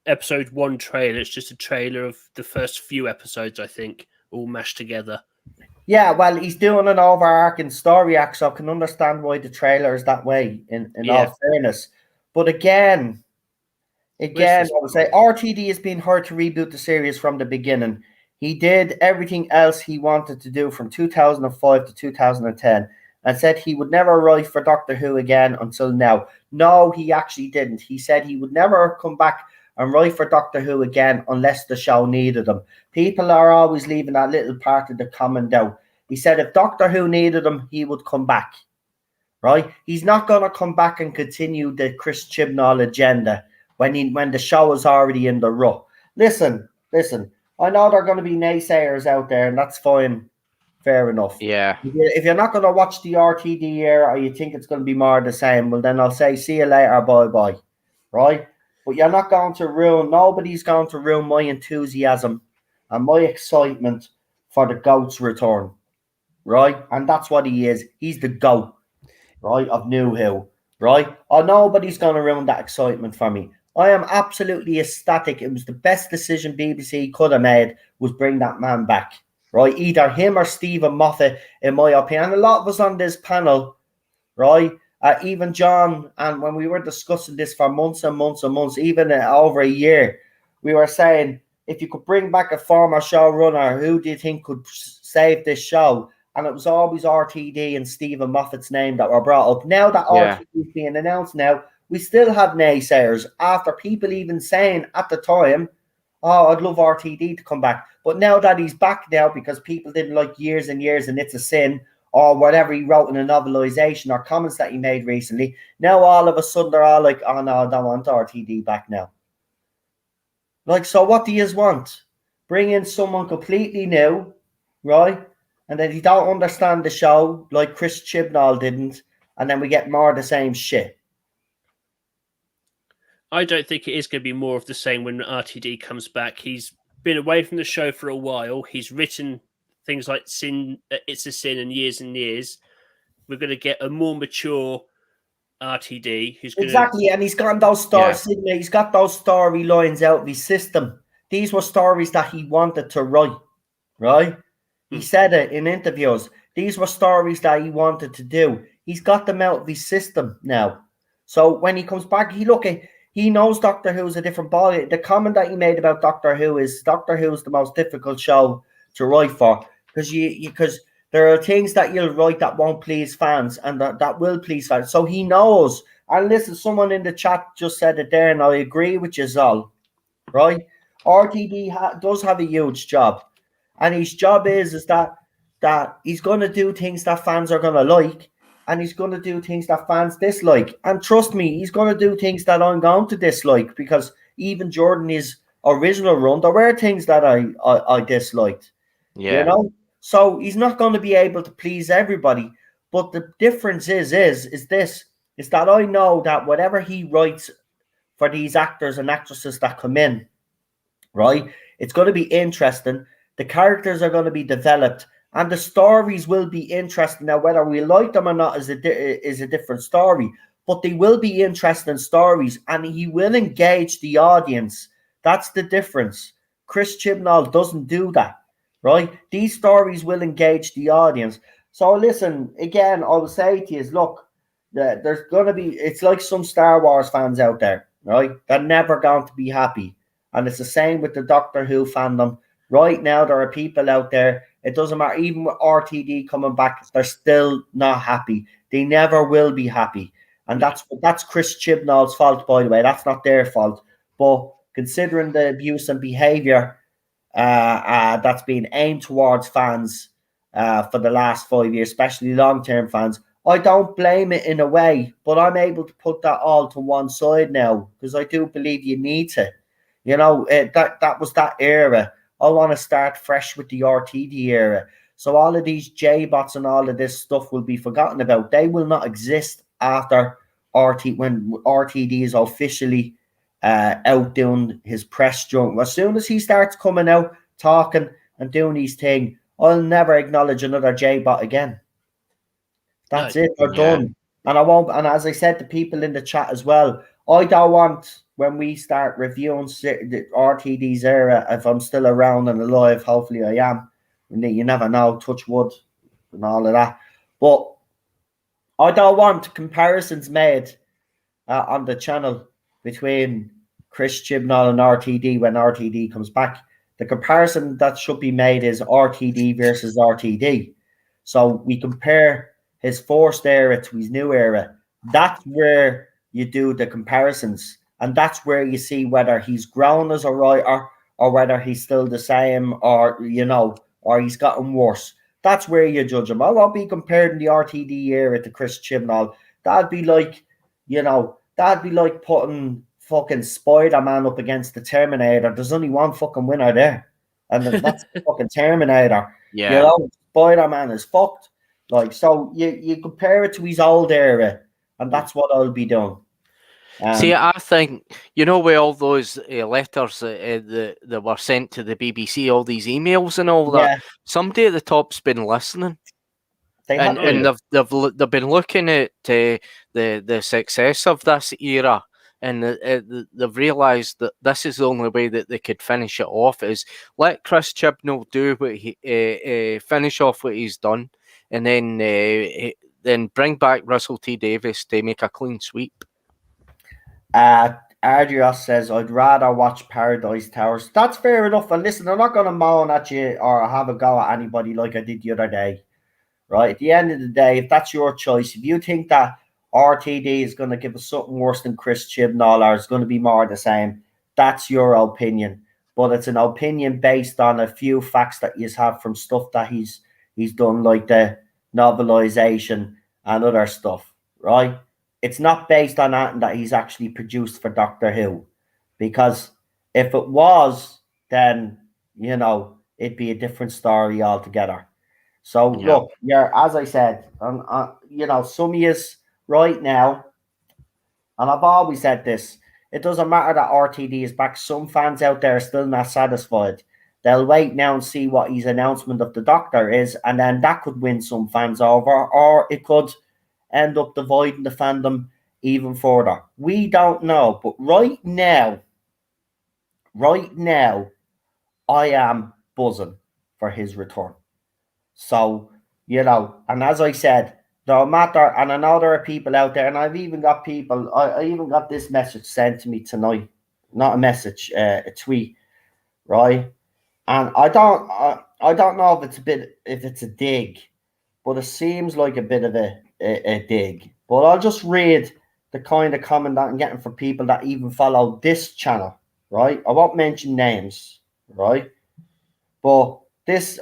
episode 1 trailer. It's just a trailer of the first few episodes, I think, all mashed together. Yeah, well, he's doing an overarching story arc, so I can understand why the trailer is that way, in all fairness. But again, I would say RTD has been hard to reboot the series from the beginning. He did everything else he wanted to do from 2005 to 2010 and said he would never write for Doctor Who again until now. No, he actually didn't. He said he would never come back and write for Doctor Who again unless the show needed him. People are always leaving that little part of the comment out. He said if Doctor Who needed him, he would come back. Right? He's not going to come back and continue the Chris Chibnall agenda when the show is already in the rut. Listen. I know there are going to be naysayers out there, and that's fine. Fair enough. Yeah. If you're not going to watch the RTD era, or you think it's going to be more of the same, well, then I'll say see you later, bye-bye. Right? But you're not going to nobody's going to ruin my enthusiasm and my excitement for the GOAT's return. Right? And that's what he is. He's the GOAT, right, of New Who. Right? Oh, nobody's going to ruin that excitement for me. I am absolutely ecstatic. It was the best decision BBC could have made, was bring that man back. Right? Either him or Stephen Moffat, in my opinion. And a lot of us on this panel, right, even John, and when we were discussing this for months and months and months, even over a year, we were saying, if you could bring back a former showrunner, who do you think could save this show? And it was always RTD and Stephen Moffat's name that were brought up. Now that RTD is being announced now, we still had naysayers after people even saying at the time, oh, I'd love RTD to come back. But now that he's back now, because people didn't like Years and Years and It's a Sin, or whatever he wrote in a novelization or comments that he made recently, now all of a sudden they're all like, oh no, I don't want RTD back now. Like, so what do you want? Bring in someone completely new, right? And then you don't understand the show like Chris Chibnall didn't, and then we get more of the same shit. I don't think it is going to be more of the same when RTD comes back. He's been away from the show for a while. He's written things like It's a Sin and Years. We're going to get a more mature RTD who's going and he's got those stories. Yeah. He's got those storylines out of his system. These were stories that he wanted to write, right? He said it in interviews. These were stories that he wanted to do. He's got them out of his system now. So when he comes back, he knows Doctor Who is a different body. The comment that he made about Doctor Who is the most difficult show to write for, because there are things that you'll write that won't please fans and that will please fans. So he knows. And listen, someone in the chat just said it there, and I agree with you all, right? RTD does have a huge job, and his job is that he's going to do things that fans are going to like, and he's going to do things that fans dislike. And trust me, he's going to do things that I'm going to dislike, because even Jordan's original run, there were things that I disliked. Yeah. You know? So he's not going to be able to please everybody. But the difference is that I know that whatever he writes for these actors and actresses that come in, right, it's going to be interesting. The characters are going to be developed, and the stories will be interesting. Now, whether we like them or not is a different story, but they will be interesting stories, and he will engage the audience. That's the difference. Chris Chibnall doesn't do that, right? These stories will engage the audience. So listen, again, I will say to you is, look, there's going to be, it's like some Star Wars fans out there, right? They're never going to be happy. And it's the same with the Doctor Who fandom. Right now, there are people out there, it doesn't matter, even with RTD coming back, they're still not happy. They never will be happy. And that's Chris Chibnall's fault, by the way. That's not their fault. But considering the abuse and behaviour that's been aimed towards fans for the last 5 years, especially long-term fans, I don't blame it in a way, but I'm able to put that all to one side now because I do believe you need to. You know, that was that era. I want to start fresh with the RTD era. So all of these J-bots and all of this stuff will be forgotten about. They will not exist after when RTD is officially out doing his press junk. As soon as he starts coming out, talking and doing his thing, I'll never acknowledge another J-bot again. That's it. They're done. And I won't. And as I said to people in the chat as well, I don't want, when we start reviewing the RTD's era, if I'm still around and alive, hopefully I am. You never know, touch wood and all of that. But I don't want comparisons made on the channel between Chris Chibnall and RTD when RTD comes back. The comparison that should be made is RTD versus RTD. So we compare his forced era to his new era. That's where you do the comparisons. And that's where you see whether he's grown as a writer or whether he's still the same or, you know, or he's gotten worse. That's where you judge him. I won't be comparing the RTD era to Chris Chibnall. That'd be like, you know, that'd be like putting fucking Spider-Man up against the Terminator. There's only one fucking winner there. And that's the fucking Terminator. Yeah. You know, Spider-Man is fucked. Like, so you compare it to his old era, and that's what I'll be doing. See, I think, you know, with all those letters that were sent to the BBC, all these emails and all that, somebody at the top's been listening. And they've been looking at the success of this era, and they've realised that this is the only way that they could finish it off, is let Chris Chibnall do what he finish off what he's done, and then bring back Russell T Davies to make a clean sweep. Ardios says, I'd rather watch Paradise Towers. That's fair enough. And listen, I'm not going to moan at you or have a go at anybody like I did the other day. Right? At the end of the day, if that's your choice, if you think that RTD is going to give us something worse than Chris Chibnall or is going to be more the same, that's your opinion. But it's an opinion based on a few facts that you have from stuff that he's done, like the novelization and other stuff, right? It's not based on anything that he's actually produced for Doctor Who. Because if it was, then, you know, it'd be a different story altogether. So, look, as I said, you know, some years right now, and I've always said this, it doesn't matter that RTD is back. Some fans out there are still not satisfied. They'll wait now and see what his announcement of the Doctor is, and then that could win some fans over, or it could end up dividing the fandom even further. We don't know, but right now, I am buzzing for his return. So, you know, and as I said, no matter, and I know there are people out there, and I've even got people, I even got this message sent to me tonight, not a message, a tweet, right? And I don't know if it's a dig, but it seems like a bit of a dig. But I'll just read the kind of comment that I'm getting from people that even follow this channel, right? I won't mention names, right? But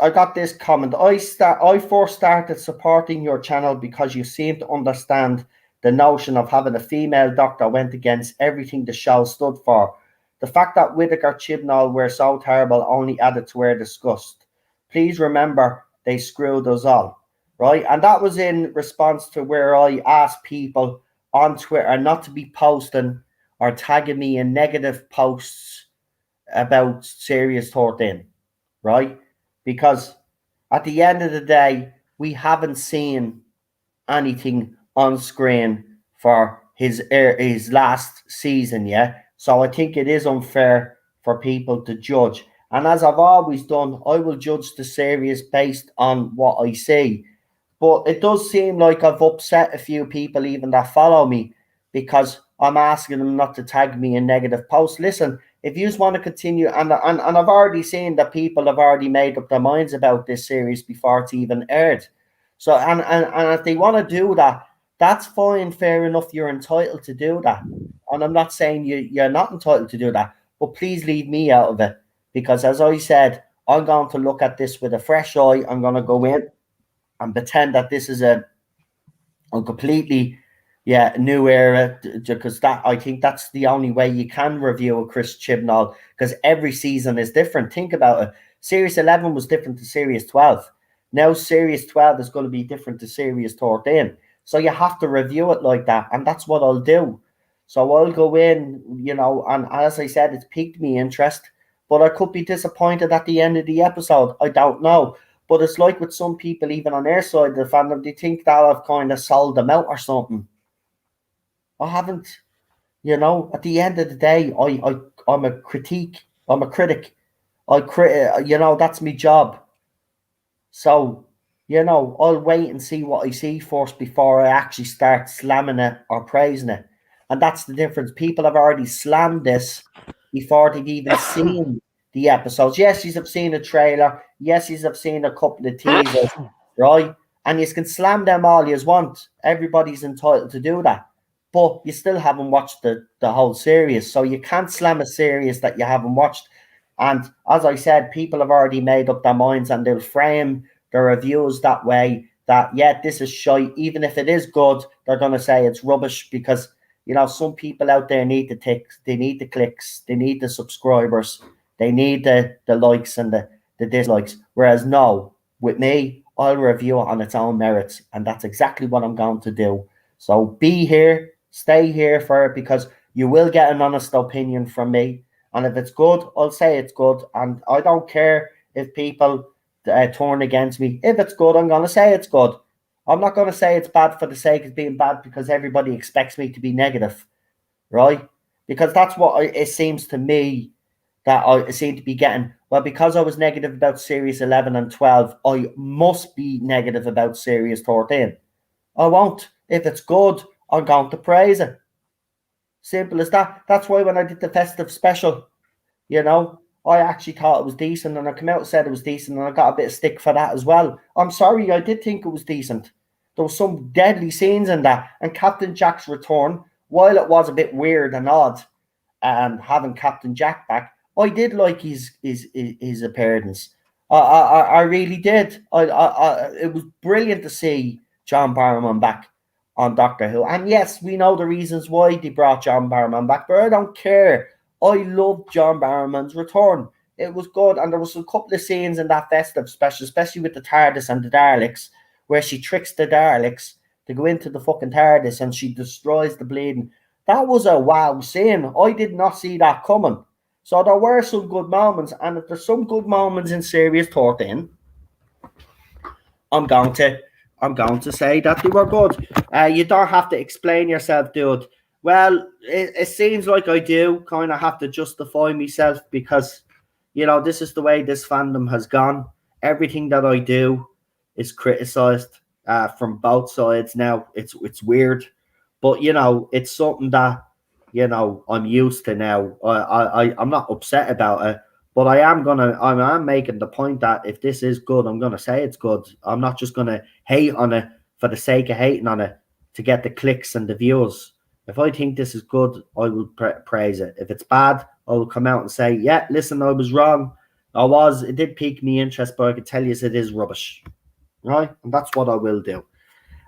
I got this comment. I first started supporting your channel because you seem to understand the notion of having a female doctor went against everything the show stood for. The fact that Whittaker Chibnall were so terrible only added to our disgust. Please remember they screwed us all, right? And that was in response to where I asked people on Twitter not to be posting or tagging me in negative posts about Series 13, right? Because at the end of the day, we haven't seen anything on screen for his last season yet. So I think it is unfair for people to judge. And as I've always done, I will judge the series based on what I see. But it does seem like I've upset a few people even that follow me because I'm asking them not to tag me in negative posts. Listen, if you just want to continue, and I've already seen that people have already made up their minds about this series before it's even aired. So, and if they want to do that, that's fine, fair enough. You're entitled to do that. And I'm not saying you're not entitled to do that, but please leave me out of it. Because as I said, I'm going to look at this with a fresh eye. I'm going to go in and pretend that this is a on completely, new era, because that I think that's the only way you can review a Chris Chibnall, because every season is different. Think about it. Series 11 was different to Series 12. Now Series 12 is going to be different to Series 13. So you have to review it like that, and that's what I'll do. So I'll go in, and as I said, it's piqued me interest, but I could be disappointed at the end of the episode. I don't know. But it's like with some people, even on their side of the fandom, they think that I've kind of sold them out or something. I haven't. At the end of the day, I'm a critic. That's my job. So, I'll wait and see what I see first before I actually start slamming it or praising it. And that's the difference. People have already slammed this before they've even seen the episodes. Yes, you have seen a trailer. Yes, you have seen a couple of teasers, right? And you can slam them all you want. Everybody's entitled to do that. But you still haven't watched the whole series. So you can't slam a series that you haven't watched. And as I said, people have already made up their minds, and they'll frame their reviews that way, that, this is shite. Even if it is good, they're going to say it's rubbish because, some people out there need the ticks, they need the clicks, they need the subscribers, they need the likes and the dislikes. Whereas no, with me, I'll review it on its own merits, and that's exactly what I'm going to do. So be here, stay here for it, because you will get an honest opinion from me. And if it's good, I'll say it's good. And I don't care if people turn against me. If it's good, I'm going to say it's good. I'm not going to say it's bad for the sake of being bad because everybody expects me to be negative, right? Because that's what it seems to me that I seem to be getting. Well, because I was negative about Series 11 and 12, I must be negative about Series 13. I won't. If it's good, I'm going to praise it. Simple as that. That's why when I did the festive special, I actually thought it was decent, and I came out and said it was decent, and I got a bit of stick for that as well. I'm sorry, I did think it was decent. There was some deadly scenes in that, and Captain Jack's return, while it was a bit weird and odd, having Captain Jack back, I did like his appearance. I really did. It was brilliant to see John Barrowman back on Doctor Who. And yes, we know the reasons why they brought John Barrowman back, but I don't care. I loved John Barrowman's return. It was good, and there was a couple of scenes in that festive special, especially with the TARDIS and the Daleks, where she tricks the Daleks to go into the fucking TARDIS and she destroys the bleeding. That was a wow scene. I did not see that coming. So there were some good moments, and if there's some good moments in Series 13, I'm going to say that they were good. You don't have to explain yourself, dude. Well, it seems like I do kind of have to justify myself because, this is the way this fandom has gone. Everything that I do is criticized from both sides now. It's weird, but, it's something that, I'm used to now. I'm not upset about it. But I'm making the point that if this is good, I'm going to say it's good. I'm not just going to hate on it for the sake of hating on it to get the clicks and the views. If I think this is good, I will praise it. If it's bad, I will come out and say, listen, I was wrong. It did pique me interest, but I can tell you it is rubbish. Right? And that's what I will do.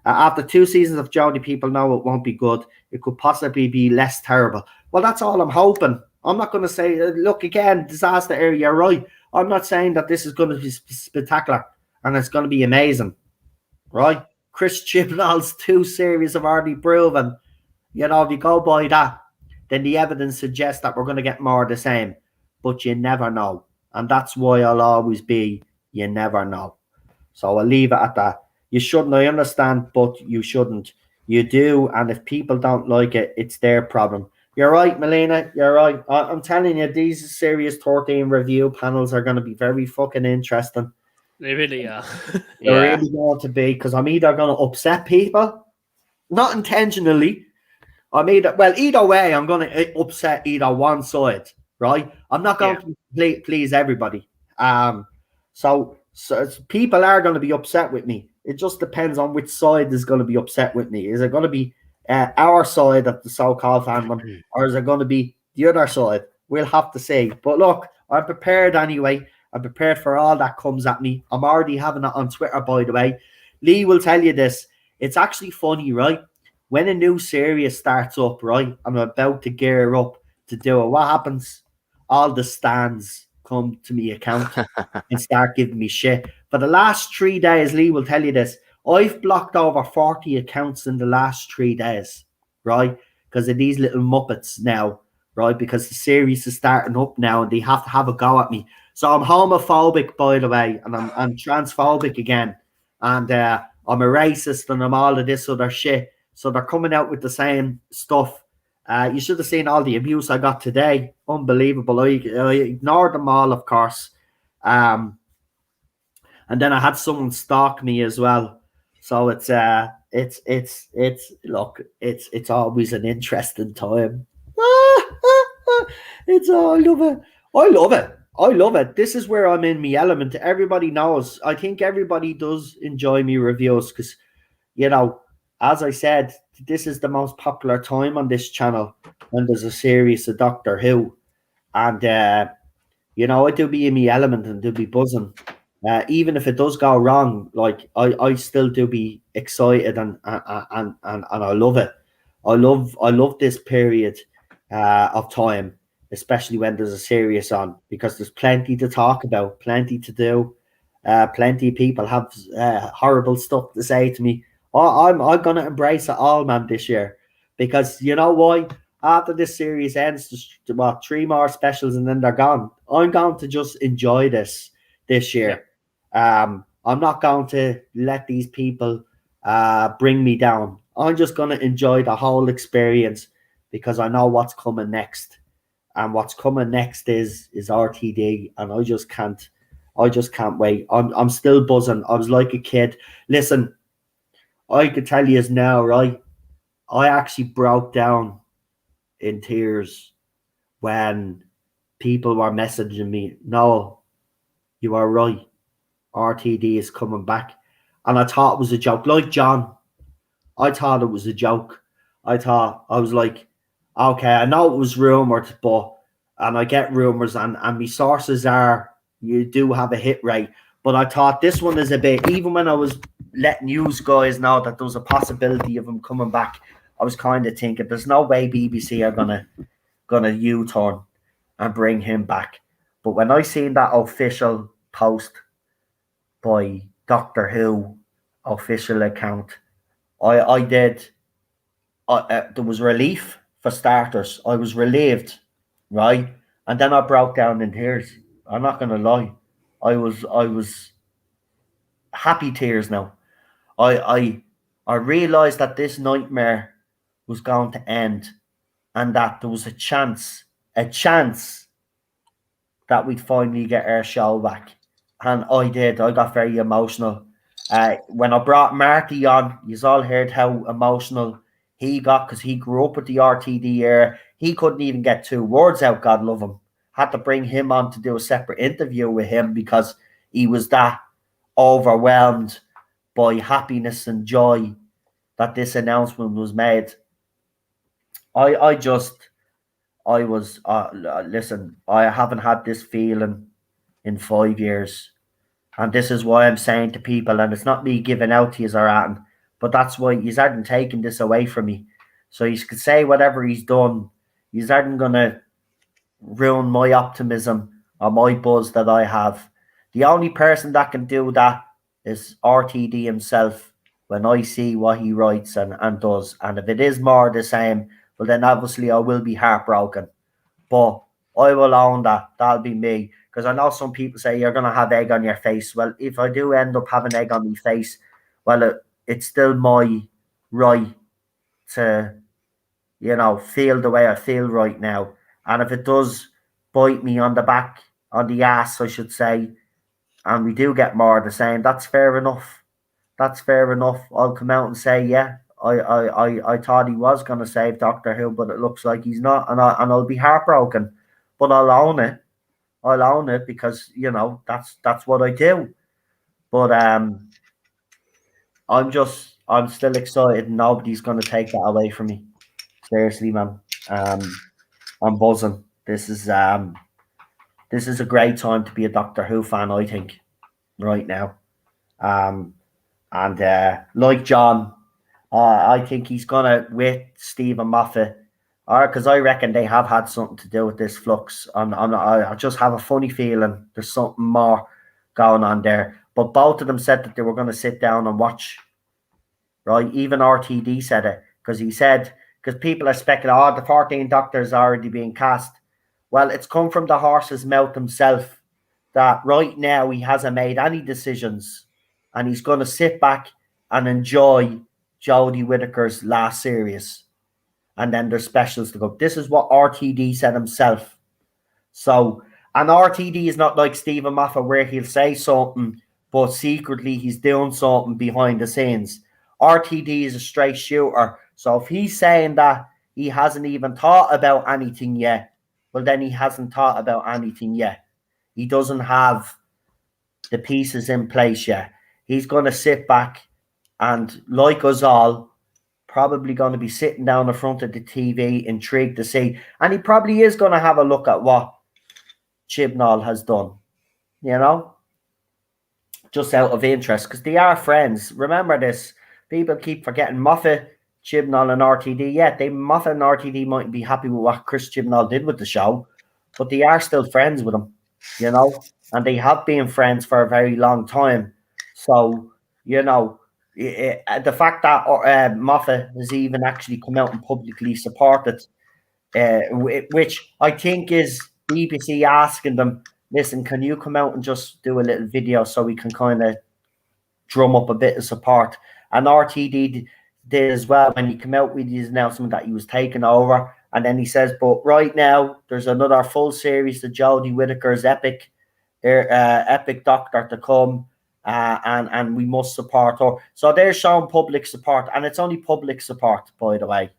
After 2 seasons of Jodie, people know it won't be good. It could possibly be less terrible. Well, that's all I'm hoping. I'm not going to say, look, again, disaster area, right? I'm not saying that this is going to be spectacular and it's going to be amazing, right? Chris Chibnall's 2 series have already proven, if you go by that, then the evidence suggests that we're going to get more of the same. But you never know. And that's why I'll always be, you never know. So I'll leave it at that. You shouldn't, I understand, but you shouldn't. You do, and if people don't like it, it's their problem. You're right, Melina. You're right. I'm telling you, these Series 13 review panels are going to be very fucking interesting. They really are. They're really going to be, because I'm either going to upset people, not intentionally. Either way, I'm going to upset either one side, right? I'm not going to please everybody. So people are going to be upset with me. It just depends on which side is going to be upset with me. Is it going to be our side of the so-called fandom, or is it going to be the other side? We'll have to see. But look, I'm prepared anyway. I'm prepared for all that comes at me. I'm already having it on Twitter, by the way. Lee will tell you this. It's actually funny, right? When a new series starts up, right, I'm about to gear up to do it. What happens? All the stands come to me account and start giving me shit. For the last 3 days, Lee will tell you this. I've blocked over 40 accounts in the last 3 days, right? Because of these little muppets now, right? Because the series is starting up now and they have to have a go at me. So I'm homophobic, by the way, and I'm transphobic again. And I'm a racist and I'm all of this other shit. So they're coming out with the same stuff. You should have seen all the abuse I got today. Unbelievable. I ignored them all, of course. And then I had someone stalk me as well. So it's look, it's always an interesting time. I love it. This is where I'm in my element. Everybody knows. I think everybody does enjoy me reviews because, you know, as I said, this is the most popular time on this channel when there's a series of Doctor Who. And, you know, I do be in my element and do be buzzing. Even if it does go wrong, like I still do be excited and I love it. I love this period of time, especially when there's a series on, because there's plenty to talk about, plenty to do. Plenty of people have horrible stuff to say to me. I'm gonna embrace it all, man, this year, because you know why? After this series ends, there's 3 more specials and then they're gone. I'm going to just enjoy this year. I'm not going to let these people bring me down. I'm just going to enjoy the whole experience because I know what's coming next. And what's coming next is RTD, and I just can't wait. I'm still buzzing. I was like a kid. Listen, I could tell you now, right? I actually broke down in tears when people were messaging me, "No, you are right. RTD is coming back." And I thought it was a joke. Like John, I thought it was a joke. I was like, okay, I know it was rumored, and I get rumors and my sources are, you do have a hit rate. But I thought this one is a bit, even when I was letting you guys know that there was a possibility of him coming back, I was kind of thinking there's no way BBC are gonna U-turn and bring him back. But when I seen that official post by Doctor Who official account, I did. There was relief for starters. I was relieved, right? And then I broke down in tears. I'm not gonna lie. I was happy tears now. I realized that this nightmare was going to end, and that there was a chance that we'd finally get our show back. And I did. I got very emotional. When I brought Marty on, you all heard how emotional he got because he grew up with the RTD era. He couldn't even get 2 words out, God love him. Had to bring him on to do a separate interview with him because he was that overwhelmed by happiness and joy that this announcement was made. Listen, I haven't had this feeling in 5 years. And this is why I'm saying to people, and it's not me giving out to you or anything, but that's why he's hadn't taken this away from me. So he could say whatever he's done. He's hadn't going to ruin my optimism or my buzz that I have. The only person that can do that is RTD himself when I see what he writes and does. And if it is more the same, well, then obviously I will be heartbroken. But I will own that. That'll be me. Because I know some people say you're going to have egg on your face. Well, if I do end up having egg on my face, well, it's still my right to, you know, feel the way I feel right now. And if it does bite me on the back, on the ass, I should say, and we do get more of the same, that's fair enough. That's fair enough. I'll come out and say, yeah, I thought he was going to save Doctor Who, but it looks like he's not. And I'll be heartbroken. But I'll own it. I'll own it because, you know, that's what I do. But I'm still excited and nobody's going to take that away from me. Seriously, man. I'm buzzing. This is a great time to be a Doctor Who fan, I think, right now. And like John, I think he's gonna with Stephen Moffat, or because I reckon they have had something to do with this Flux. I just have a funny feeling there's something more going on there. But both of them said that they were going to sit down and watch. Right, even RTD said it because people are speculating. Oh, the 14 Doctors are already being cast. Well, it's come from the horse's mouth himself that right now he hasn't made any decisions, and he's going to sit back and enjoy Jodie Whittaker's last series, and then there's specials to go. This is what RTD said himself. So, and RTD is not like Stephen Moffat where he'll say something, but secretly he's doing something behind the scenes. RTD is a straight shooter. So if he's saying that he hasn't even thought about anything yet, well, then he hasn't thought about anything yet. He doesn't have the pieces in place yet. He's going to sit back and, like us all, probably going to be sitting down in front of the TV, intrigued to see. And he probably is going to have a look at what Chibnall has done, you know, just out of interest, because they are friends. Remember this. People keep forgetting Moffat, Chibnall, and RTD. Yeah, Moffat and RTD might be happy with what Chris Chibnall did with the show, but they are still friends with him, you know, and they have been friends for a very long time. So, you know, the fact that Moffat has even actually come out and publicly supported, which I think is BBC asking them, listen, can you come out and just do a little video so we can kind of drum up a bit of support? And RTD did as well when he came out with his announcement that he was taking over. And then he says, but right now there's another full series of Jodie Whittaker's epic Doctor to come, and we must support her. So they're showing public support, and it's only public support, by the way.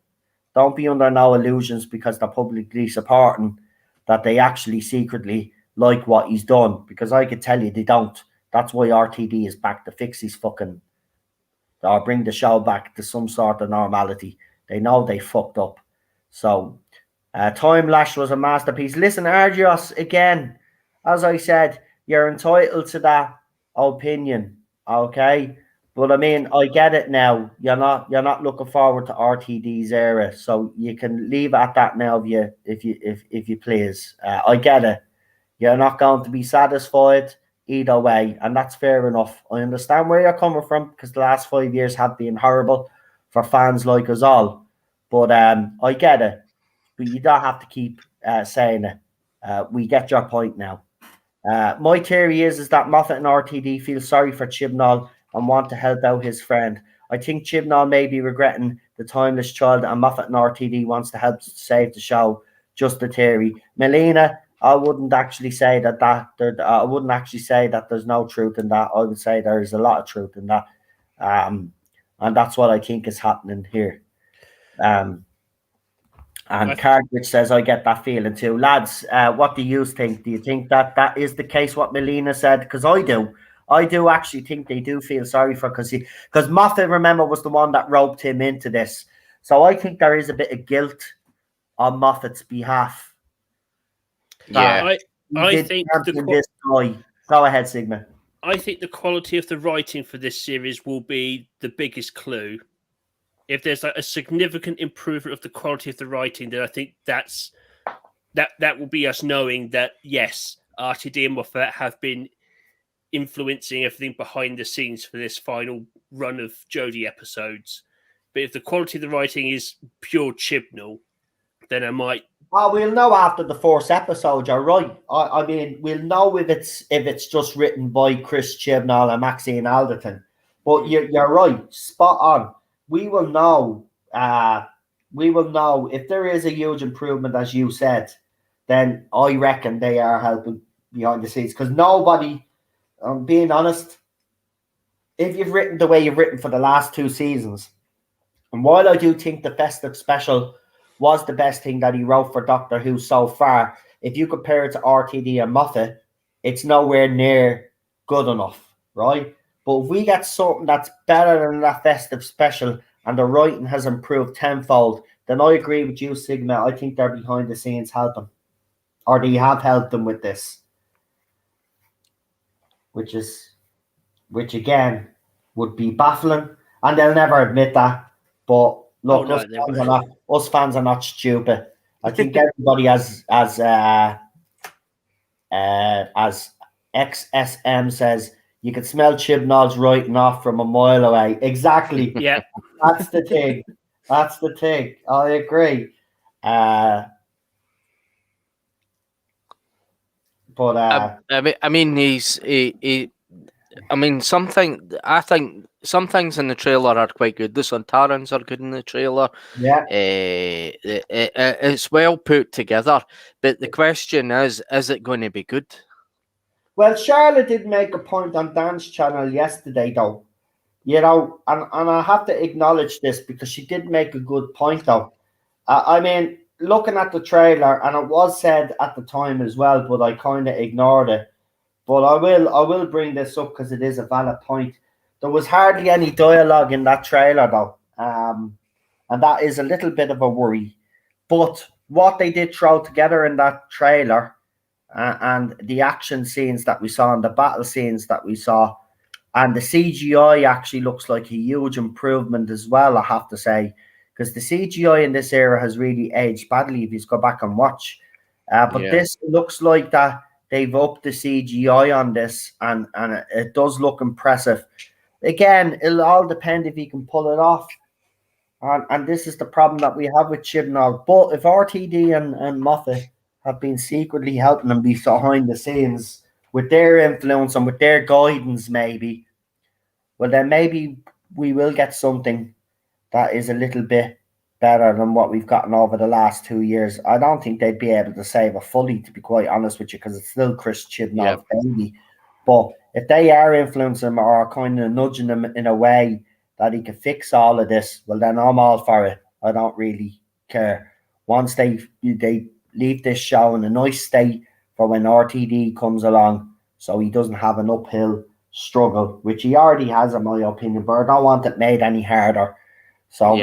Don't be under no illusions because they're publicly supporting that they actually secretly like what he's done, because I could tell you they don't. That's why RTD is back to fix his fucking, or bring the show back to some sort of normality. They know they fucked up. So, Time Lash was a masterpiece. Listen, Argios, again, as I said, you're entitled to that opinion, okay? But I mean, I get it now. You're not looking forward to RTD's era, so you can leave it at that now if you please. I get it. You're not going to be satisfied either way, and that's fair enough. I understand where you're coming from because the last 5 years have been horrible for fans like us all. But I get it. But you don't have to keep saying it. We get your point now. My theory is that Moffat and RTD feel sorry for Chibnall and want to help out his friend. I think Chibnall may be regretting the timeless child, and Moffat and RTD wants to help save the show. Just a theory. Melina, I wouldn't actually say that I wouldn't actually say that there's no truth in that. I would say there is a lot of truth in that, and that's what I think is happening here. And Cartridge says, I get that feeling too. Lads, what do you think? Do you think that is the case, what Melina said? Because I do. I do actually think they do feel sorry for, because Moffat, remember, was the one that roped him into this. So I think there is a bit of guilt on Moffat's behalf. Yeah. I think this guy. Go ahead, Sigma. I think the quality of the writing for this series will be the biggest clue. If there's like a significant improvement of the quality of the writing, then I think that will be us knowing that yes, RTD and Moffat have been influencing everything behind the scenes for this final run of Jodie episodes. But if the quality of the writing is pure Chibnall, then I might. Well, we'll know after the first episode. You're right. I mean, we'll know if it's just written by Chris Chibnall and Maxine Alderton. But you're right. Spot on. We will know. We will know if there is a huge improvement, as you said. Then I reckon they are helping behind the scenes, because nobody. I'm being honest. If you've written the way you've written for the last 2 seasons, and while I do think the festive special was the best thing that he wrote for Doctor Who so far, if you compare it to RTD and Moffat, it's nowhere near good enough, right? But if we get something that's better than that festive special and the writing has improved tenfold, then I agree with you, Sigma. I think they're behind the scenes helping, or they have helped them with this, which again would be baffling, and they'll never admit that. But look, no, us fans are not stupid. I think everybody as XSM says, you can smell Chibnall's writing off from a mile away. Exactly. Yeah. That's the thing. That's the thing. I agree. But I mean, I mean, I think some things in the trailer are quite good. The Sontarans are good in the trailer. yeah. It's well put together. But the question is it going to be good? Well, Charlotte did make a point on Dan's channel yesterday, though. You know, and I have to acknowledge this because she did make a good point, though. I mean, looking at the trailer, and it was said at the time as well, but I kind of ignored it. But I will bring this up because it is a valid point. There was hardly any dialogue in that trailer, though, and that is a little bit of a worry. But what they did throw together in that trailer, and the action scenes that we saw and the battle scenes that we saw, and the CGI actually looks like a huge improvement as well, I have to say, because the CGI in this era has really aged badly if you go back and watch. But this looks like that they've upped the CGI on this, and it does look impressive. Again, it'll all depend if he can pull it off. And this is the problem that we have with Chibnall. But if RTD and Moffat have been secretly helping him behind the scenes with their influence and with their guidance, maybe, well, then maybe we will get something that is a little bit better than what we've gotten over the last 2 years. I don't think they'd be able to save it fully, to be quite honest with you, because it's still Chris Chibnall's baby. But if they are influencing him or kind of nudging him in a way that he can fix all of this, well, then I'm all for it. I don't really care. Once they leave this show in a nice state for when RTD comes along, so he doesn't have an uphill struggle, which he already has, in my opinion, but I don't want it made any harder. So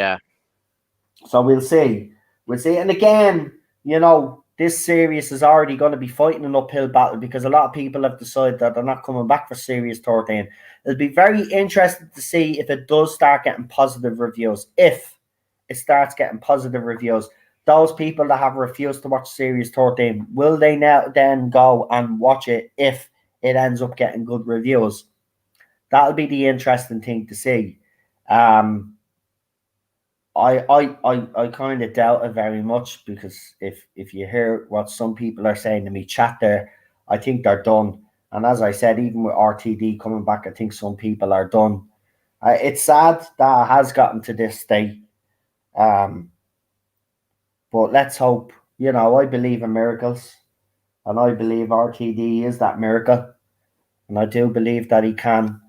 we'll see. And again, you know, this series is already going to be fighting an uphill battle because a lot of people have decided that they're not coming back for Series 13. It'll be very interesting to see if it does start getting positive reviews. If it starts getting positive reviews, those people that have refused to watch Series 13, will they now then go and watch it if it ends up getting good reviews? That'll be the interesting thing to see. I kind of doubt it very much, because if you hear what some people are saying to me chat there, I think they're done. And as I said, even with RTD coming back, I think some people are done. It's sad that it has gotten to this state. But let's hope. You know, I believe in miracles, and I believe RTD is that miracle. And I do believe that he can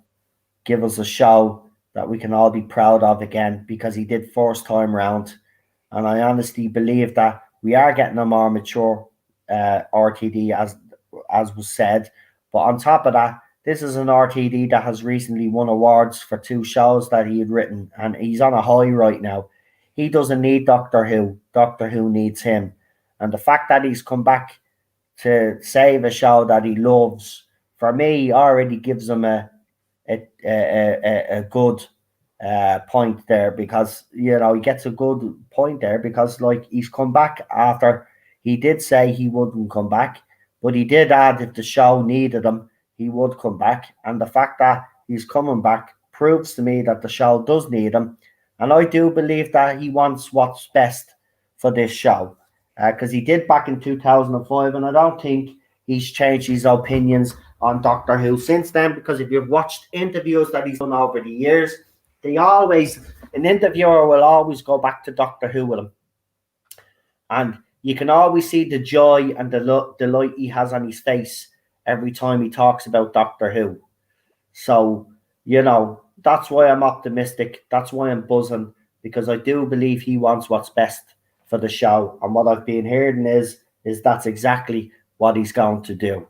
give us a show that we can all be proud of again, because he did first time round. And I honestly believe that we are getting a more mature RTD, as was said. But on top of that, this is an RTD that has recently won awards for 2 shows that he had written, and he's on a high right now. He doesn't need Doctor Who. Doctor Who needs him. And the fact that he's come back to save a show that he loves, for me, already gives him a good point there, because, you know, he gets a good point there because, like, he's come back after he did say he wouldn't come back, but he did add if the show needed him, he would come back. And the fact that he's coming back proves to me that the show does need him. And I do believe that he wants what's best for this show, because he did back in 2005, and I don't think he's changed his opinions on Doctor Who since then, because if you've watched interviews that he's done over the years, an interviewer will always go back to Doctor Who with him. And you can always see the joy and the delight he has on his face every time he talks about Doctor Who. So, you know, that's why I'm optimistic. That's why I'm buzzing, because I do believe he wants what's best for the show. And what I've been hearing is that's exactly what he's going to do.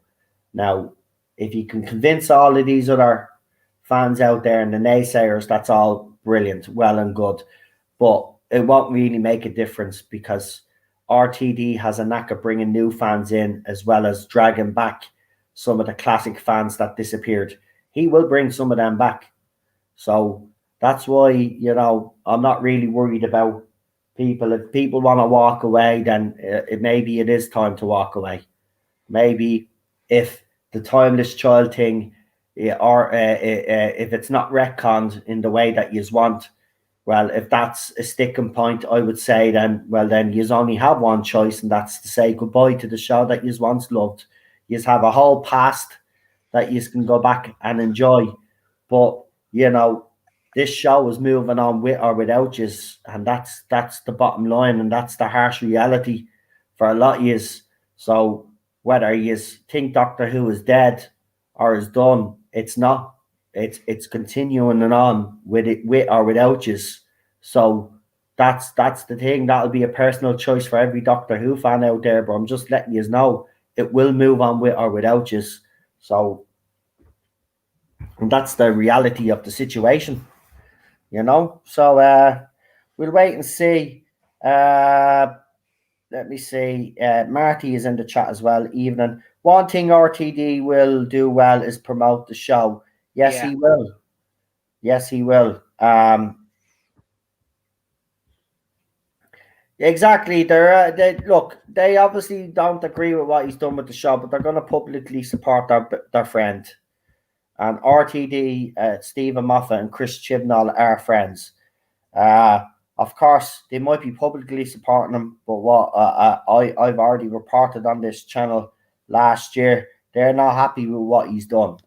Now, if you can convince all of these other fans out there and the naysayers, that's all brilliant, well and good. But it won't really make a difference, because RTD has a knack of bringing new fans in, as well as dragging back some of the classic fans that disappeared. He will bring some of them back. So That's why, you know, I'm not really worried about people. If people want to walk away, then maybe it is time to walk away. Maybe if the timeless child thing, or if it's not retconned in the way that you want, well, if that's a sticking point, I would say then you only have one choice, and that's to say goodbye to the show that you once loved. You have a whole past that you can go back and enjoy. But, you know, this show is moving on with or without you, and that's the bottom line, and that's the harsh reality for a lot of you. So whether you think Doctor Who is dead or is done, it's not. It's continuing on with it, with or without you. So that's the thing. That'll be a personal choice for every Doctor Who fan out there. But I'm just letting you know it will move on with or without you. So, and that's the reality of the situation, you know. So we'll wait and see. Let me see. Marty is in the chat as well. Evening. One thing RTD will do well is promote the show. Yes, he will. Yes, he will. Exactly. They obviously don't agree with what he's done with the show, but they're going to publicly support their friend. And RTD, Stephen Moffat and Chris Chibnall are friends. Of course, they might be publicly supporting him, but what I've already reported on this channel last year, they're not happy with what he's done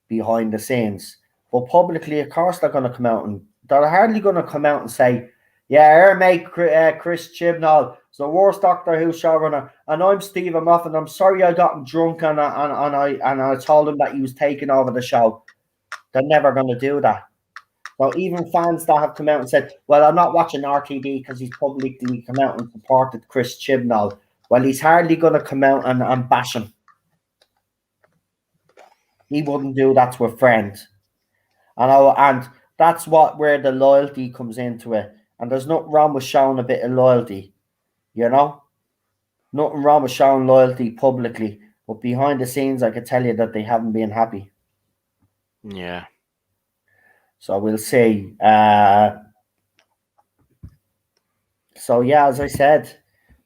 behind the scenes. But publicly, of course, they're going to come out, and they're hardly going to come out and say, yeah, our mate Chris Chibnall is the worst Doctor Who showrunner, and I'm Stephen Moffat. I'm sorry I got him drunk and I told him that he was taking over the show. They're never going to do that. So even fans that have come out and said, well, I'm not watching RTD because he's publicly come out and supported Chris Chibnall. Well, he's hardly going to come out and bash him. He wouldn't do that to a friend. And that's where the loyalty comes into it. And there's nothing wrong with showing a bit of loyalty, you know? Nothing wrong with showing loyalty publicly. But behind the scenes, I can tell you that they haven't been happy. Yeah. So we'll see. So, yeah, as I said,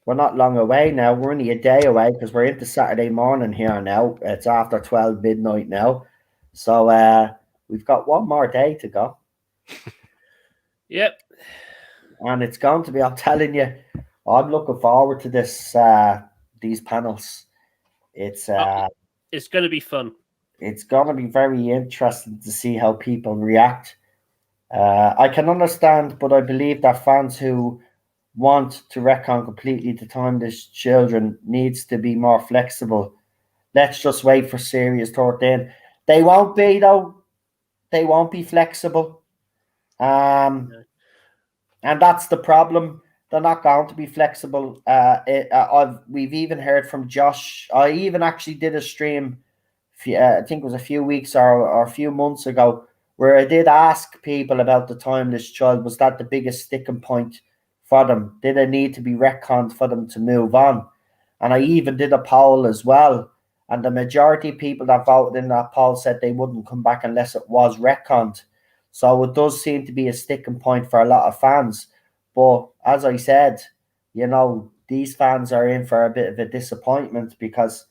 we're not long away now. We're only a day away because we're into Saturday morning here now. It's after 12 midnight now. So we've got one more day to go. Yep. And it's going to be, I'm telling you, I'm looking forward to these panels. It's going to be fun. It's going to be very interesting to see how people react. I can understand, but I believe that fans who want to retcon completely the timeless children needs to be more flexible. Let's just wait for series 13. They won't be, though. They won't be flexible. And that's the problem. They're not going to be flexible. We've even heard from Josh. I even actually did a stream, I think it was a few weeks or a few months ago, where I did ask people about the timeless child. Was that the biggest sticking point for them? Did it need to be retconned for them to move on? And I even did a poll as well. And the majority of people that voted in that poll said they wouldn't come back unless it was retconned. So it does seem to be a sticking point for a lot of fans. But as I said, you know, these fans are in for a bit of a disappointment because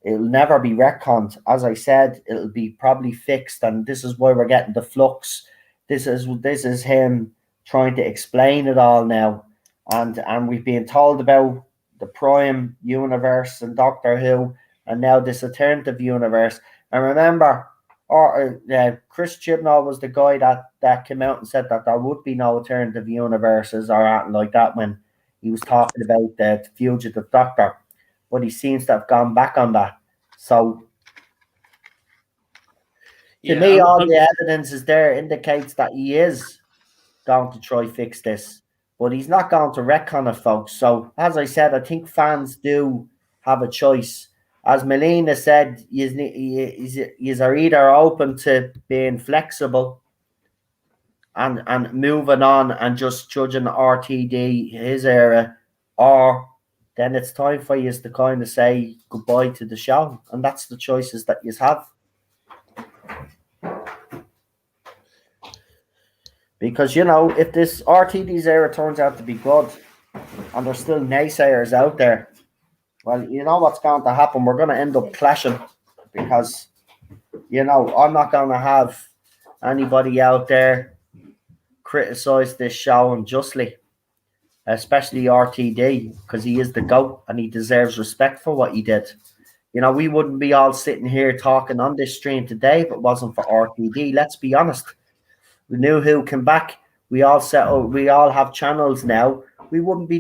it'll never be retconned. As I said, it'll be probably fixed. And this is why we're getting the Flux. This is him trying to explain it all now. And we've been told about the Prime universe and Doctor Who, and now this alternative universe. And remember, Chris Chibnall was the guy that came out and said that there would be no alternative universes or anything like that when he was talking about the fugitive Doctor. But he seems to have gone back on that. So to me, all the evidence is there indicates that he is going to try fix this. But he's not going to retcon it, folks. So as I said, I think fans do have a choice. As Melina said, you are either open to being flexible and moving on and just judging RTD, his era, or then it's time for you to kind of say goodbye to the show. And that's the choices that you have. Because, you know, if this RTD's era turns out to be good and there's still naysayers out there, well, you know what's going to happen. We're going to end up clashing because, you know, I'm not going to have anybody out there criticize this show unjustly, especially RTD, because he is the GOAT and he deserves respect for what he did. You know, we wouldn't be all sitting here talking on this stream today if it wasn't for RTD. Let's be honest. We knew who came back. We all have channels now. We wouldn't be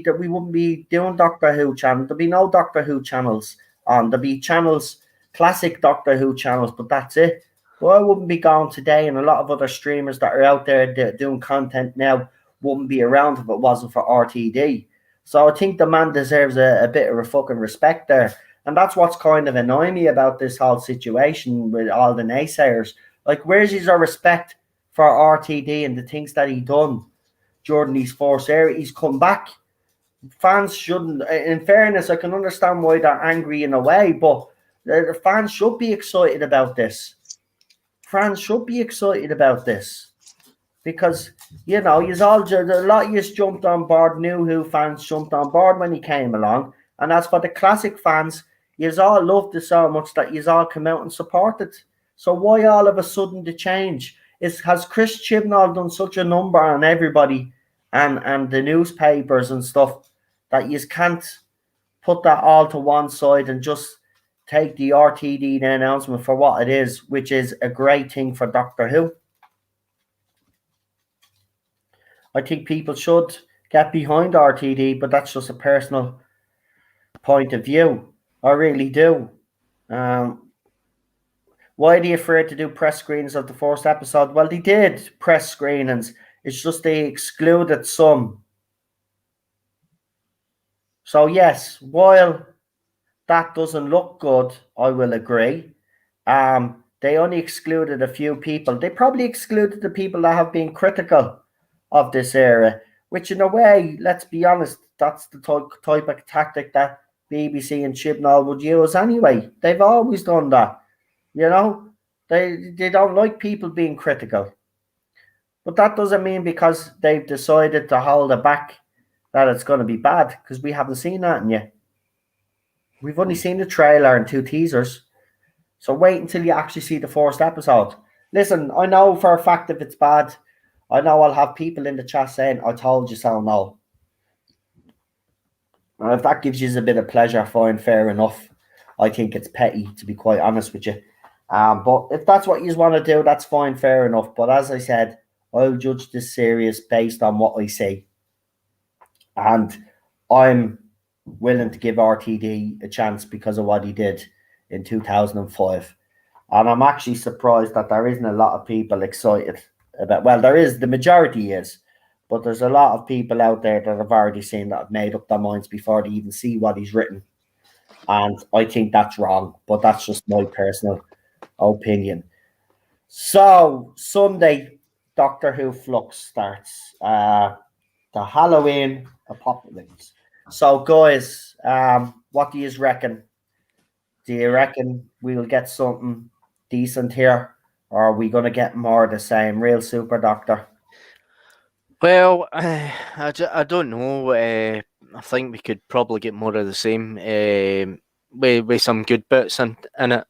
doing Doctor Who channels. There'd be no Doctor Who channels on. There'd be channels, classic Doctor Who channels, but that's it. Well, I wouldn't be going today, and a lot of other streamers that are out there doing content now wouldn't be around if it wasn't for RTD. So I think the man deserves a bit of a fucking respect there. And that's what's kind of annoying me about this whole situation with all the naysayers. Like, where's his respect for RTD and the things that he done during these first era? He's come back. Fans shouldn't, in fairness, I can understand why they're angry in a way, but the fans should be excited about this. Fans should be excited about this because, you know, a lot of you jumped on board. New Who fans jumped on board when he came along, and as for the classic fans, you all loved it so much that you all come out and supported. So why all of a sudden the change? Has Chris Chibnall done such a number on everybody and the newspapers and stuff that you can't put that all to one side and just take the RTD announcement for what it is, which is a great thing for Doctor Who? I think people should get behind RTD, but that's just a personal point of view. I really do. Why are they afraid to do press screenings of the first episode? Well, they did press screenings. It's just they excluded some. So yes, while that doesn't look good, I will agree. They only excluded a few people. They probably excluded the people that have been critical of this era, which in a way, let's be honest, that's the type of tactic that BBC and Chibnall would use anyway. They've always done that. You know, they don't like people being critical. But that doesn't mean because they've decided to hold it back that it's going to be bad, because we haven't seen that yet. We've only seen the trailer and 2 teasers. So wait until you actually see the first episode. Listen, I know for a fact if it's bad, I know I'll have people in the chat saying, I told you so, no. And if that gives you a bit of pleasure, fine, fair enough. I think it's petty, to be quite honest with you. But if that's what you want to do, that's fine, fair enough. But as I said, I'll judge this series based on what I see. And I'm willing to give RTD a chance because of what he did in 2005. And I'm actually surprised that there isn't a lot of people excited about, well, there is, the majority is, but there's a lot of people out there that have already seen that have made up their minds before they even see what he's written. And I think that's wrong, but that's just my personal opinion. So Sunday, Doctor Who Flux starts. The Halloween apocalypse. So guys, what do you reckon? Do you reckon we'll get something decent here, or are we going to get more of the same, real Super Doctor? Well, I don't know. I think we could probably get more of the same with some good bits in it.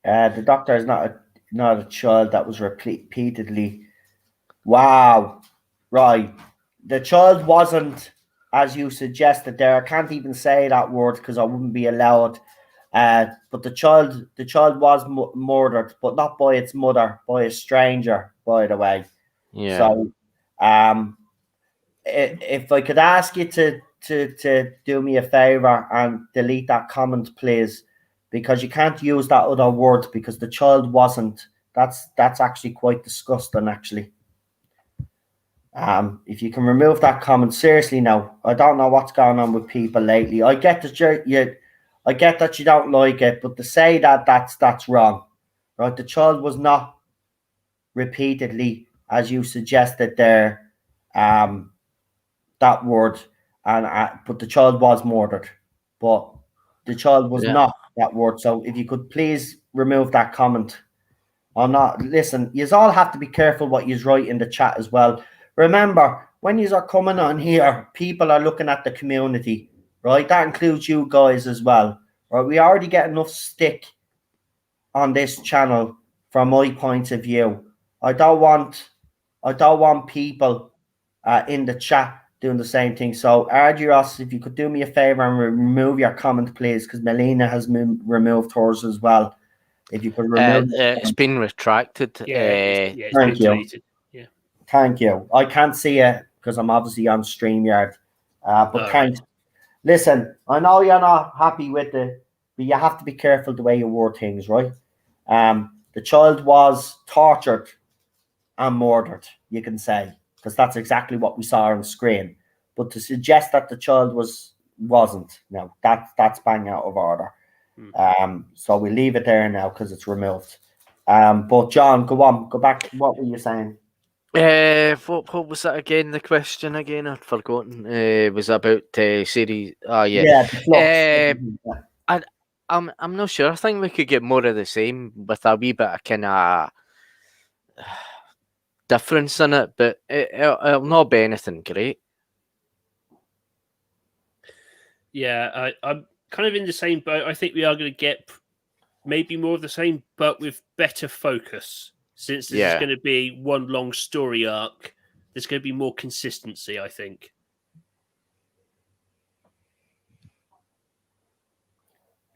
The Doctor is not a child that was repeatedly. Wow, right. The child wasn't, as you suggested there. I can't even say that word because I wouldn't be allowed. But the child was murdered, but not by its mother, by a stranger, by the way. Yeah. So, if I could ask you to do me a favor and delete that comment, please, because you can't use that other word because the child wasn't. That's actually quite disgusting, actually. If you can remove that comment, seriously, now I don't know what's going on with people lately. I get that you don't like it, but to say that's wrong, right? The child was not repeatedly, as you suggested there, that word, but the child was murdered, but the child was not that word. So if you could please remove that comment, or not. Listen, you all have to be careful what you write in the chat as well. Remember, when you are coming on here, people are looking at the community, right? That includes you guys as well. Right? We already get enough stick on this channel from my point of view. I don't want people in the chat doing the same thing. So, Arduos, if you could do me a favor and remove your comment, please, because Melina has removed hers as well. If you could remove it's been retracted. It's Thank been you. deleted. Yeah. Thank you. I can't see it because I'm obviously on StreamYard. But thanks. Right. Listen, I know you're not happy with it, but you have to be careful the way you word things, right? The child was tortured and murdered, you can say, because that's exactly what we saw on screen. But to suggest that the child wasn't, no, that's bang out of order. So we leave it there now because it's removed. But John, go back. What were you saying? What was that again? The question again? I'd forgotten. Was about series. Oh yeah. The Flux. I'm not sure. I think we could get more of the same with a wee bit of kind of difference in it, but it'll not be anything great. Yeah, I'm kind of in the same boat. I think we are going to get maybe more of the same, but with better focus. Since this is going to be one long story arc, there's going to be more consistency, I think.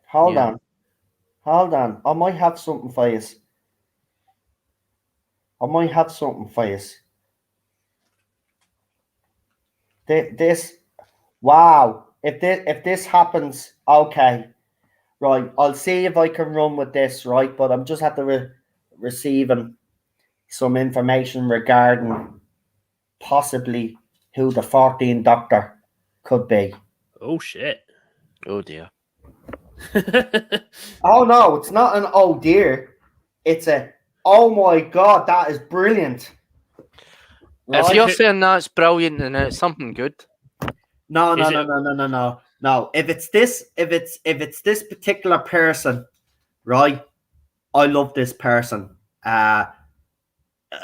Hold on. I might have something for you. This, wow. If this happens, okay, right. I'll see if I can run with this, right? But I'm just at the receiving some information regarding possibly who the 14th Doctor could be. Oh shit! Oh dear. Oh no, it's not an oh dear. It's a oh my god, that is brilliant. If you're saying that's brilliant and it's something good. No. If it's this particular person, right? I love this person. A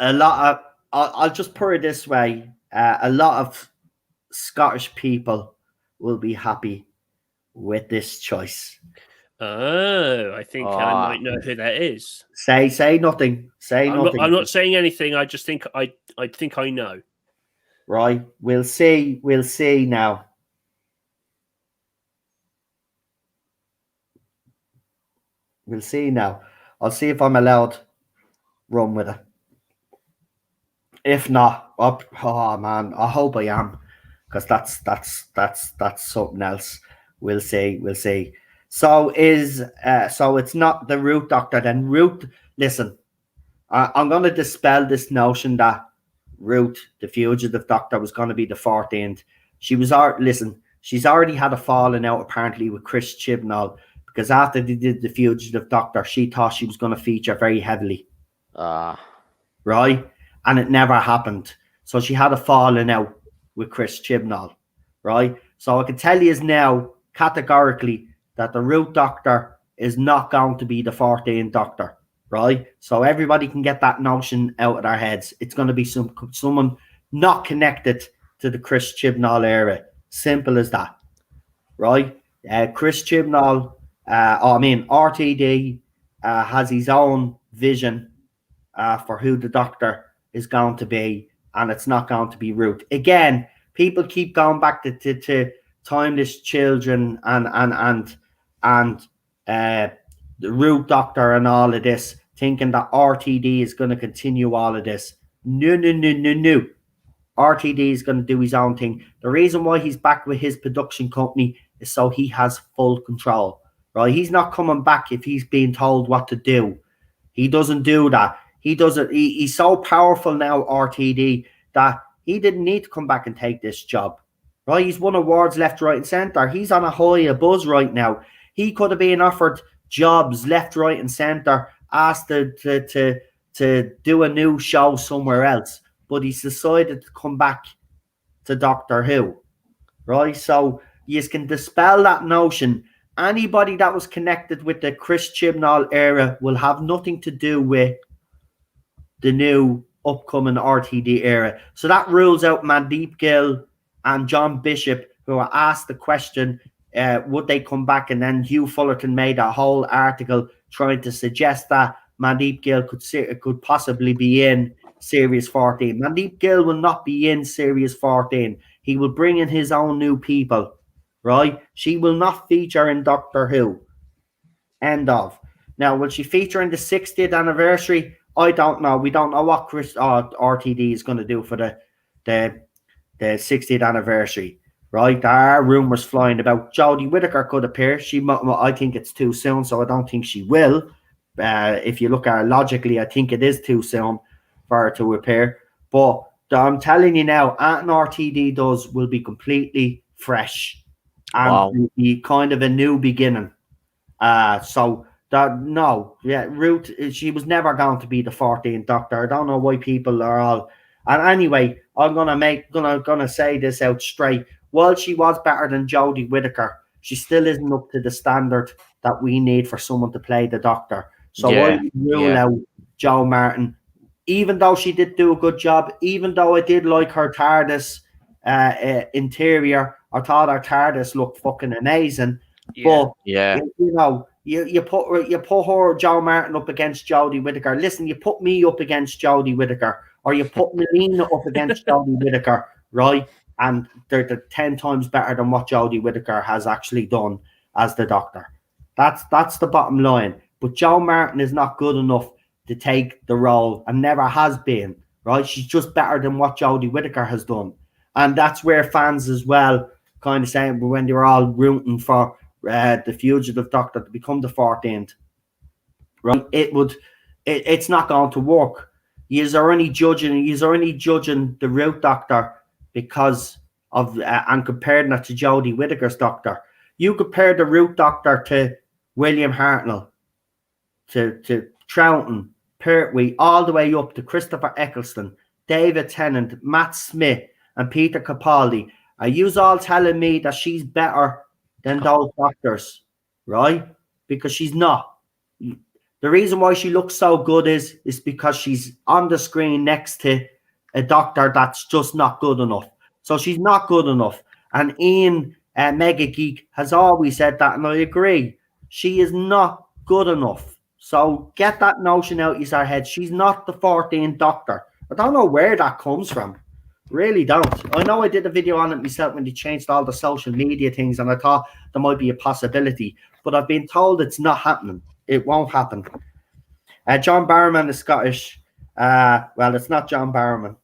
lot of I'll just put it this way. A lot of Scottish people will be happy with this choice. Oh, I think I might know who that is. Say nothing. Nothing. I'm not saying anything. I just think I think I know. Right. We'll see now. We'll see now. I'll see if I'm allowed run with it. If not, oh man, I hope I am, because that's something else. We'll see. So it's not the Root Doctor then. Root, listen, I'm going to dispel this notion that Root, the fugitive Doctor, was going to be the 14th. She's already had a falling out apparently with Chris Chibnall, because after they did the fugitive Doctor, she thought she was going to feature very heavily. Right? And it never happened. So she had a falling out with Chris Chibnall, right? So I can tell you now categorically that the Root Doctor is not going to be the 14th Doctor, right? So everybody can get that notion out of their heads. It's going to be someone not connected to the Chris Chibnall era. Simple as that, right? Chris Chibnall, RTD has his own vision for who the Doctor is going to be, and it's not going to be Root. Again, people keep going back to Timeless Children and the Root Doctor and all of this, thinking that RTD is going to continue all of this. No. RTD is going to do his own thing. The reason why he's back with his production company is so he has full control, right? He's not coming back if he's being told what to do. He doesn't do that. He doesn't. He's so powerful now, RTD, that he didn't need to come back and take this job, right? He's won awards left, right, and center. He's on a buzz right now. He could have been offered jobs left, right, and center, asked to do a new show somewhere else, but he's decided to come back to Doctor Who, right? So you can dispel that notion. Anybody that was connected with the Chris Chibnall era will have nothing to do with the new upcoming RTD era. So that rules out Mandeep Gill and John Bishop, who are asked the question, would they come back? And then Hugh Fullerton made a whole article trying to suggest that Mandeep Gill could possibly be in Series 14. Mandeep Gill will not be in Series 14. He will bring in his own new people, right? She will not feature in Doctor Who. End of. Now, will she feature in the 60th anniversary? I don't know. We don't know what RTD is going to do for the 60th anniversary, right? There are rumors flying about Jodie Whittaker could appear. I think it's too soon, so I don't think she will. If you look at it logically, I think it is too soon for her to appear. But I'm telling you now, anything RTD does will be completely fresh and will be kind of a new beginning. Ruth, she was never going to be the 14th Doctor. I don't know why people are all. And anyway, I'm gonna say this out straight. While she was better than Jodie Whittaker, she still isn't up to the standard that we need for someone to play the Doctor. So I rule out Jo Martin, even though she did do a good job. Even though I did like her TARDIS interior, I thought her TARDIS looked fucking amazing. But you know. You put her, Jo Martin, up against Jodie Whittaker. Listen, you put me up against Jodie Whittaker, or you put Melina up against Jodie Whittaker, right? And they're 10 times better than what Jodie Whittaker has actually done as the Doctor. That's the bottom line. But Jo Martin is not good enough to take the role, and never has been, right? She's just better than what Jodie Whittaker has done, and that's where fans as well kind of saying when they were all rooting for the fugitive Doctor to become the 14th, right? It's not going to work. He's already judging the Root Doctor because of and comparing it to Jodie Whittaker's Doctor. You compare the Root Doctor to William Hartnell, to Troughton, Pertwee, all the way up to Christopher Eccleston, David Tennant, Matt Smith, and Peter Capaldi. Are you all telling me that she's better than those Doctors, right? Because she's not. The reason why she looks so good is because she's on the screen next to a Doctor that's just not good enough. So she's not good enough. And Ian Mega Geek has always said that, and I agree. She is not good enough. So get that notion out of your head. She's not the 14th Doctor. I don't know where that comes from. Really don't. I know I did a video on it myself when they changed all the social media things, and I thought there might be a possibility, but I've been told it's not happening. It won't happen. John Barrowman is Scottish. Well, it's not John Barrowman.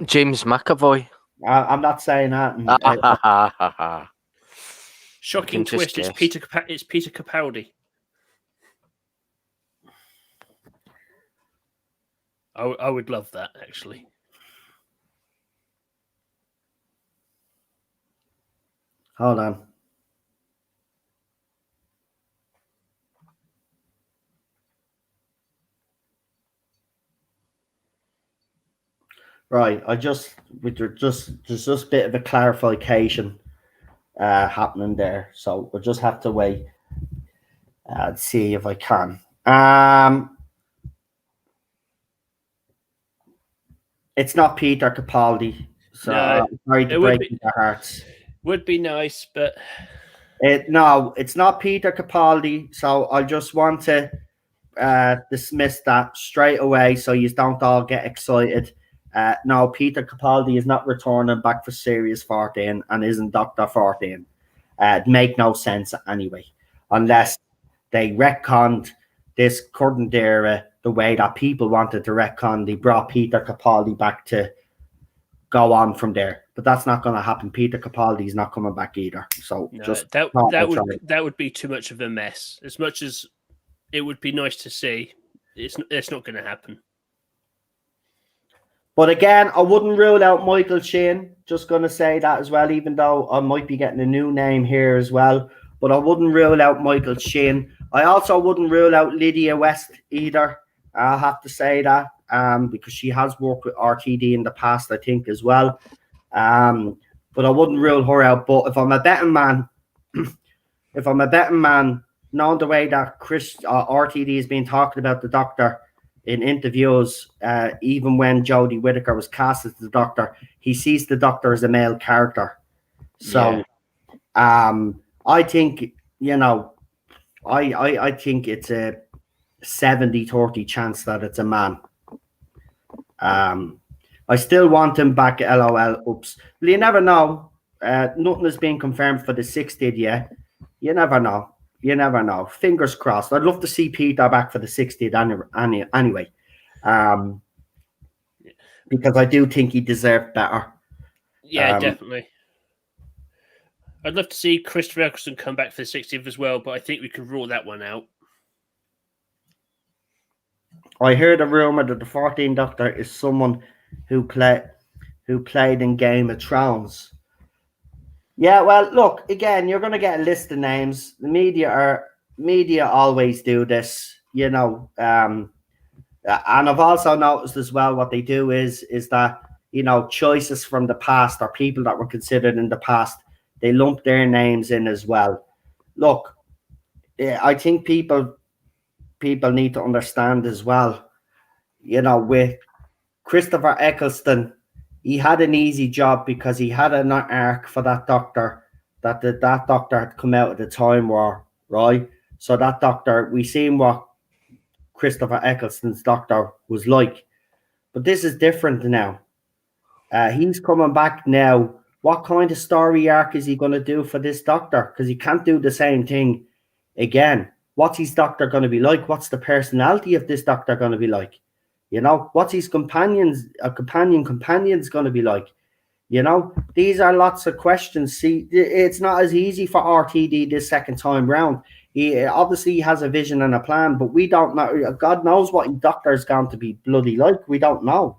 James McAvoy. I'm not saying that. Shocking twist. It's Peter Capaldi. I would love that, actually. Hold on. Right, there's just a bit of a clarification happening there, so we'll just have to wait and see if I can. It's not Peter Capaldi, so No, sorry to break their hearts. Would be nice, but no, it's not Peter Capaldi. So I just want to dismiss that straight away, so you don't all get excited. No, Peter Capaldi is not returning back for Series 14 and isn't Doctor 14. It make no sense anyway, unless they retconned this current era the way that people wanted to retcon. They brought Peter Capaldi back to go on from there, but that's not going to happen. Peter Capaldi is not coming back either. So no, just that would be too much of a mess. As much as it would be nice to see, it's not going to happen. But again, I wouldn't rule out Michael Sheen. Just going to say that as well, even though I might be getting a new name here as well. But I wouldn't rule out Michael Sheen. I also wouldn't rule out Lydia West either. I'll have to say that. Because she has worked with RTD in the past, I think, as well. But I wouldn't rule her out. But if I'm a betting man, knowing the way that RTD has been talking about the Doctor, in interviews, even when Jodie Whittaker was cast as the Doctor, he sees the Doctor as a male character. So, I think, you know, I think it's a 70-30 chance that it's a man. I still want him back. LOL. Oops. Well, you never know. Nothing has been confirmed for the 60th yet. You never know. You never know. Fingers crossed. I'd love to see Peter back for the 60th anyway. Because I do think he deserved better. Yeah, definitely. I'd love to see Christopher Eccleston come back for the 60th as well, but I think we can rule that one out. I heard a rumor that the 14th Doctor is someone who played in Game of Thrones. Yeah, well, look, again, you're going to get a list of names. The media always do this, you know. And I've also noticed as well what they do is that, you know, choices from the past or people that were considered in the past, they lump their names in as well. Look, I think people need to understand as well, you know, with Christopher Eccleston, he had an easy job because he had an arc for that Doctor, that Doctor had come out at the Time War, right? So that Doctor, we seen what Christopher Eccleston's Doctor was like. But this is different now. He's coming back now. What kind of story arc is he going to do for this Doctor? Because he can't do the same thing again. What's his Doctor going to be like? What's the personality of this Doctor going to be like? You know, what's his companions going to be like? You know, these are lots of questions. See, it's not as easy for RTD this second time round. He obviously has a vision and a plan, but we don't know. God knows what his Doctor is going to be bloody like. We don't know.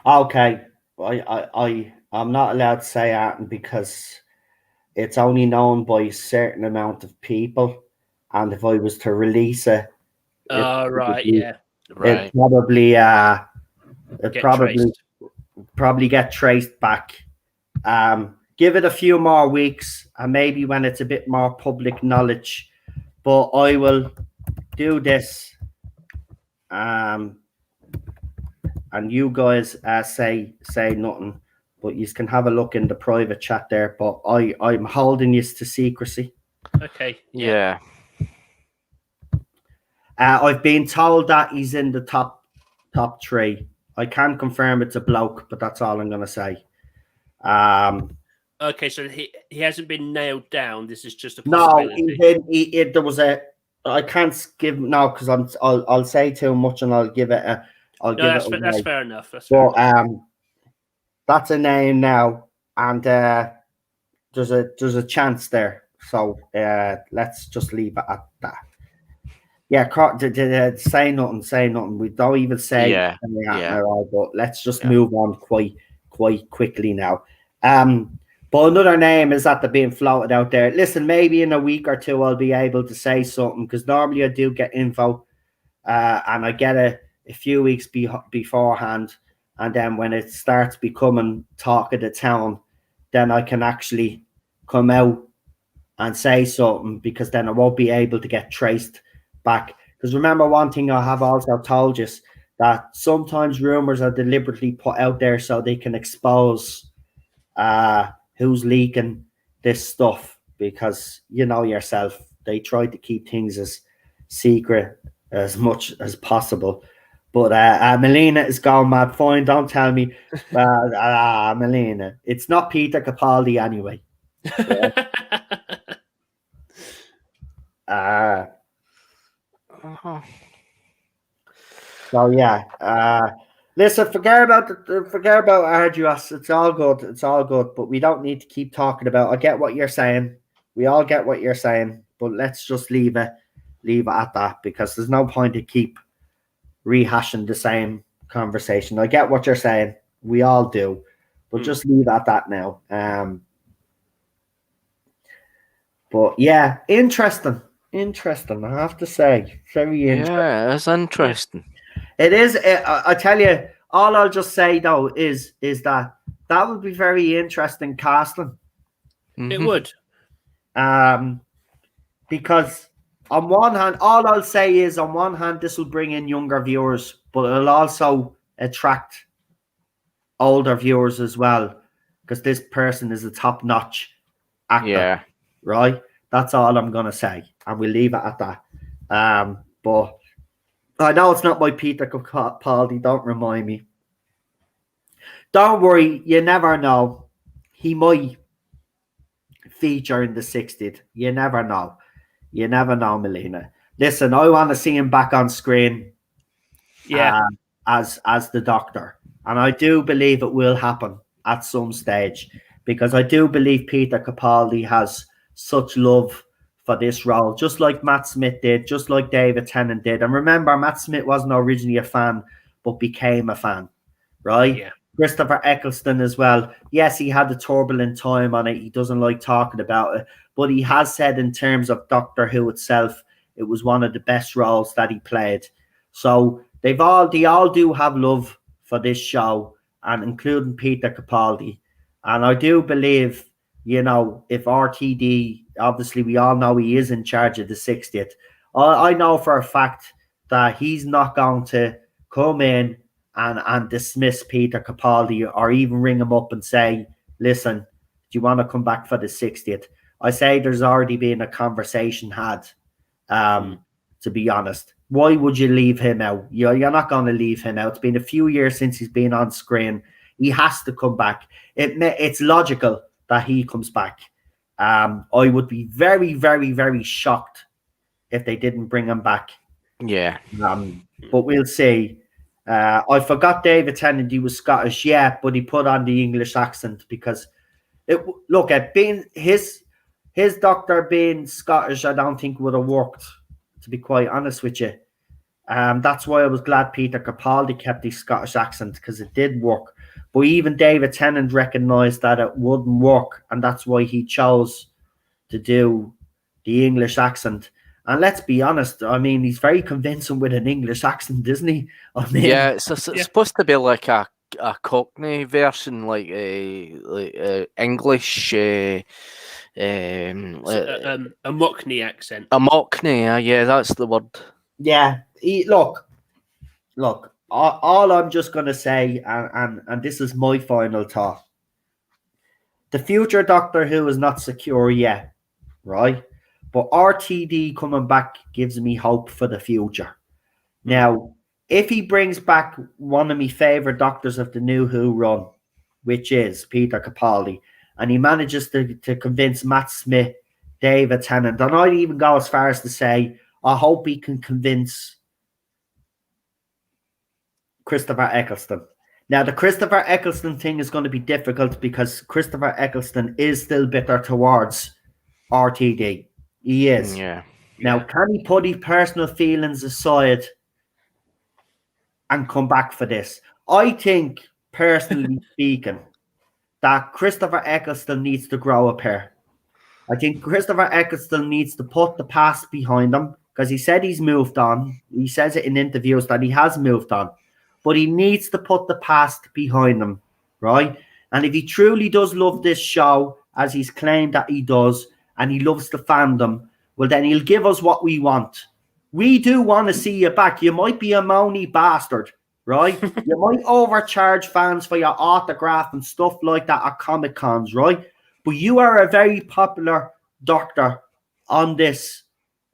Okay, I'm not allowed to say that because it's only known by a certain amount of people, and if I was to release it, Right, yeah, right, it probably get traced back. Give it a few more weeks, and maybe when it's a bit more public knowledge. But I will do this. And you guys say nothing, but you can have a look in the private chat there. But I'm holding you to secrecy. Okay. Yeah. I've been told that he's in the top 3. I can't confirm it's a bloke, but that's all I'm gonna say. Okay, so he hasn't been nailed down. This is just a possibility. No, there was a. I can't give now because I'll say too much and I'll give it a. That's fair enough. That's fair enough. That's a name now, and there's a chance there. So let's just leave it at that. Yeah, say nothing. We don't even say but let's just move on quite quickly now. But another name is that they're being floated out there. Listen, maybe in a week or two I'll be able to say something because normally I do get info, and I get a few weeks beforehand, and then when it starts becoming talk of the town, then I can actually come out and say something because then I won't be able to get traced back. Because remember, one thing I have also told you is that sometimes rumors are deliberately put out there so they can expose who's leaking this stuff, because you know yourself, they try to keep things as secret as much as possible. But Melina is going mad. Fine, don't tell me. Melina. It's not Peter Capaldi anyway. So yeah. Listen, forget about Arduous. It's all good. But we don't need to keep talking about. I get what you're saying. We all get what you're saying. But let's just leave it at that, because there's no point to keep rehashing the same conversation. I get what you're saying. We all do. But just leave it at that now. But yeah, interesting. I have to say, very interesting. Yeah, it's interesting. It is. I tell you, all I'll just say though is that would be very interesting casting. It Mhm. would. Because on one hand, all I'll say is on one hand, this will bring in younger viewers, but it'll also attract older viewers as well, because this person is a top-notch actor. Yeah. Right? That's all I'm gonna say, and we'll leave it at that. But I know it's not my Peter Capaldi. Don't remind me. Don't worry, you never know. He might feature in the 60th. You never know. You never know, Melina. Listen, I want to see him back on screen. Yeah. As the Doctor, and I do believe it will happen at some stage, because I do believe Peter Capaldi has such love for this role, just like Matt Smith did, just like David Tennant did. And remember, Matt Smith wasn't originally a fan, but became a fan, right? Yeah. Christopher Eccleston as well. Yes, he had a turbulent time on it. He doesn't like talking about it, but he has said in terms of Doctor Who itself, it was one of the best roles that he played. So they all do have love for this show, and including Peter Capaldi. And I do believe, you know, if RTD, obviously we all know he is in charge of the 60th. I know for a fact that he's not going to come in and dismiss Peter Capaldi, or even ring him up and say, listen, do you want to come back for the 60th? I say there's already been a conversation had, to be honest. Why would you leave him out? You're not going to leave him out. It's been a few years since he's been on screen. He has to come back. It's logical that he comes back. I would be very, very, very shocked if they didn't bring him back. Yeah. But we'll see. I forgot David Tennant, he was Scottish, yeah, but he put on the English accent because at being his Doctor being Scottish, I don't think would have worked, to be quite honest with you. That's why I was glad Peter Capaldi kept the Scottish accent, because it did work. But even David Tennant recognised that it wouldn't work, and that's why he chose to do the English accent. And let's be honest, I mean, he's very convincing with an English accent, isn't he? I mean, Yeah, it's supposed to be like a Cockney version, like English. A Mockney accent. A Mockney, yeah, that's the word. Yeah, look. All I'm just going to say, and this is my final thought. The future Doctor Who is not secure yet, right? But RTD coming back gives me hope for the future. Now, if he brings back one of my favourite Doctors of the New Who run, which is Peter Capaldi, and he manages to convince Matt Smith, David Tennant, and I'd even go as far as to say, I hope he can convince Christopher Eccleston. Now, the Christopher Eccleston thing is going to be difficult because Christopher Eccleston is still bitter towards RTD. He is. Yeah. Now, can he put his personal feelings aside and come back for this? I think, personally speaking, that Christopher Eccleston needs to grow a pair. I think Christopher Eccleston needs to put the past behind him, because he said he's moved on. He says it in interviews that he has moved on. But he needs to put the past behind him, right? And if he truly does love this show, as he's claimed that he does, and he loves the fandom, well, then he'll give us what we want. We do want to see you back. You might be a moany bastard, right? You might overcharge fans for your autograph and stuff like that at Comic Cons, right? But you are a very popular Doctor on this,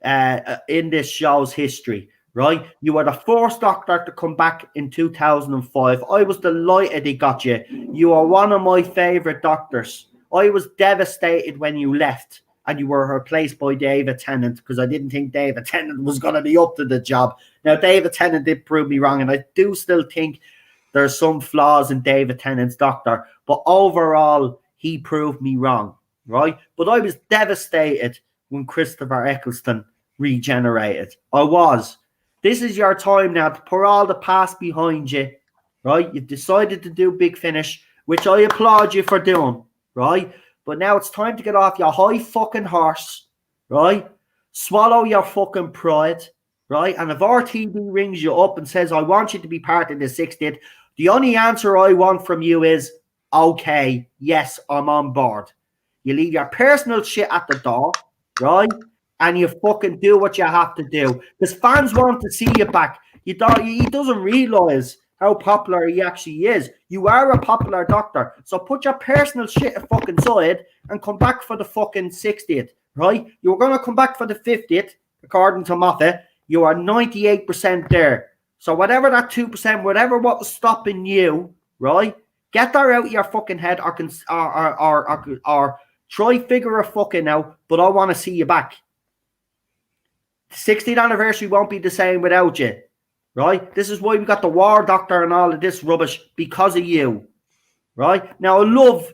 in this show's history, right? You were the first Doctor to come back in 2005. I was delighted he got you. You are one of my favourite Doctors. I was devastated when you left and you were replaced by David Tennant, because I didn't think David Tennant was going to be up to the job. Now, David Tennant did prove me wrong, and I do still think there's some flaws in David Tennant's Doctor, but overall, he proved me wrong, right? But I was devastated when Christopher Eccleston regenerated. I was. This is your time now to put all the past behind you, right? You've decided to do Big Finish, which I applaud you for doing, right? But now it's time to get off your high fucking horse, right? Swallow your fucking pride, right? And if RTD rings you up and says, I want you to be part of the 60th, The only answer I want from you is, okay, yes, I'm on board. You leave your personal shit at the door, right? And you fucking do what you have to do. Because fans want to see you back. He doesn't realise how popular he actually is. You are a popular doctor. So put your personal shit fucking aside and come back for the fucking 60th, right? You were going to come back for the 50th, according to Moffat. You are 98% there. So whatever that 2%, whatever what was stopping you, right? Get that out of your fucking head or try figure a fucking out, but I want to see you back. The 60th anniversary won't be the same without you, right? This is why we got the War Doctor and all of this rubbish, because of you, right? Now, I love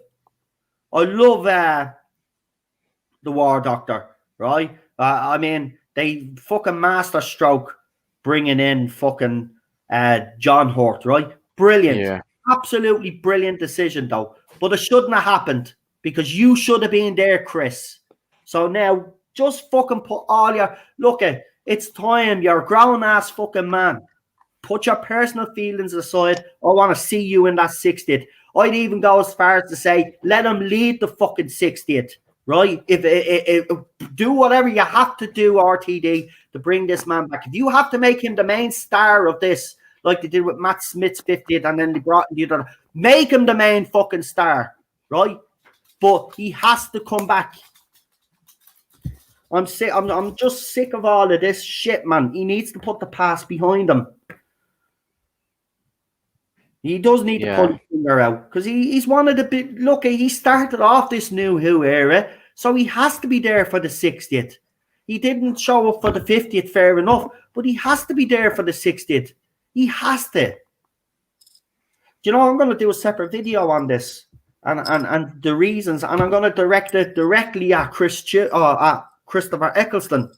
the War Doctor, right? I mean, they fucking masterstroke bringing in fucking John Hurt, right? Brilliant. Yeah. Absolutely brilliant decision, though. But it shouldn't have happened because you should have been there, Chris. So now, just fucking put all your... Look, it's time. You're a grown-ass fucking man. Put your personal feelings aside. I want to see you in that 60th. I'd even go as far as to say, let him lead the fucking 60th, right? If do whatever you have to do, RTD, to bring this man back. If you have to make him the main star of this, like they did with Matt Smith's 50th, and then they brought in the other, make him the main fucking star, right? But he has to come back. I'm sick. I'm just sick of all of this shit, man. He needs to put the past behind him. He does need to pull his finger out because he's one of the big. Look, he started off this new Who era, so he has to be there for the 60th. He didn't show up for the 50th, fair enough, but he has to be there for the 60th. He has to. Do you know, I'm going to do a separate video on this and the reasons, and I'm going to direct it directly at Christopher Eccleston.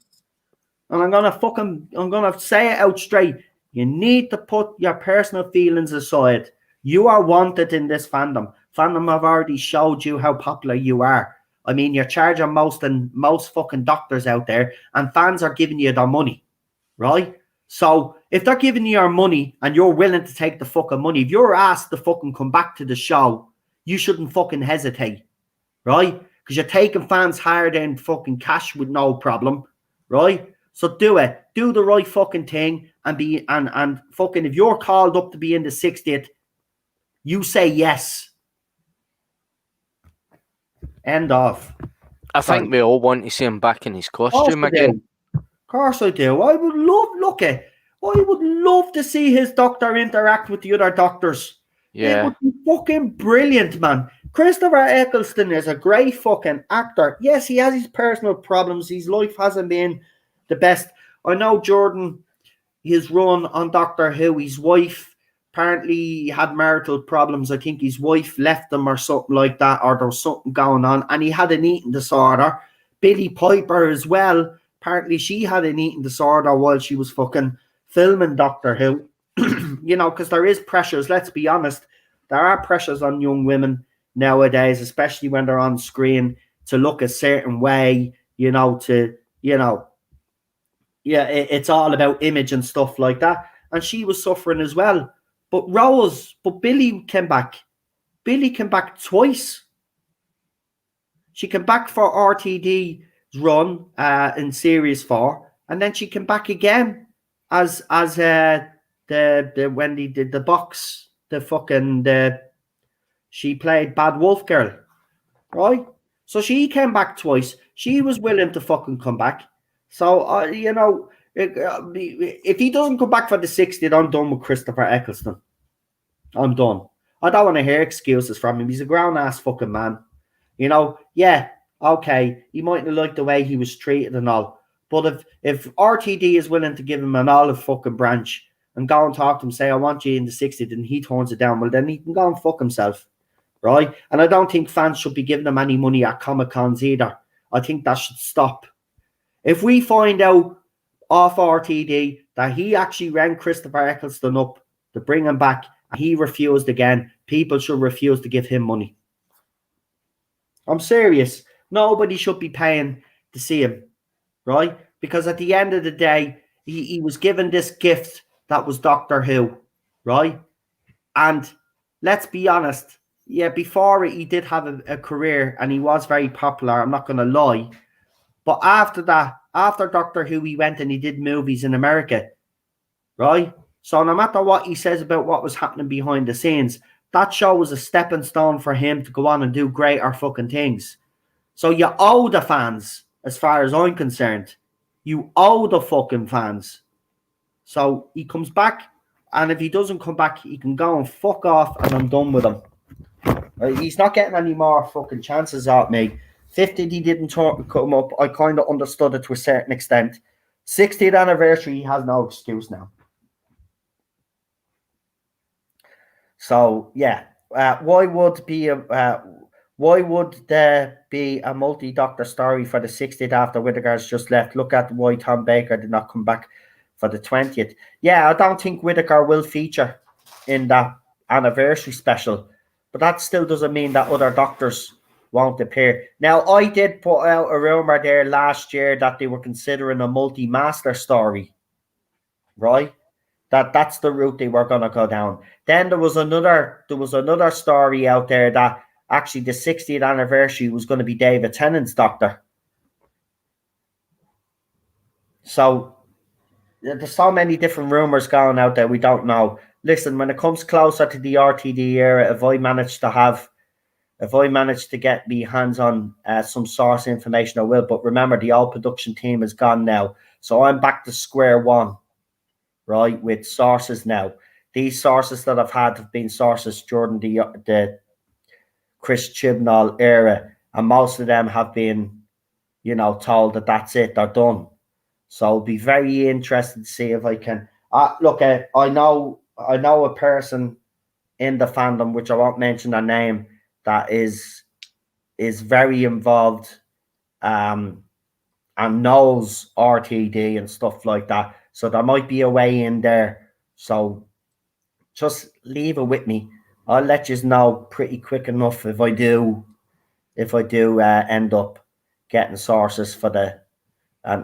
And I'm going to say it out straight. You need to put your personal feelings aside. You are wanted in this fandom. Fandom have already showed you how popular you are. I mean, you're charging most fucking doctors out there, and fans are giving you their money, right? So if they're giving you your money and you're willing to take the fucking money, if you're asked to fucking come back to the show, you shouldn't fucking hesitate, right? Because you're taking fans higher than fucking cash with no problem, right? So do it. Do the right fucking thing and fucking, if you're called up to be in the 60th, you say yes. End of. I think we all want to see him back in his costume again. Of course I do. I would love to see his doctor interact with the other doctors. Yeah. It would be fucking brilliant, man. Christopher Eccleston is a great fucking actor. Yes, he has his personal problems. His life hasn't been the best. I know Jordan, his run on Doctor Who, his wife apparently had marital problems. I think his wife left him or something like that, or there was something going on, and he had an eating disorder. Billie Piper as well. Apparently she had an eating disorder while she was fucking filming Doctor Who. You know, because there is pressures, let's be honest. There are pressures on young women nowadays, especially when they're on screen, to look a certain way, you know, it's all about image and stuff like that. And she was suffering as well. But Billie came back. Billie came back twice. She came back for RTD's run in Series 4, and then she came back again as when they did the box, she played Bad Wolf Girl, right? So she came back twice. She was willing to fucking come back. So, you know, if he doesn't come back for the 60th, I'm done with Christopher Eccleston. I'm done. I don't want to hear excuses from him. He's a grown-ass fucking man. You know, yeah, okay, he mightn't like the way he was treated and all. But if RTD is willing to give him an olive fucking branch and go and talk to him, say, I want you in the 60th, and he turns it down, well, then he can go and fuck himself, right? And I don't think fans should be giving him any money at Comic-Cons either. I think that should stop. If we find out off RTD that he actually rang Christopher Eccleston up to bring him back, and he refused again, people should refuse to give him money. I'm serious. Nobody should be paying to see him, right? Because at the end of the day, he was given this gift that was Doctor Who, right? And let's be honest, yeah, before it, he did have a career and he was very popular. I'm not going to lie. But after that, after Doctor Who, he went and he did movies in America, right? So no matter what he says about what was happening behind the scenes, that show was a stepping stone for him to go on and do greater fucking things. So you owe the fans, as far as I'm concerned. You owe the fucking fans. So he comes back, and if he doesn't come back, he can go and fuck off, and I'm done with him. He's not getting any more fucking chances out me. 50th, he didn't come up. I kind of understood it to a certain extent. 60th anniversary, he has no excuse now. So yeah, why would there be a multi-doctor story for the 60th after Whittaker's just left? Look at why Tom Baker did not come back for the 20th. Yeah, I don't think Whittaker will feature in that anniversary special, but that still doesn't mean that other doctors won't appear. Now, I did put out a rumor there last year that they were considering a multi-master story, right? That's the route they were going to go down. Then there was another story out there that actually the 60th anniversary was going to be David Tennant's Doctor. So there's so many different rumors going out there, we don't know. Listen, when it comes closer to the RTD era, if I manage to get me hands on some source information, I will. But remember, the old production team is gone now. So I'm back to square one, right, with sources now. These sources that I've had have been sources during the Chris Chibnall era. And most of them have been, told that that's it, they're done. So I'll be very interested to see if I can. Look, I know a person in the fandom, which I won't mention their name, that is very involved and knows RTD and stuff like that. So there might be a way in there. So just leave it with me. I'll let you know pretty quick enough if I do end up getting sources for the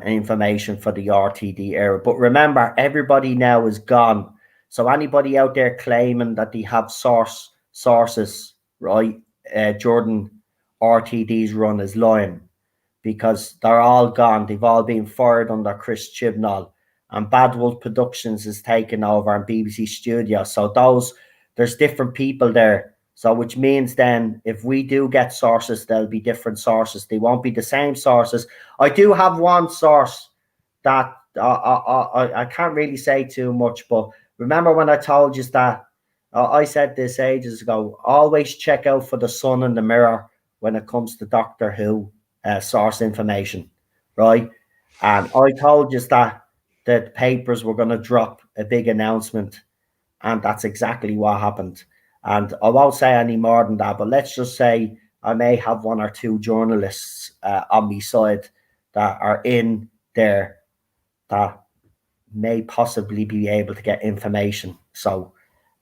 information for the RTD era. But remember, everybody now is gone. So anybody out there claiming that they have sources, right, Jordan RTD's run is lying, because they're all gone. They've all been fired under Chris Chibnall, and Bad Wolf Productions is taking over and BBC Studios. So there's different people there. So which means then if we do get sources, there'll be different sources. They won't be the same sources. I do have one source that I can't really say too much, but remember when I told you that I said this ages ago, always check out for the sun in the mirror when it comes to Doctor Who source information, right? And I told you that the papers were going to drop a big announcement, and that's exactly what happened. And I won't say any more than that, but let's just say I may have one or two journalists on my side that are in there that may possibly be able to get information. So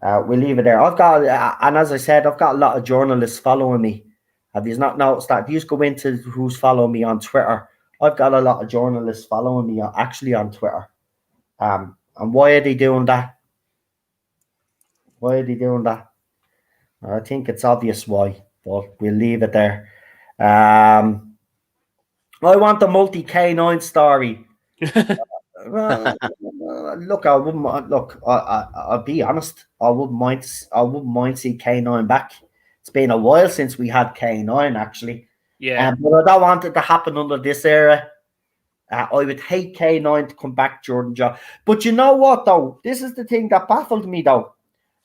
we'll leave it there. And as I said, I've got a lot of journalists following me. Have you not noticed that? If you just go into who's following me on Twitter, I've got a lot of journalists following me actually on Twitter. And why are they doing that? Why are they doing that? I think it's obvious why, but we'll leave it there. I want the multi-K9 story. Look, I wouldn't. Look, I'll be honest. I wouldn't mind see K9 back. It's been a while since we had K9, actually. Yeah. But I don't want it to happen under this era. I would hate K9 to come back, Jordan John. But you know what, though? This is the thing that baffled me, though.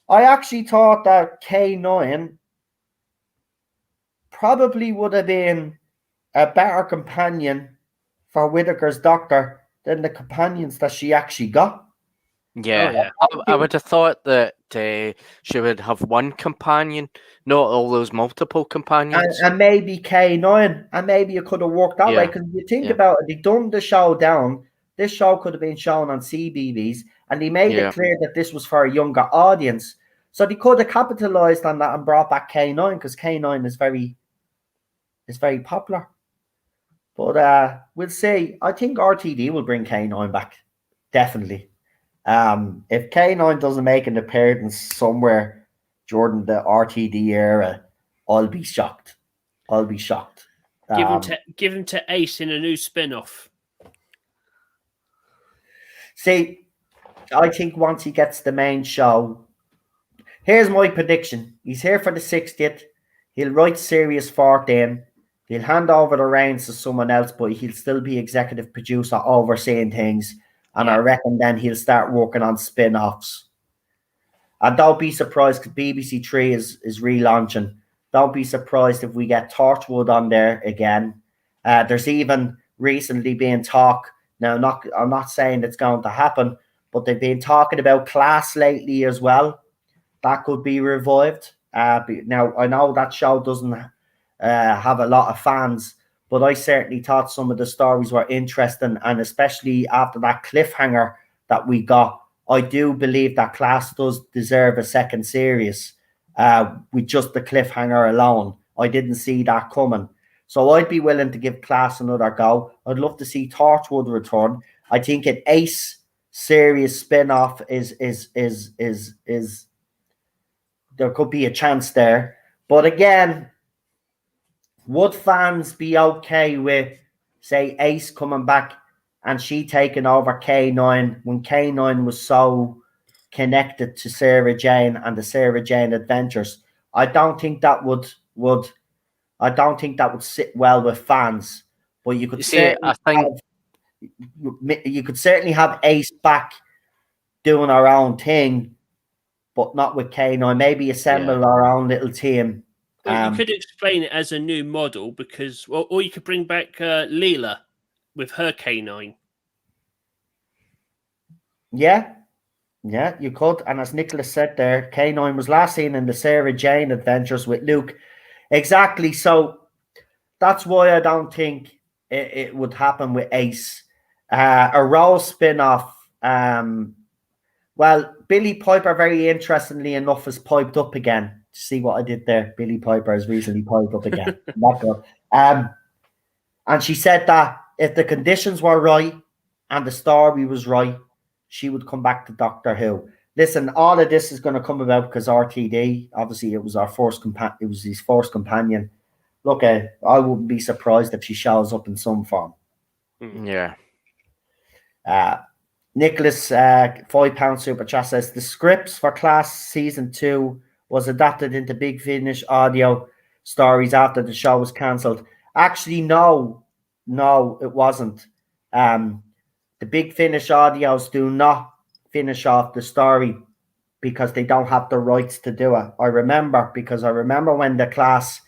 I actually thought that K9 probably would have been a better companion for Whittaker's Doctor than the companions that she actually got. Yeah, I would have thought that she would have one companion, not all those multiple companions. And maybe K9, and maybe it could have worked that way. Because you think about it, they dumbed the show down. This show could have been shown on CBeebies, and they made it clear that this was for a younger audience. So they could have capitalized on that and brought back K9, because K9 is very popular. But we'll see. I think RTD will bring K9 back, definitely. If K9 doesn't make an appearance somewhere during the RTD era, I'll be shocked. I'll be shocked. Give him to Ace in a new spin-off. See, I think once he gets the main show, here's my prediction. He's here for the 60th. He'll write Series 14. He'll hand over the reins to someone else, but he'll still be executive producer overseeing things. And I reckon then he'll start working on spin-offs. And don't be surprised because BBC Three is relaunching. Don't be surprised if we get Torchwood on there again. There's even recently been talk. Now, I'm not saying it's going to happen, but they've been talking about Class lately as well. That could be revived. Now, I know that show doesn't have a lot of fans, but I certainly thought some of the stories were interesting, and especially after that cliffhanger that we got, I do believe that Class does deserve a second series with just the cliffhanger alone. I didn't see that coming. So I'd be willing to give Class another go. I'd love to see Torchwood return. I think an Ace series spin-off is there could be a chance there. But again, would fans be okay with, say, Ace coming back and she taking over K9 when K9 was so connected to Sarah Jane and the Sarah Jane adventures? I don't think that would sit well with fans. But you could you could certainly have Ace back doing her own thing, but not with K9. Maybe assemble our own little team. Well, you could explain it as a new model because, well, or you could bring back Leela with her K9. Yeah, you could. And as Nicholas said there, K9 was last seen in the Sarah Jane adventures with Luke. Exactly. So that's why I don't think it would happen with Ace. A Rose spin-off. Well, Billy Piper, very interestingly enough, has piped up again. See what I did there? Billy Piper has recently piped up again. Not good. And she said that if the conditions were right and the story was right, she would come back to Doctor Who. Listen, all of this is going to come about because RTD, obviously, it was his first companion. Look, I wouldn't be surprised if she shows up in some form. Yeah. Nicholas, £5 super chat says the scripts for Class season 2 was adapted into Big Finish audio stories after the show was cancelled. Actually, no, it wasn't. The Big Finish audios do not finish off the story because they don't have the rights to do it. I remember when the Class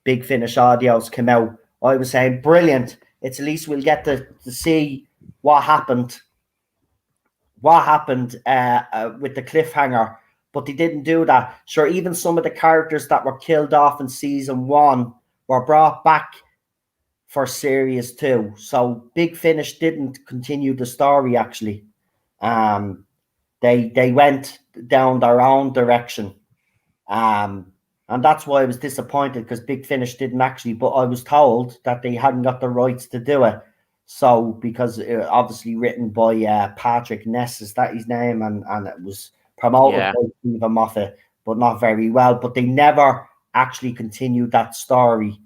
Big Finish audios came out, I was saying, brilliant. It's at least we'll get to see what happened with the cliffhanger, but they didn't do that. Sure, even some of the characters that were killed off in season 1 were brought back for series 2. So Big Finish didn't continue the story, actually. They went down their own direction. And that's why I was disappointed because Big Finish didn't actually, but I was told that they hadn't got the rights to do it. So, because obviously written by Patrick Ness, is that his name? And it was promoted by Stephen Moffat, but not very well. But they never actually continued that story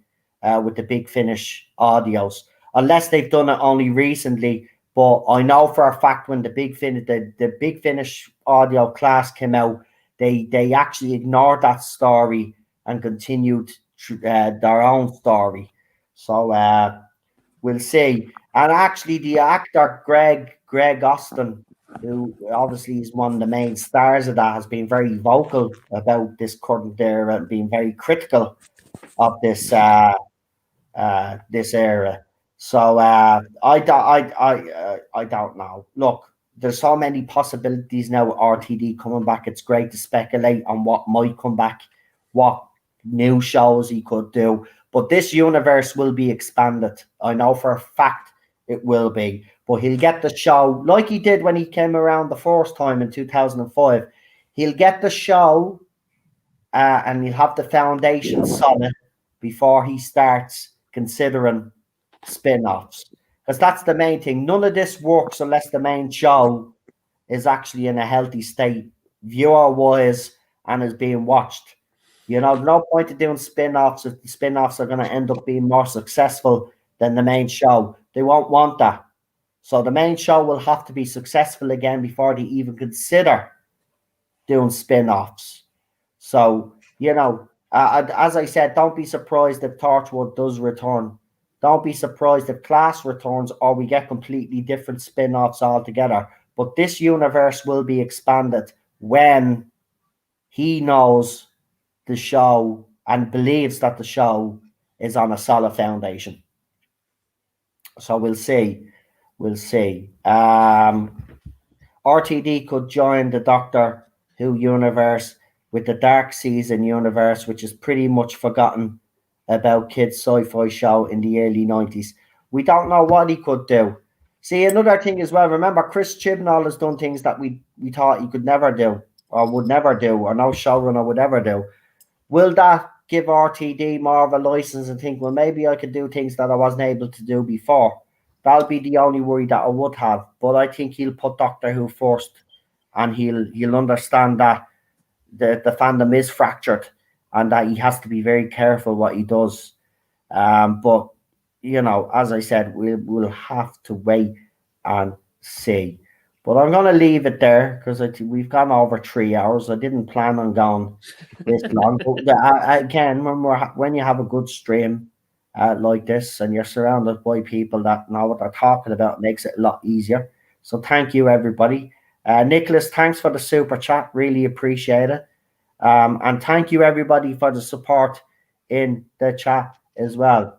with the Big Finish audios, unless they've done it only recently. But I know for a fact when the Big Finish audio Class came out, they actually ignored that story and continued their own story. So we'll see. And actually, the actor Greg Austin, who obviously is one of the main stars of that, has been very vocal about this current era and being very critical of this this era. So I don't know. Look, there's so many possibilities now with RTD coming back. It's great to speculate on what might come back, what new shows he could do. But this universe will be expanded. I know for a fact it will be. But he'll get the show like he did when he came around the first time in 2005. He'll get the show and he'll have the foundation solid before he starts considering spin-offs. Because that's the main thing. None of this works unless the main show is actually in a healthy state, viewer-wise and is being watched. You know, there's no point in doing spin-offs if the spin-offs are going to end up being more successful than the main show. They won't want that. So the main show will have to be successful again before they even consider doing spin-offs. So, you know, as I said, don't be surprised if Torchwood does return. Don't be surprised if Class returns or we get completely different spin-offs altogether. But this universe will be expanded when he knows the show and believes that the show is on a solid foundation. So we'll see. We'll see. RTD could join the Doctor Who universe with the Dark Season universe, which is pretty much forgotten about kids' sci-fi show in the early 90s. We don't know what he could do. See, another thing as well, remember Chris Chibnall has done things that we thought he could never do or would never do or no showrunner would ever do. Will that give RTD more of a license and think, well, maybe I could do things that I wasn't able to do before? That'll be the only worry that I would have. But I think he'll put Doctor Who first, and he'll understand that the fandom is fractured and that he has to be very careful what he does. But you know, as I said, we'll have to wait and see. But I'm going to leave it there because we've gone over 3 hours. I didn't plan on going this long. But again, when you have a good stream like this and you're surrounded by people that know what they're talking about, it makes it a lot easier. So thank you, everybody. Nicholas, thanks for the super chat. Really appreciate it. And thank you, everybody, for the support in the chat as well.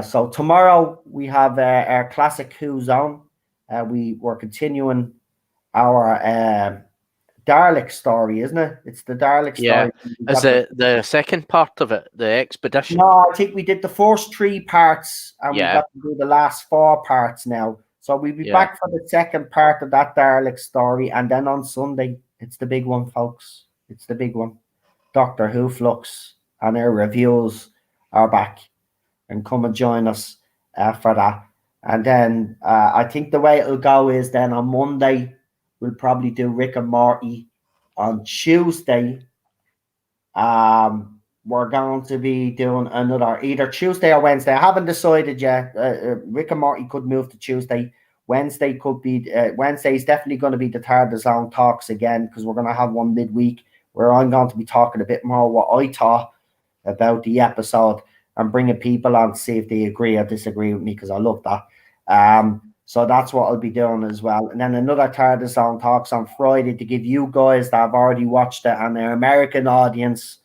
So tomorrow we have our Classic Who Zone. We're continuing our Dalek story, isn't it? It's the Dalek story. Yeah. Is it the second part of it, the expedition? No, I think we did the first 3 parts and Yeah. we've got to do the last 4 parts now. So we'll be back for the second part of that Dalek story. And then on Sunday, it's the big one, folks. It's the big one. Doctor Who Flux and our reviews are back. And come and join us for that. And then I think the way it'll go is then on Monday, we'll probably do Rick and Morty. On Tuesday, we're going to be doing another either Tuesday or Wednesday. I haven't decided yet. Rick and Morty could move to Tuesday. Wednesday could be Wednesday is definitely going to be the Tardis Zone talks again because we're going to have one midweek where I'm going to be talking a bit more what I thought about the episode and bringing people on to see if they agree or disagree with me because I love that. So that's what I'll be doing as well. And then another Tardis Zone talks on Friday to give you guys that have already watched it and their American audience.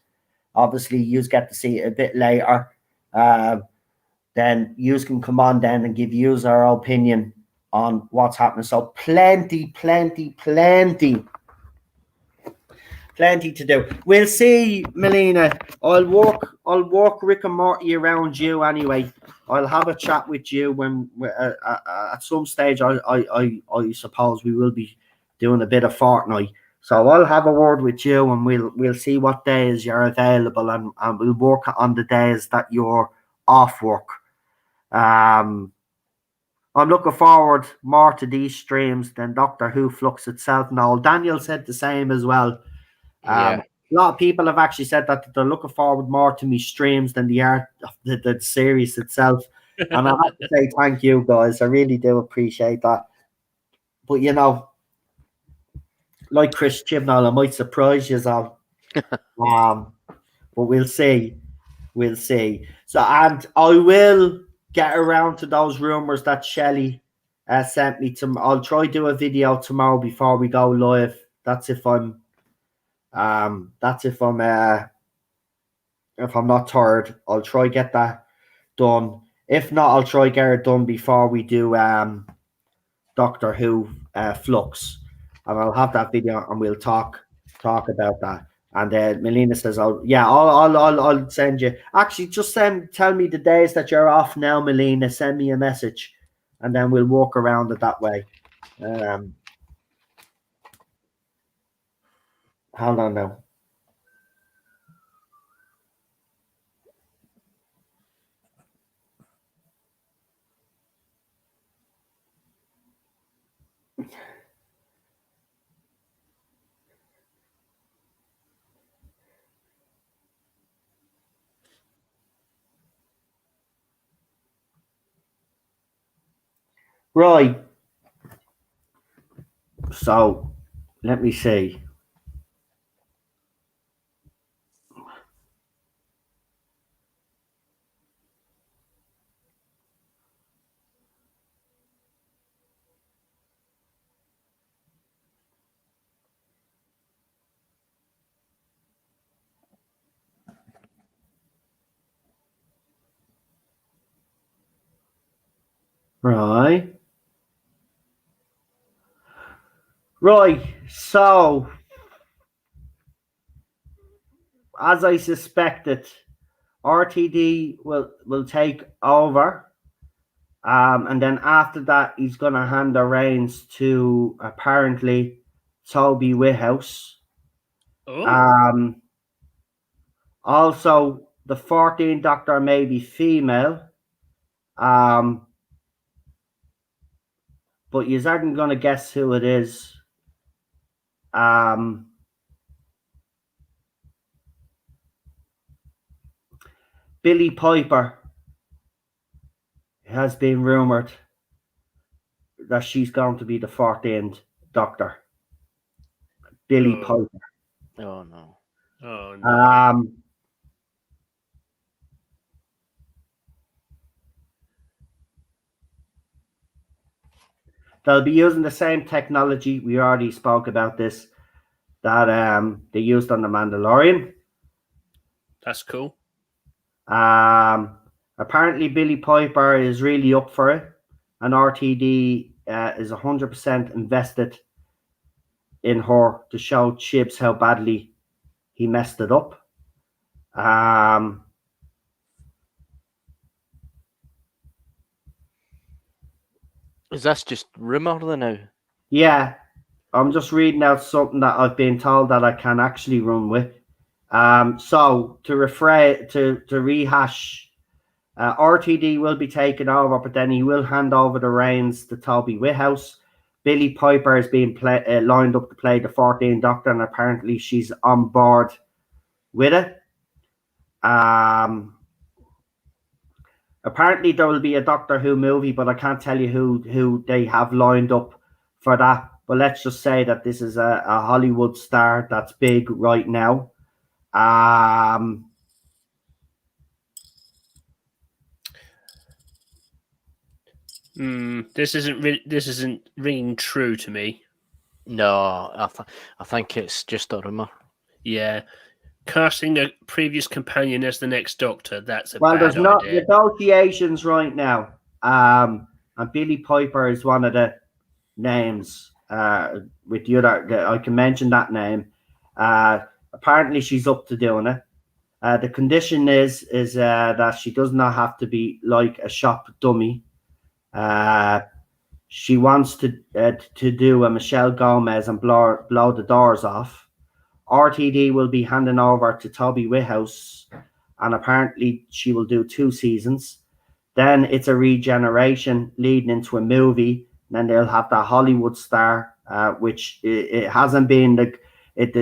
Obviously, you get to see it a bit later. Then you can come on then and give you our opinion on what's happening. So plenty to do. We'll see, Melina. I'll walk Rick and Morty around you anyway. I'll have a chat with you when at some stage. I suppose we will be doing a bit of Fortnite. So I'll have a word with you, and we'll see what days you're available, and we'll work on the days that you're off work. I'm looking forward more to these streams than Doctor Who Flux itself. Now, Daniel said the same as well. A lot of people have actually said that they're looking forward more to me streams than the art of the series itself. And I have to say thank you, guys. I really do appreciate that. But, you know, like Chris Chibnall, I might surprise you all. But we'll see. We'll see. So, and I will get around to those rumors that Shelley sent me. I'll try to do a video tomorrow before we go live. That's if I'm not tired. I'll try get that done. If not, I'll try get it done before we do Doctor Who Flux, and I'll have that video and we'll talk about that. And Melina says, I'll send you. Actually, just tell me the days that you're off now, Melina. Send me a message, and then we'll walk around it that way. Hold on now. Right. So, let me see. Right. Right. So, as I suspected, RTD will take over. And then after that, he's going to hand the reins to apparently Toby Whithouse. Oh. Also, the 14th Doctor may be female. But you aren't going to guess who it is. Billy Piper has been rumored that she's going to be the 14th Doctor. Billy Piper. Oh no. Oh no. They'll be using the same technology. We already spoke about this, that they used on the Mandalorian. That's cool. Apparently Billy Piper is really up for it, and RTD is 100% invested in her to show Chibs how badly he messed it up. Is this just rumor now? Yeah, I'm just reading out something that I've been told that I can actually run with. So to rehash, RTD will be taken over, but then he will hand over the reins to Toby Whithouse. Billy Piper is being lined up to play the 14th Doctor, and apparently she's on board with it. Apparently there will be a Doctor Who movie, but I can't tell you who they have lined up for that. But let's just say that this is a Hollywood star that's big right now. This isn't ringing true to me. No, I think it's just a rumor. Yeah, casting a previous companion as the next Doctor, that's a bad there's not idea. negotiations right now. And Billy Piper is one of the names. With the other, I can mention that name. Apparently she's up to doing it. The condition is that she does not have to be like a shop dummy. She wants to do a Michelle Gomez and blow the doors off. RTD will be handing over to Toby Whithouse, and apparently she will do 2 seasons. Then it's a regeneration leading into a movie. Then they'll have the Hollywood star, which it hasn't been the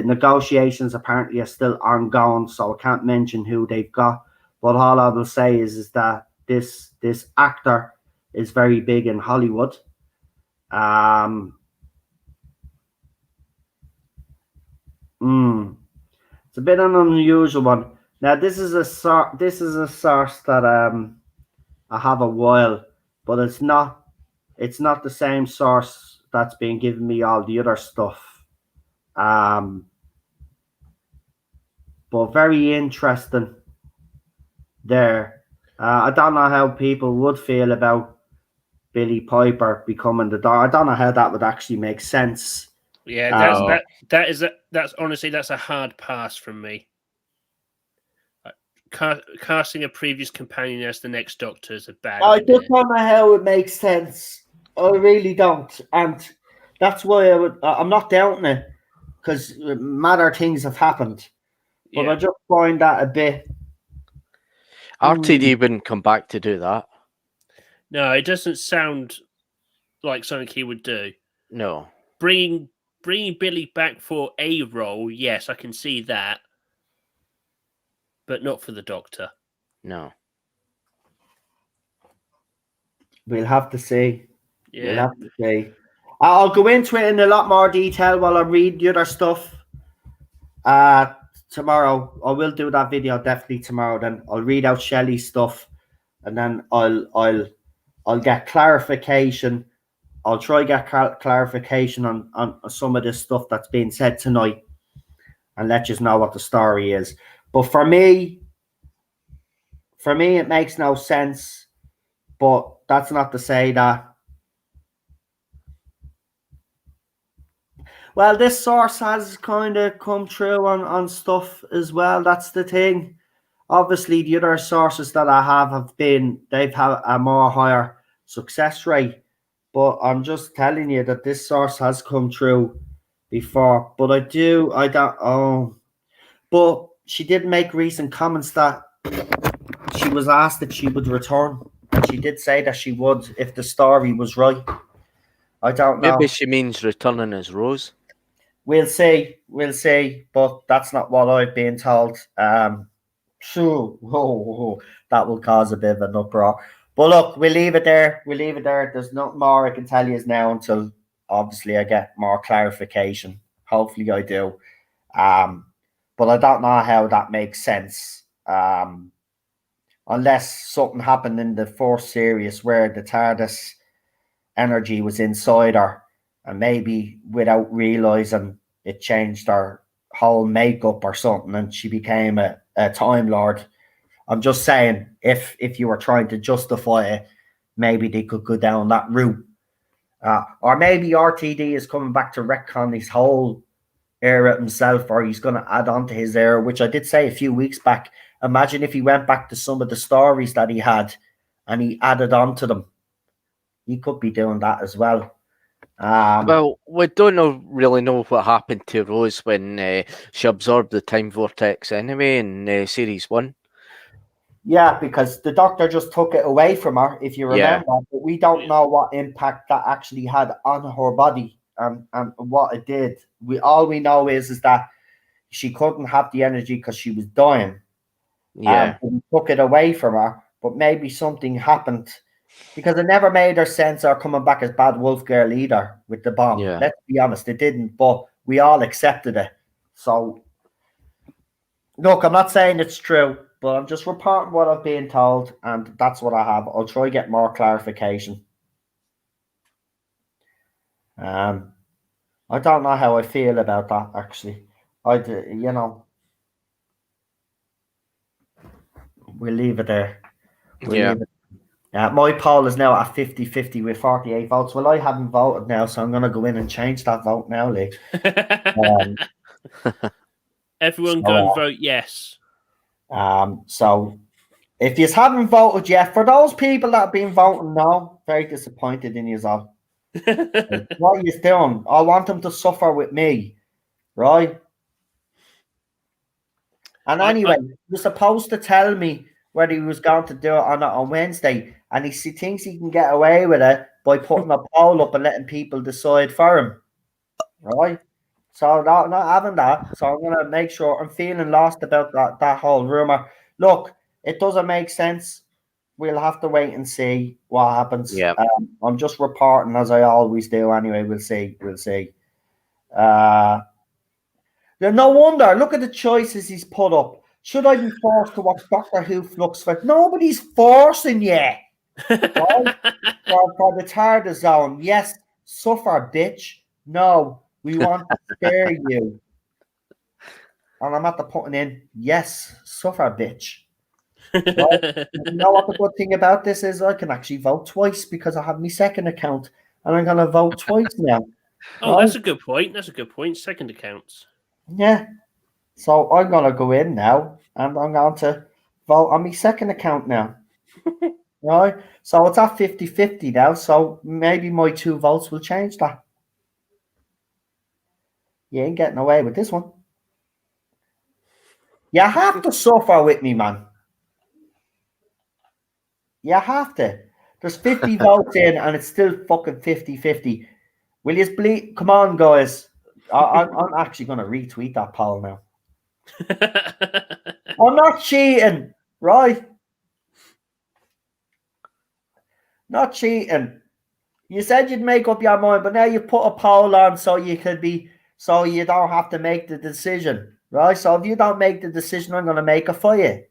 negotiations apparently are still ongoing, so I can't mention who they've got. But all I will say is that this actor is very big in Hollywood. It's a bit an unusual one. Now this is a source that I have a while, but it's not the same source that's been giving me all the other stuff. But very interesting there. I don't know how people would feel about Billy Piper becoming the Doctor. I don't know how that would actually make sense. Yeah, that's honestly that's a hard pass from me. Casting a previous companion as the next Doctor is a bad idea. I just don't know how it makes sense. I really don't, and that's why I'm not doubting it, because madder things have happened. But Yeah. I just find that a bit. RTD wouldn't come back to do that. No, it doesn't sound like something he would do. No. Bringing Billy back for a role, yes, I can see that, but not for the Doctor. No. We'll have to see. We'll Yeah. have to see. I'll go into it in a lot more detail while I read the other stuff. Tomorrow I will do that video definitely tomorrow. Then I'll read out Shelley's stuff, and then I'll get clarification. I'll try get clarification on some of this stuff that's being said tonight, and let you know what the story is. But for me, it makes no sense. But that's not to say that. Well, this source has kind of come true on stuff as well. That's the thing. Obviously, the other sources that I have they've had a more higher success rate. But I'm just telling you that this source has come true before. But but she did make recent comments that she was asked if she would return. And she did say that she would if the story was right. I don't know. Maybe she means returning as Rose. We'll see, but that's not what I've been told. That will cause a bit of an uproar. But look, we'll leave it there. There's nothing more I can tell you now until obviously I get more clarification. Hopefully I do. But I don't know how that makes sense. Unless something happened in the first series where the TARDIS energy was inside her, and maybe without realizing it changed her whole makeup or something, and she became a Time Lord. I'm just saying, if you were trying to justify it, maybe they could go down that route. Or maybe RTD is coming back to retcon his whole era himself, or he's going to add on to his era, which I did say a few weeks back. Imagine if he went back to some of the stories that he had and he added on to them. He could be doing that as well. Well, we don't really know what happened to Rose when she absorbed the time vortex anyway in Series 1. Yeah, because the Doctor just took it away from her, if you remember. Yeah. But we don't know what impact that actually had on her body and what it did. All we know is that she couldn't have the energy because she was dying. Yeah. We took it away from her, but maybe something happened. Because it never made her sense her coming back as Bad Wolf Girl either with the bomb. Yeah. Let's be honest, it didn't, but we all accepted it. So, look, I'm not saying it's true, but I'm just reporting what I've been told, and that's what I have. I'll try to get more clarification. I don't know how I feel about that, actually. We'll leave it there. Leave it. My poll is now at 50-50 with 48 votes. Well, I haven't voted now, so I'm going to go in and change that vote now, Lee. Everyone go and vote yes. So if you haven't voted yet, for those people that have been voting no, very disappointed in you all. What are you doing? I want them to suffer with me, right? And anyway, you're supposed to tell me whether he was going to do it or not on Wednesday, and he thinks he can get away with it by putting a poll up and letting people decide for him, right? So not having that. So I'm gonna make sure. I'm feeling lost about that whole rumor. Look, it doesn't make sense. We'll have to wait and see what happens. Yeah. I'm just reporting as I always do. Anyway, we'll see. No wonder. Look at the choices he's put up. Should I be forced to watch Doctor Who Flux? Nobody's forcing you. Right? for the TARDIS zone. Yes, suffer, bitch. No, we want to spare you. And I'm at the putting in, yes, suffer, bitch. Right? You know what the good thing about this is? I can actually vote twice because I have my second account, and I'm going to vote twice now. Oh, right? That's a good point. Second accounts. Yeah. So I'm going to go in now, and I'm going to vote on my second account now. Right? So it's at 50-50 now, so maybe my 2 votes will change that. You ain't getting away with this one. You have to suffer with me, man. You have to. There's 50 votes in, and it's still fucking 50-50. Will you bleed? Come on, guys. I'm actually going to retweet that poll now. I'm not cheating, right? Not cheating. You said you'd make up your mind, but now you put a poll on so you don't have to make the decision, right? So if you don't make the decision, I'm going to make it for you,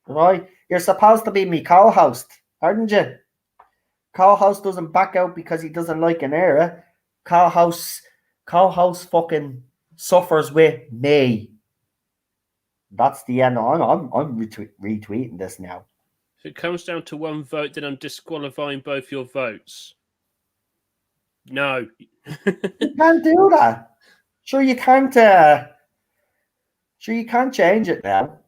right? You're supposed to be me co-host, aren't you? Co-host doesn't back out because he doesn't like an era. Co-host fucking suffers with me. That's the end. I'm retweeting this now. If it comes down to one vote, then I'm disqualifying both your votes. No. You can't do that. Sure, you can't. Sure, you can't change it now.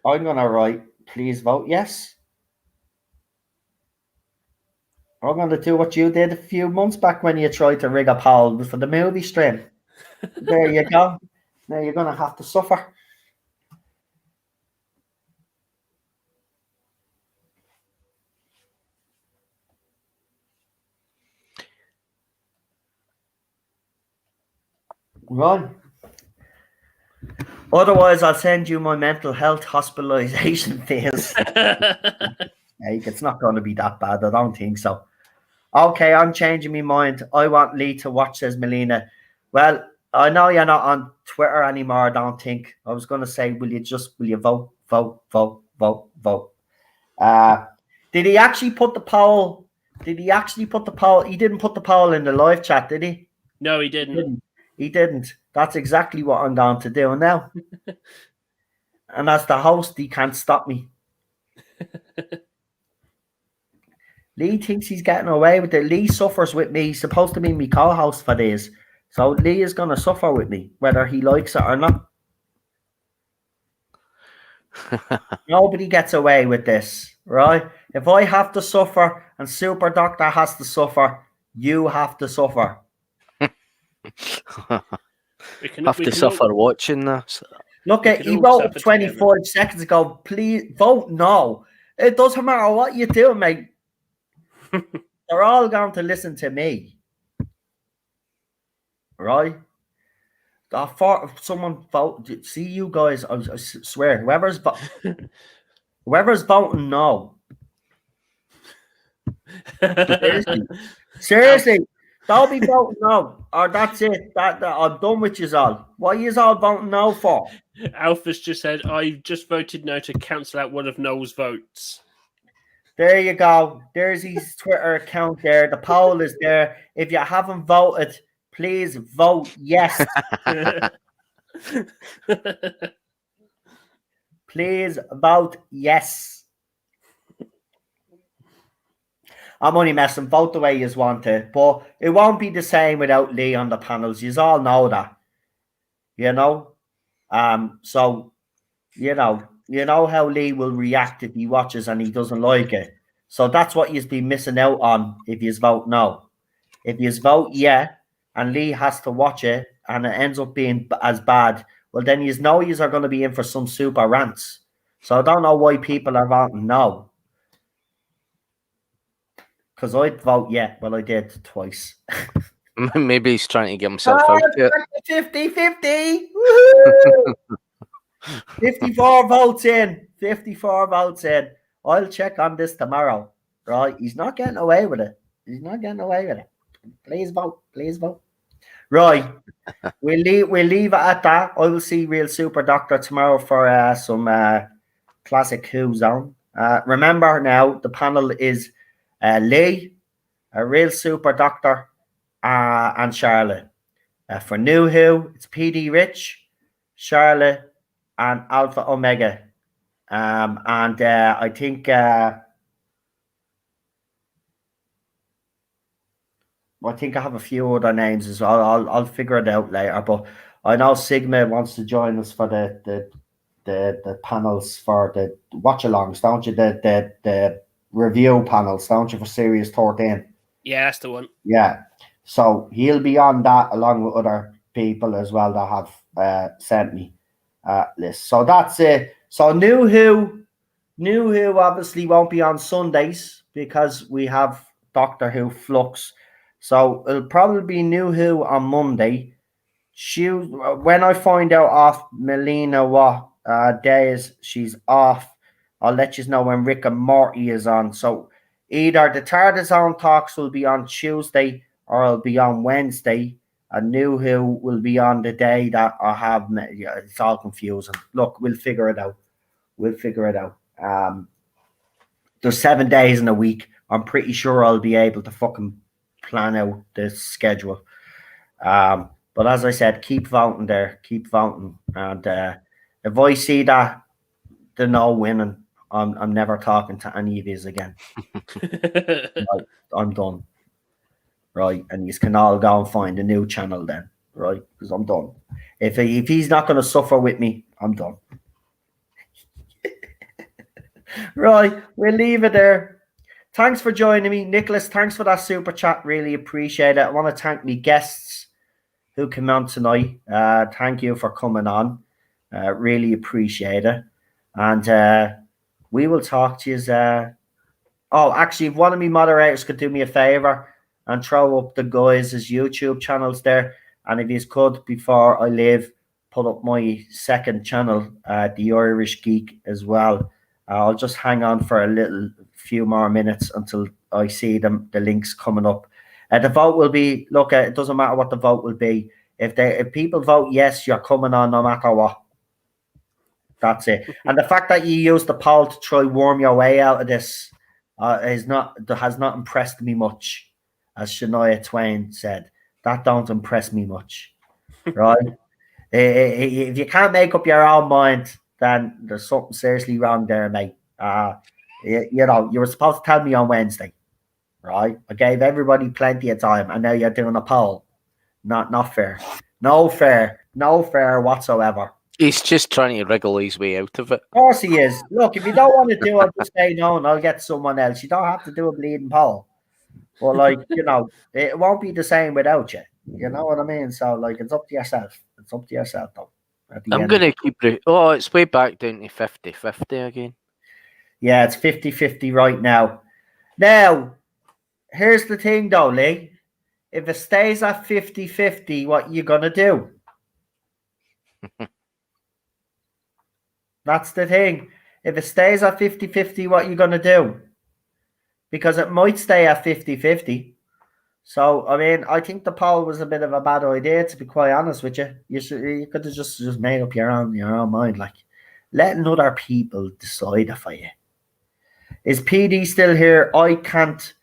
I'm gonna write, please vote yes. I'm gonna do what you did a few months back when you tried to rig a poll for the movie stream. There you go. Now you're gonna have to suffer. Right. Otherwise, I'll send you my mental health hospitalization fees. Hey, it's not going to be that bad. I don't think so. Okay, I'm changing my mind. I want Lee to watch, says Melina. Well, I know you're not on Twitter anymore, I don't think. I was going to say, will you vote? Did he actually put the poll? He didn't put the poll in the live chat, did he? No, he didn't. He didn't. That's exactly what I'm going to do now. And as the host, he can't stop me. Lee thinks he's getting away with it. Lee suffers with me. He's supposed to be my co-host for this. So Lee is going to suffer with me, whether he likes it or not. Nobody gets away with this, right? If I have to suffer and Super Doctor has to suffer, you have to suffer. We have to suffer watching this. Look, he wrote 25 seconds ago. Please vote no. It doesn't matter what you do, mate. They're all going to listen to me, right? Someone vote. See, you guys. I swear, whoever's voting no. Seriously. Don't be voting no, or that's it. That I'm done with you all. What are you all voting no for? Alpha's just said, I just voted no to cancel out one of Noel's votes. There you go. There's his Twitter account there. The poll is there. If you haven't voted, please vote yes. Please vote yes. I'm only messing. Vote the way you want to, but it won't be the same without Lee on the panels. You all know that, you know. So you know how Lee will react if he watches and he doesn't like it. So that's what you've been missing out on if you vote no. If you vote yeah, and Lee has to watch it and it ends up being as bad, well then you know you are going to be in for some super rants. So I don't know why people are voting no. Because I'd vote yeah. Well, I did twice. Maybe he's trying to get himself out there. 50-50. 54 votes in. 54 votes in. I'll check on this tomorrow. Right? He's not getting away with it. Please vote. Please vote. Right. We'll leave it at that. I will see Real Super Doctor tomorrow for some classic Who Zone. Remember now, the panel is Lee, a Real Super Doctor, and Charlotte. For New Who, it's PD Rich, Charlotte, and Alpha Omega. And I think I have a few other names as well. I'll figure it out later. But I know Sigma wants to join us for the panels for the watch-alongs, don't you? The review panels, don't you, for Series 13? Yeah, that's the one. Yeah. So he'll be on that along with other people as well that have sent me lists. So that's it. So New Who obviously won't be on Sundays because we have Doctor Who Flux. So it'll probably be New Who on Monday. When I find out off Melina what days she's off, I'll let you know when Rick and Morty is on. So Either the Tardis Zone talks will be on Tuesday or it'll be on Wednesday. And New Who will be on the day that I have. Yeah, it's all confusing. Look, we'll figure it out. There's 7 days in a week. I'm pretty sure I'll be able to fucking plan out this schedule. But as I said, keep voting there. Keep voting. And if I see that they're no winning, I'm never talking to any of these again. Right, I'm done. Right, and you can all go and find a new channel then. Right, because I'm done. If he's not going to suffer with me, I'm done. Right, we'll leave it there. Thanks for joining me, Nicholas. Thanks for that super chat. Really appreciate it. I want to thank my guests who came on tonight. Thank you for coming on. Really appreciate it. And we will talk to you. Actually, if one of me moderators could do me a favor and throw up the guys' YouTube channels there. And if you could, before I leave, put up my second channel, The Irish Geek, as well. I'll just hang on for a few more minutes until I see the links coming up. The vote will be, look, it doesn't matter what the vote will be. If people vote yes, you're coming on no matter what. That's it. And the fact that you used the poll to try worm your way out of this has not impressed me much. As Shania Twain said, that don't impress me much. Right? If you can't make up your own mind, then there's something seriously wrong there, mate. You were supposed to tell me on Wednesday, right? I gave everybody plenty of time, and now you're doing a poll. Not fair. No fair whatsoever. He's just trying to wriggle his way out of it. Of course he is. Look, if you don't want to do it, just say no, and I'll get someone else. You don't have to do a bleeding poll. But it won't be the same without you. You know what I mean? So it's up to yourself. It's up to yourself, though. I'm going to keep it. Oh, it's way back down to 50-50 again. Yeah, it's 50-50 right now. Now, here's the thing, though, Lee. If it stays at 50-50, what you going to do? That's the thing. If it stays at 50-50, what you going to do? Because it might stay at 50-50. So, I mean, I think the poll was a bit of a bad idea, to be quite honest with you. You could have just made up your own mind, letting other people decide it for you. Is PD still here? I can't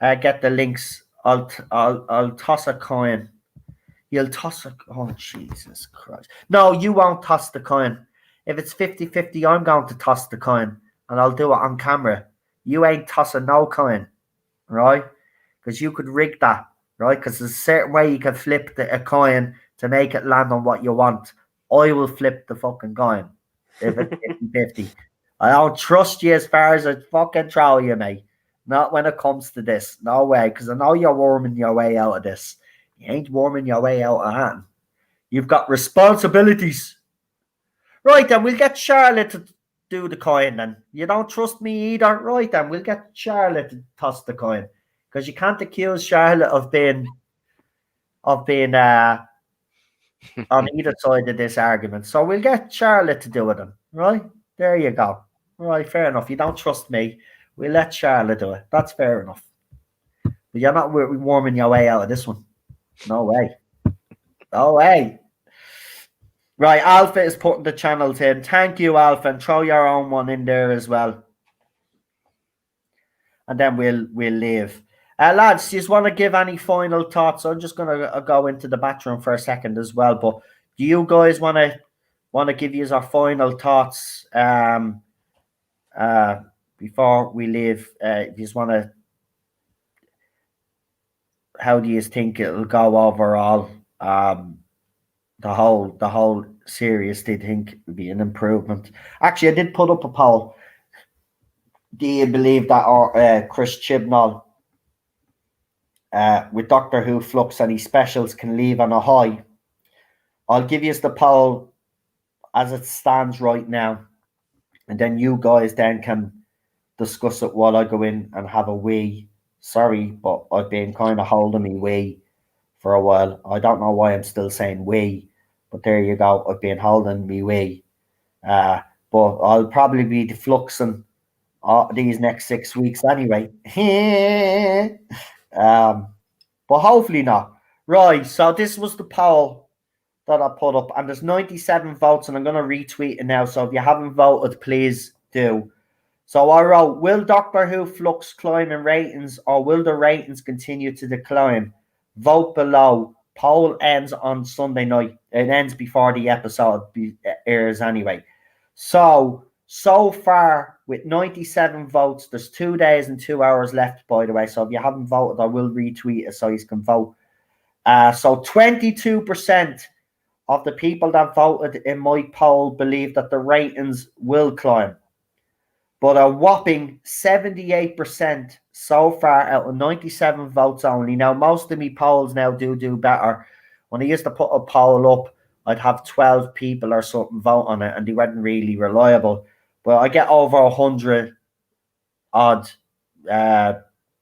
get the links. I'll toss a coin. You'll toss a... Oh, Jesus Christ. No, you won't toss the coin. If it's 50-50, I'm going to toss the coin, and I'll do it on camera. You ain't tossing no coin, right? Because you could rig that, right? Because there's a certain way you can flip a coin to make it land on what you want. I will flip the fucking coin if it's 50-50. I don't trust you as far as I fucking throw you, mate. Not when it comes to this. No way, because I know you're worming your way out of this. You ain't worming your way out of that. You've got responsibilities. Right, then we'll get Charlotte to do the coin then. You don't trust me either? Right, then we'll get Charlotte to toss the coin. Because you can't accuse Charlotte of being on either side of this argument. So we'll get Charlotte to do it then. Right? There you go. Right, fair enough. You don't trust me. We'll let Charlotte do it. That's fair enough. But you're not warming your way out of this one. No way. No way. Right, Alpha is putting the channels in. Thank you, Alpha, and throw your own one in there as well. And then we'll leave. Lads, you just want to give any final thoughts? I'm just going to go into the bathroom for a second as well. But do you guys want to give you our final thoughts before we leave? If you just want to, how do you think it'll go overall? The whole series, do you think would be an improvement? Actually, I did put up a poll. Do you believe that Chris Chibnall with Doctor Who, Flux, and his specials can leave on a high? I'll give you the poll as it stands right now, and then you guys then can discuss it while I go in and have a wee. Sorry, but I've been kind of holding me wee for a while. I don't know why I'm still saying wee, but there you go. I've been holding me wee. But I'll probably be defluxing these next 6 weeks anyway. But hopefully not. Right, so this was the poll that I put up, and there's 97 votes, and I'm going to retweet it now. So if you haven't voted, please do. So I wrote, will Doctor Who Flux climb in ratings, or will the ratings continue to decline? Vote below. Poll ends on Sunday night. It ends before the episode airs anyway. So far, with 97 votes, there's 2 days and 2 hours left, by the way. So if you haven't voted, I will retweet it so you can vote. So 22% of the people that voted in my poll believe that the ratings will climb. But a whopping 78% so far out of 97 votes only. Now, most of me polls now do better. When I used to put a poll up, I'd have 12 people or something vote on it, and they weren't really reliable. But I get over 100 odd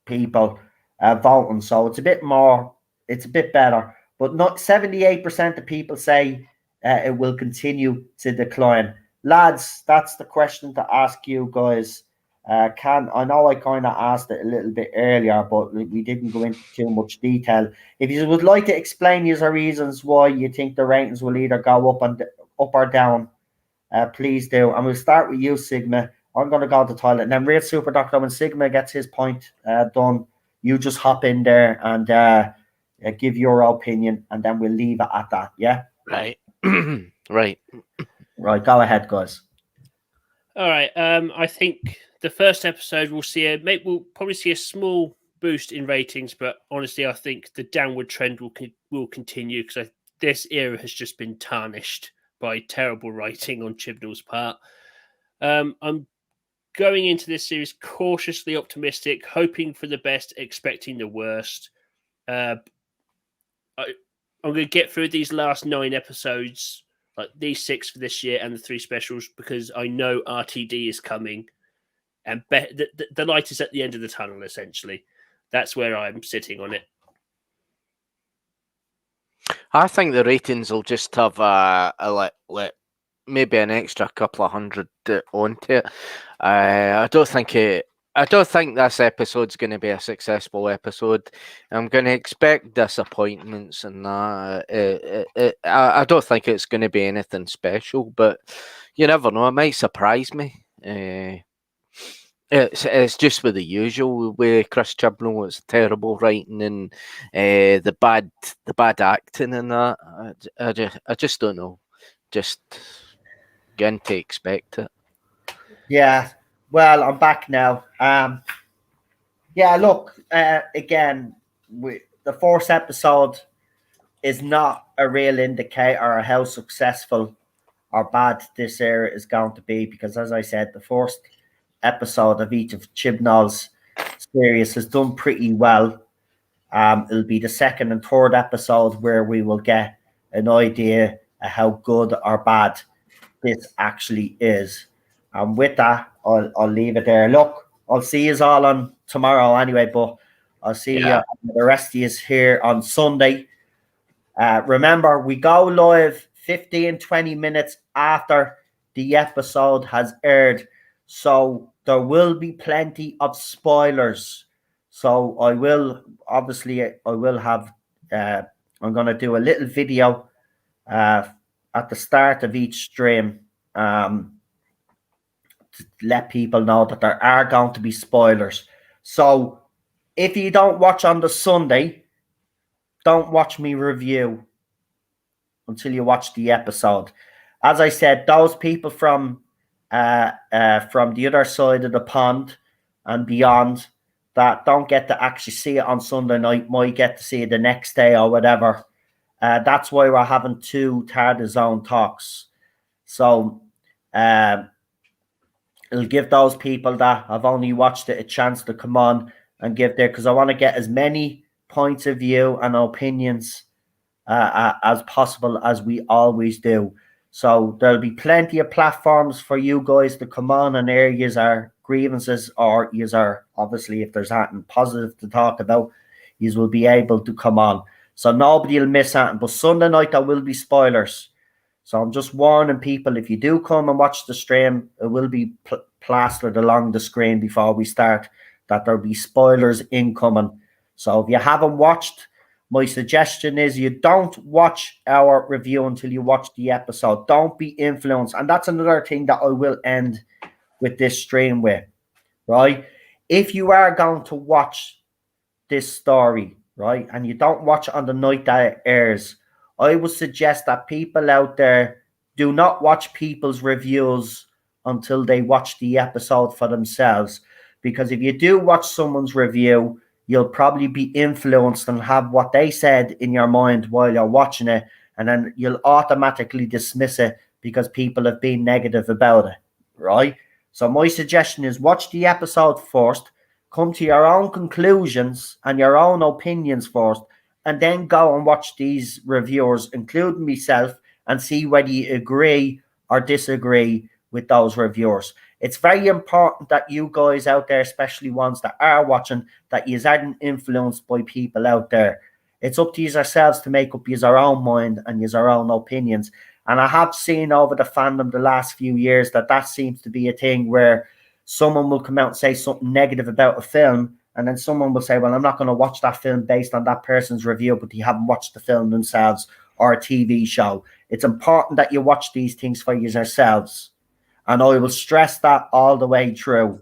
people voting, so it's a bit more, it's a bit better. But not 78% of people say it will continue to decline. Lads, that's the question to ask you guys. I know I kind of asked it a little bit earlier, but we didn't go into too much detail. If you would like to explain your reasons why you think the ratings will either go up or down, please do. And we'll start with you, Sigma. I'm going to go to the toilet. And then Real Super Doctor, when Sigma gets his point done, you just hop in there and give your opinion, and then we'll leave it at that, yeah? Right. Right. Right, go ahead, guys. All right. I think the first episode we'll probably see a small boost in ratings, but honestly, I think the downward trend will continue because this era has just been tarnished by terrible writing on Chibnall's part. I'm going into this series cautiously optimistic, hoping for the best, expecting the worst. I'm going to get through these last 9 episodes, like these 6 for this year and the 3 specials, because I know RTD is coming, and the light is at the end of the tunnel. Essentially, that's where I'm sitting on it. I think the ratings will just have maybe an extra couple of hundred onto it. I don't think this episode's going to be a successful episode. I'm going to expect disappointments and that. I don't think it's going to be anything special, but you never know. It might surprise me. It's just with the usual with Chris Chibnall. It's terrible writing and the bad acting and that. I just don't know. Just going to expect it. Yeah. Well, I'm back now. Yeah, look, again, the 4th episode is not a real indicator of how successful or bad this era is going to be, because, as I said, the first episode of each of Chibnall's series has done pretty well. It'll be the 2nd and 3rd episode where we will get an idea of how good or bad this actually is. And with that, I'll leave it there. Look, I'll see you all on tomorrow anyway, but I'll see you, the rest of you here on Sunday. Remember, we go live 15-20 minutes after the episode has aired, so there will be plenty of spoilers. So I will have I'm going to do a little video at the start of each stream to let people know that there are going to be spoilers. So if you don't watch on the Sunday, don't watch me review until you watch the episode. As I said, those people from the other side of the pond and beyond that don't get to actually see it on Sunday night might get to see it the next day or whatever. That's why we're having 2 Tardis Zone talks. So it'll give those people that have only watched it a chance to come on and give their, because I want to get as many points of view and opinions as possible, as we always do. So there'll be plenty of platforms for you guys to come on and air your grievances, or your, obviously, if there's anything positive to talk about, you will be able to come on. So nobody will miss anything. But Sunday night there will be spoilers. So I'm just warning people, if you do come and watch the stream, it will be plastered along the screen before we start, that there'll be spoilers incoming. So if you haven't watched, my suggestion is you don't watch our review until you watch the episode. Don't be influenced. And that's another thing that I will end with this stream with, right? If you are going to watch this story, right, and you don't watch it on the night that it airs, I would suggest that people out there do not watch people's reviews until they watch the episode for themselves. Because if you do watch someone's review, you'll probably be influenced and have what they said in your mind while you're watching it, and then you'll automatically dismiss it because people have been negative about it, right? So my suggestion is watch the episode first, come to your own conclusions and your own opinions first, and then go and watch these reviewers, including myself, and see whether you agree or disagree with those reviewers. It's very important that you guys out there, especially ones that are watching, that you aren't influenced by people out there. It's up to you yourselves to make up your own mind and your own opinions. And I have seen over the fandom the last few years that seems to be a thing where someone will come out and say something negative about a film, and then someone will say, well, I'm not going to watch that film based on that person's review, but they haven't watched the film themselves or a TV show. It's important that you watch these things for yourselves. And I will stress that all the way through.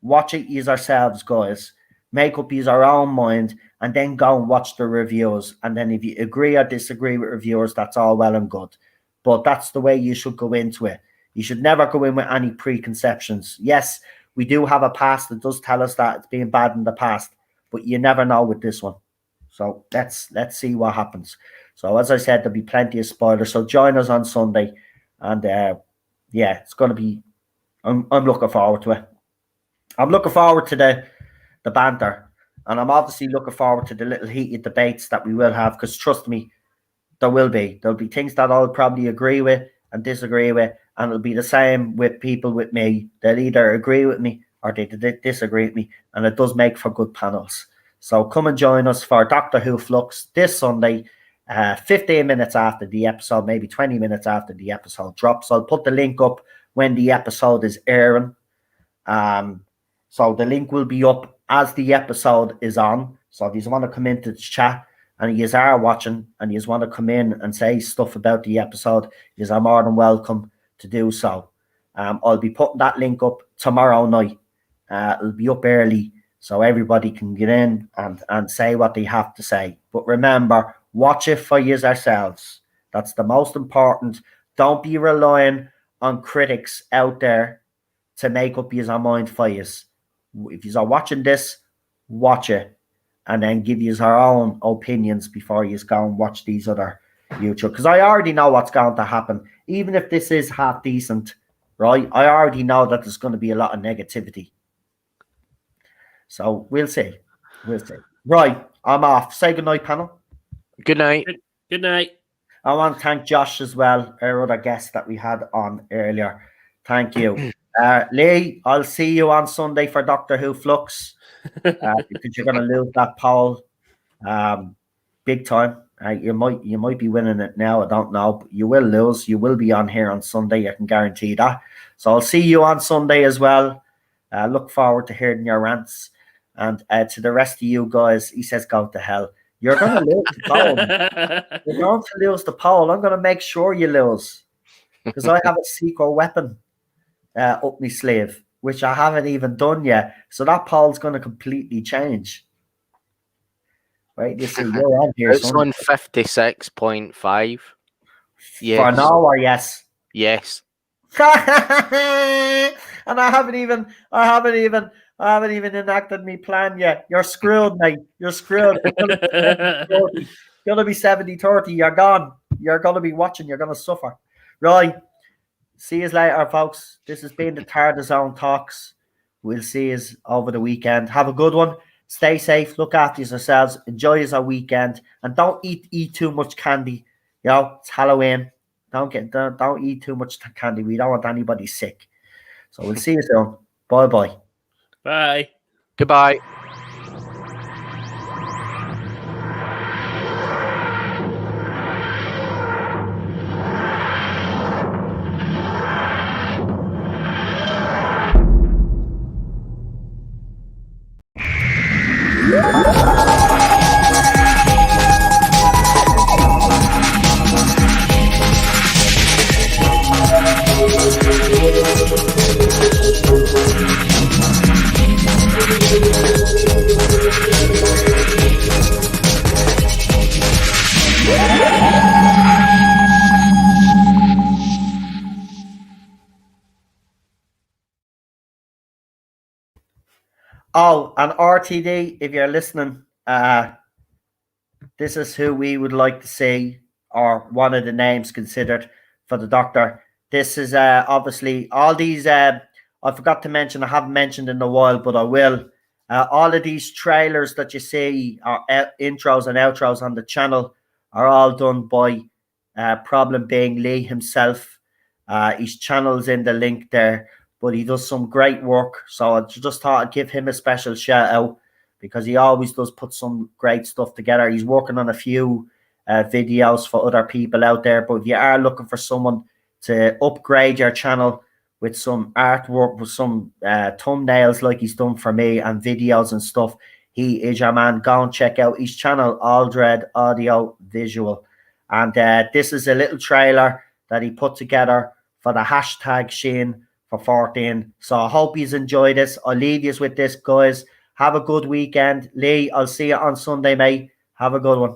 Watch it yourselves, guys. Make up your own mind, and then go and watch the reviews. And then if you agree or disagree with reviewers, that's all well and good. But that's the way you should go into it. You should never go in with any preconceptions. Yes, we do have a past that does tell us that it's been bad in the past, but you never know with this one. So let's see what happens. So as I said, there'll be plenty of spoilers. So join us on Sunday, and yeah, it's going to be. I'm looking forward to it. I'm looking forward to the banter, and I'm obviously looking forward to the little heated debates that we will have. Because trust me, there'll be things that I'll probably agree with and disagree with, and it'll be the same with people with me. They'll either agree with me or they disagree with me, and it does make for good panels. So come and join us for Doctor Who Flux this Sunday, 15 minutes after the episode, maybe 20 minutes after the episode drops. I'll put the link up when the episode is airing. So the link will be up as the episode is on. So if you want to come into the chat and you are watching and you want to come in and say stuff about the episode, you are more than welcome to do so. I'll be putting that link up tomorrow night. It'll be up early so everybody can get in and say what they have to say. But remember, watch it for yourselves. That's the most important. Don't be relying on critics out there to make up your mind for you. If you are watching this, watch it and then give you our own opinions before you go and watch these other YouTube. Because I already know what's going to happen. Even if this is half decent, right? I already know that there's going to be a lot of negativity. So we'll see. We'll see. Right, I'm off. Say goodnight, panel. Good night. Good night. I want to thank Josh as well, our other guest that we had on earlier. Thank you. Lee, I'll see you on Sunday for Doctor Who Flux. Because you're going to lose that poll big time. You might be winning it now. I don't know. But you will lose. You will be on here on Sunday. I can guarantee that. So I'll see you on Sunday as well. Look forward to hearing your rants. And to the rest of you guys, he says, go to hell. You're going to lose the poll. You're going to lose the poll. I'm going to make sure you lose. Because I have a secret weapon up my sleeve, which I haven't even done yet. So that poll's going to completely change. Right? You see, you're on here. It's on 56.5. Yes. For an hour, yes. Yes. And I haven't even enacted my plan yet. You're screwed, mate. You're screwed. It's gonna be 70-30. You're gone. You're gonna be watching. You're gonna suffer. Right. See you later, folks. This has been the Tardis Zone Talks. We'll see you over the weekend. Have a good one. Stay safe. Look after yourselves. Enjoy your weekend. And don't eat too much candy. You know, it's Halloween. Don't eat too much candy. We don't want anybody sick. So we'll see you soon. Bye-bye. Bye. Goodbye. Oh, and RTD, if you're listening, this is who we would like to see, or one of the names considered for the Doctor. This is obviously all these. I forgot to mention. I haven't mentioned in a while, but I will. All of these trailers that you see, are intros and outros on the channel, are all done by Problem being Lee himself. His channel's in the link there, but he does some great work. So I just thought I'd give him a special shout out, because he always does put some great stuff together. He's working on a few videos for other people out there. But if you are looking for someone to upgrade your channel with some artwork, with some thumbnails like he's done for me, and videos and stuff, he is your man. Go and check out his channel, Aldred Audio Visual. And this is a little trailer that he put together for the hashtag Sheen for 14. So I hope you've enjoyed this. I'll leave you with this, guys. Have a good weekend. Lee, I'll see you on Sunday, mate. Have a good one.